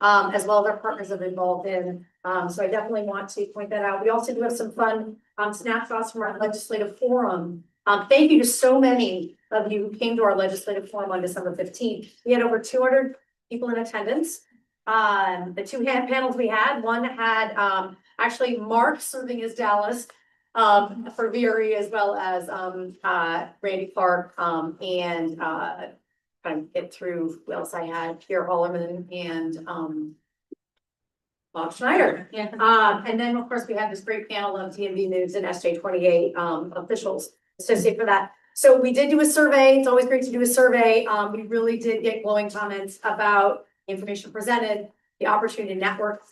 as well as our partners have been involved in. So I definitely want to point that out. We also do have some fun snapshots from our legislative forum. Thank you to so many of you who came to our legislative forum on December 15th. We had over 200 people in attendance. The two panels we had, one had actually Mark serving as Dallas for Veery, as well as Randy Clark and kind of get through who else I had, Pierre Hollerman and Bob Schneider. Yeah. And then of course we have this great panel of DMV News and SJ28 officials associated for that. So we did do a survey. It's always great to do a survey. We really did get glowing comments about the information presented, the opportunity to network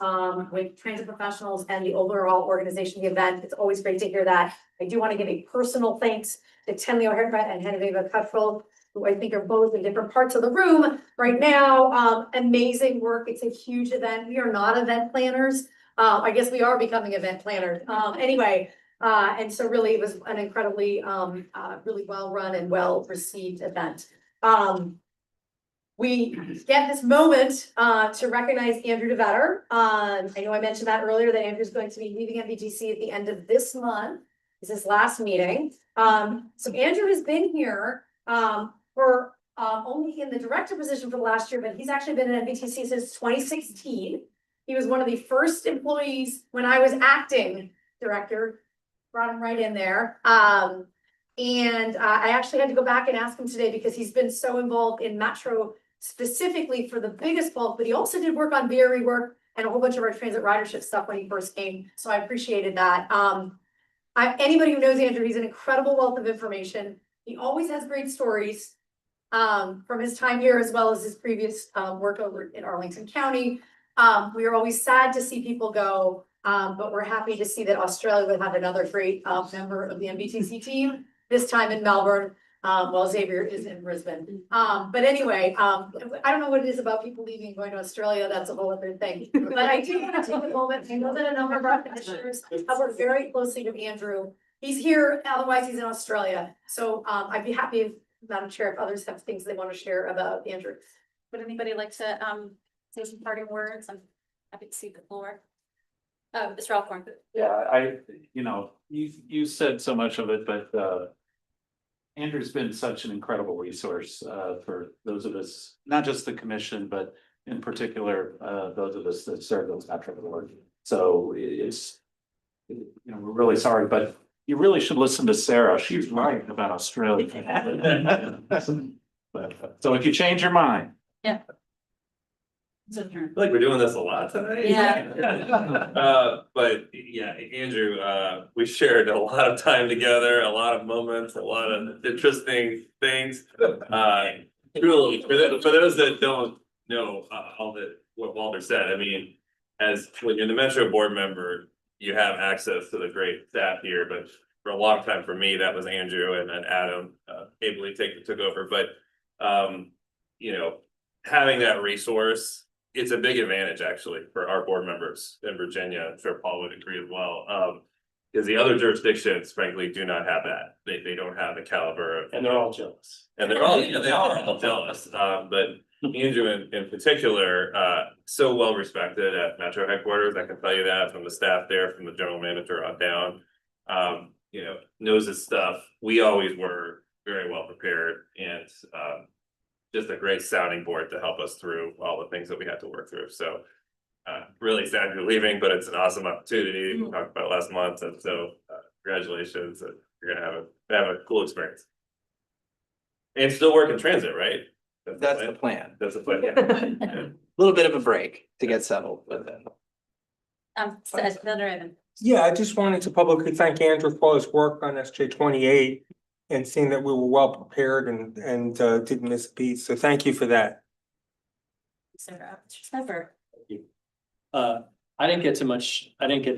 with transit professionals and the overall organization of the event. It's always great to hear that. I do want to give a personal thanks to Tenley O'Hara and Genevieve Cuttrell, who I think are both in different parts of the room right now. Amazing work. It's a huge event. We are not event planners. I guess we are becoming event planners. Anyway. And so really it was an incredibly, really well-run and well-received event. We get this moment to recognize Andrew DeVetter. I know I mentioned that earlier, that Andrew's going to be leaving NBTC at the end of this month. This is his last meeting. So Andrew has been here for only in the director position for the last year, but he's actually been in NBTC since 2016. He was one of the first employees when I was acting director. Brought him right in there. And I actually had to go back and ask him today because he's been so involved in Metro specifically for the biggest bulk, but he also did work on Veery work and a whole bunch of our transit ridership stuff when he first came. So I appreciated that. Anybody who knows Andrew, he's an incredible wealth of information. He always has great stories from his time here, as well as his previous work over in Arlington County. We are always sad to see people go. But we're happy to see that Australia would have another great member of the NBTC team, this time in Melbourne, while Xavier is in Brisbane. But anyway, I don't know what it is about people leaving and going to Australia. That's a whole other thing. But I do want to take a moment. I know that a number of our commissioners have worked very closely with Andrew. He's here, otherwise he's in Australia. So I'd be happy, if Madam Chair, if others have things they want to share about Andrew. Would anybody like to say some parting words? I'm happy to see the floor. Mr. Alcorn. Yeah, you said so much of it, but Andrew's been such an incredible resource for those of us, not just the commission, but in particular, those of us that serve those Metro board. So it's, we're really sorry, but you really should listen to Sarah. She's right about Australia. So if you change your mind. Yeah. I feel like we're doing this a lot tonight. Yeah. But yeah, Andrew, we shared a lot of time together, a lot of moments, a lot of interesting things. Truly, for those that don't know all that what Walter said, I mean, when you're the Metro board member, you have access to the great staff here, but for a long time for me, that was Andrew, and then Adam ably took over. But having that resource, it's a big advantage actually for our board members in Virginia. I'm sure Paul would agree as well. Because the other jurisdictions, frankly, do not have that. They don't have the caliber of, And they're all jealous. and they are all jealous. But Andrew in particular, so well respected at Metro headquarters. I can tell you that from the staff there, from the general manager on down. Knows his stuff. We always were very well prepared, and just a great sounding board to help us through all the things that we had to work through. So really sad you're leaving, but it's an awesome opportunity. We talked about it last month, and so congratulations. You're gonna have a cool experience. And still work in transit, right? That's the plan. That's the plan. Yeah. Little bit of a break to get settled with it. Senator Evan. Yeah, I just wanted to publicly thank Andrew for his work on SJ28 and seeing that we were well prepared and didn't miss a beat. So thank you for that. Sarah, Trevor. I didn't get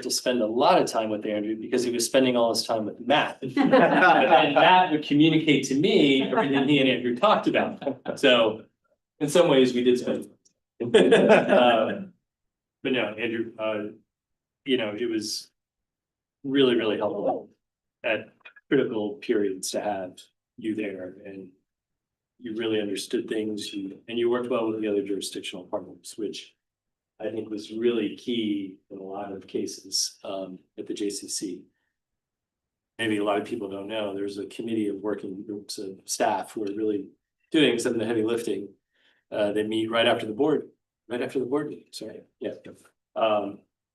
to spend a lot of time with Andrew because he was spending all his time with Matt. And Matt would communicate to me everything he and Andrew talked about. So in some ways, we did spend. But no, Andrew, you know, it was really, really helpful at critical periods to have you there, and you really understood things, and you worked well with the other jurisdictional partners, which I think was really key in a lot of cases at the JCC. Maybe a lot of people don't know, there's a committee of working groups of staff who are really doing some of the heavy lifting. They meet right after the board meeting, sorry, yeah.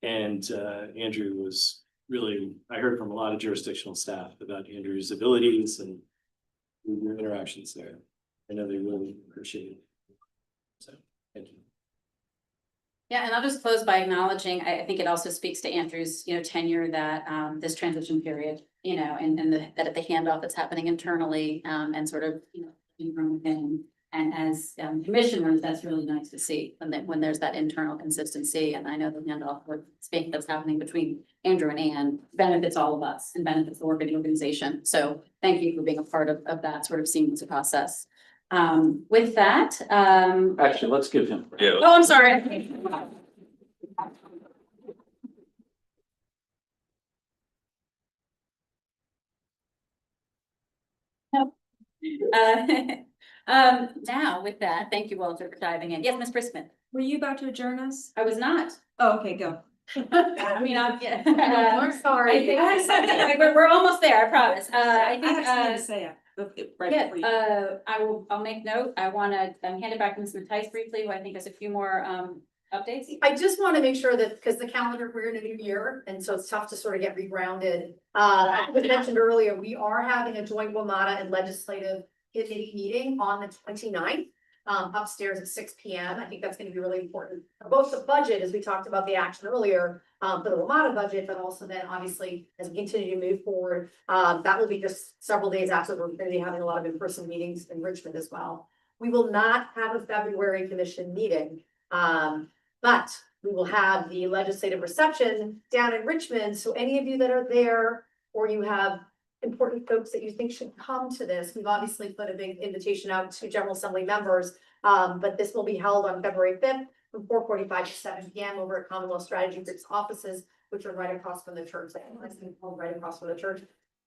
And Andrew was really, I heard from a lot of jurisdictional staff about Andrew's abilities and your interactions there. I know they really appreciate it. So, thank you. Yeah, and I'll just close by acknowledging, I think it also speaks to Andrew's, tenure that this transition period, and that the handoff that's happening internally, and sort of, from within. And as commissioners, that's really nice to see when there's that internal consistency. And I know the handoff that's happening between Andrew and Ann benefits all of us and benefits the work of the organization. So thank you for being a part of that sort of seamless process. With that, Actually, let's give him. oh, I'm sorry. Now with that, thank you, Walter, for diving in. Yes, Ms. Briskman. Were you about to adjourn us? I was not. Oh, okay, go. I mean, yeah. I'm sorry. We're almost there, I promise. I I think, have something to say right yeah, before you. I'll make note. I wanna hand it back to Ms. Mattice briefly, who I think has a few more updates. I just want to make sure that, because the calendar, we're in a new year, and so it's tough to sort of get regrounded. As mentioned earlier, we are having a joint WMATA and legislative committee meeting on the 29th. Upstairs at 6 p.m. I think that's going to be really important for both the budget, as we talked about the action earlier, for the WMATA budget, but also then obviously as we continue to move forward, that will be just several days after we're going to be having a lot of in-person meetings in Richmond as well. We will not have a February commission meeting, but we will have the legislative reception down in Richmond. So any of you that are there, or you have important folks that you think should come to this, we've obviously put a big invitation out to General Assembly members. But this will be held on February 5th from 4:45 to 7 p.m. over at Commonwealth Strategy Group's offices, which are right across from the church. Right across from the church.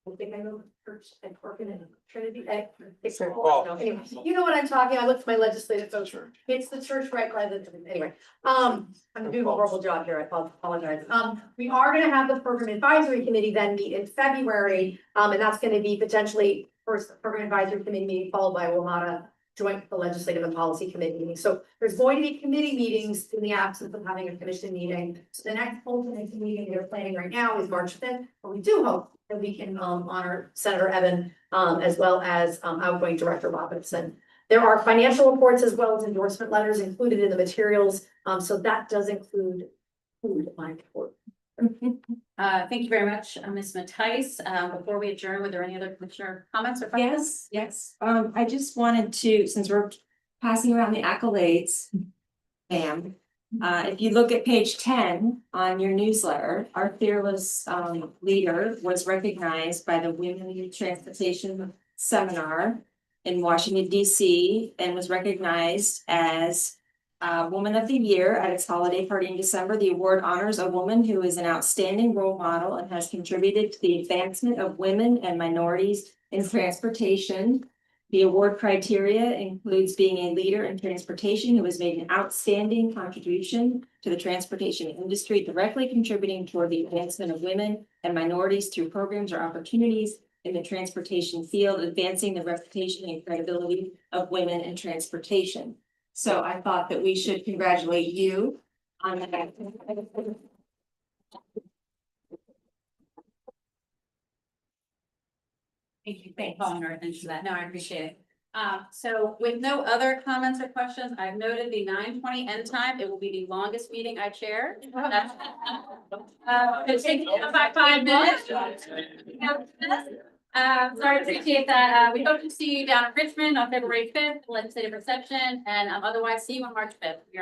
I think I know the church and Corcoran and Trinity. Anyway, you know what I'm talking. I looked at my legislative folks. It's the church right by the, anyway. I'm doing a horrible job here. I apologize. We are going to have the program advisory committee then meet in February. And that's going to be potentially first the program advisory committee meeting followed by WMATA joint the legislative and policy committee meeting. So there's going to be committee meetings in the absence of having a commission meeting. So the next full committee meeting we're planning right now is March 5th, but we do hope that we can honor Senator Evan as well as outgoing Director Robinson. There are financial reports as well as endorsement letters included in the materials. So that does include my report. Thank you very much, Ms. Mattice. Before we adjourn, were there any other commissioner comments or questions? Yes. I just wanted to, since we're passing around the accolades, ma'am, if you look at page 10 on your newsletter, our fearless leader was recognized by the Women in Transportation Seminar in Washington, D.C. and was recognized as Woman of the Year at its holiday party in December. The award honors a woman who is an outstanding role model and has contributed to the advancement of women and minorities in transportation. The award criteria includes being a leader in transportation who has made an outstanding contribution to the transportation industry, directly contributing toward the advancement of women and minorities through programs or opportunities in the transportation field, advancing the reputation and credibility of women in transportation. So I thought that we should congratulate you on that. Thank you for calling our attention to that. No, I appreciate it. So with no other comments or questions, I've noted the 9:20 end time. It will be the longest meeting I chair. That's it's taking about 5 minutes. Sorry, appreciate that. We hope to see you down in Richmond on February 5th, legislative reception, and otherwise see you on March 5th.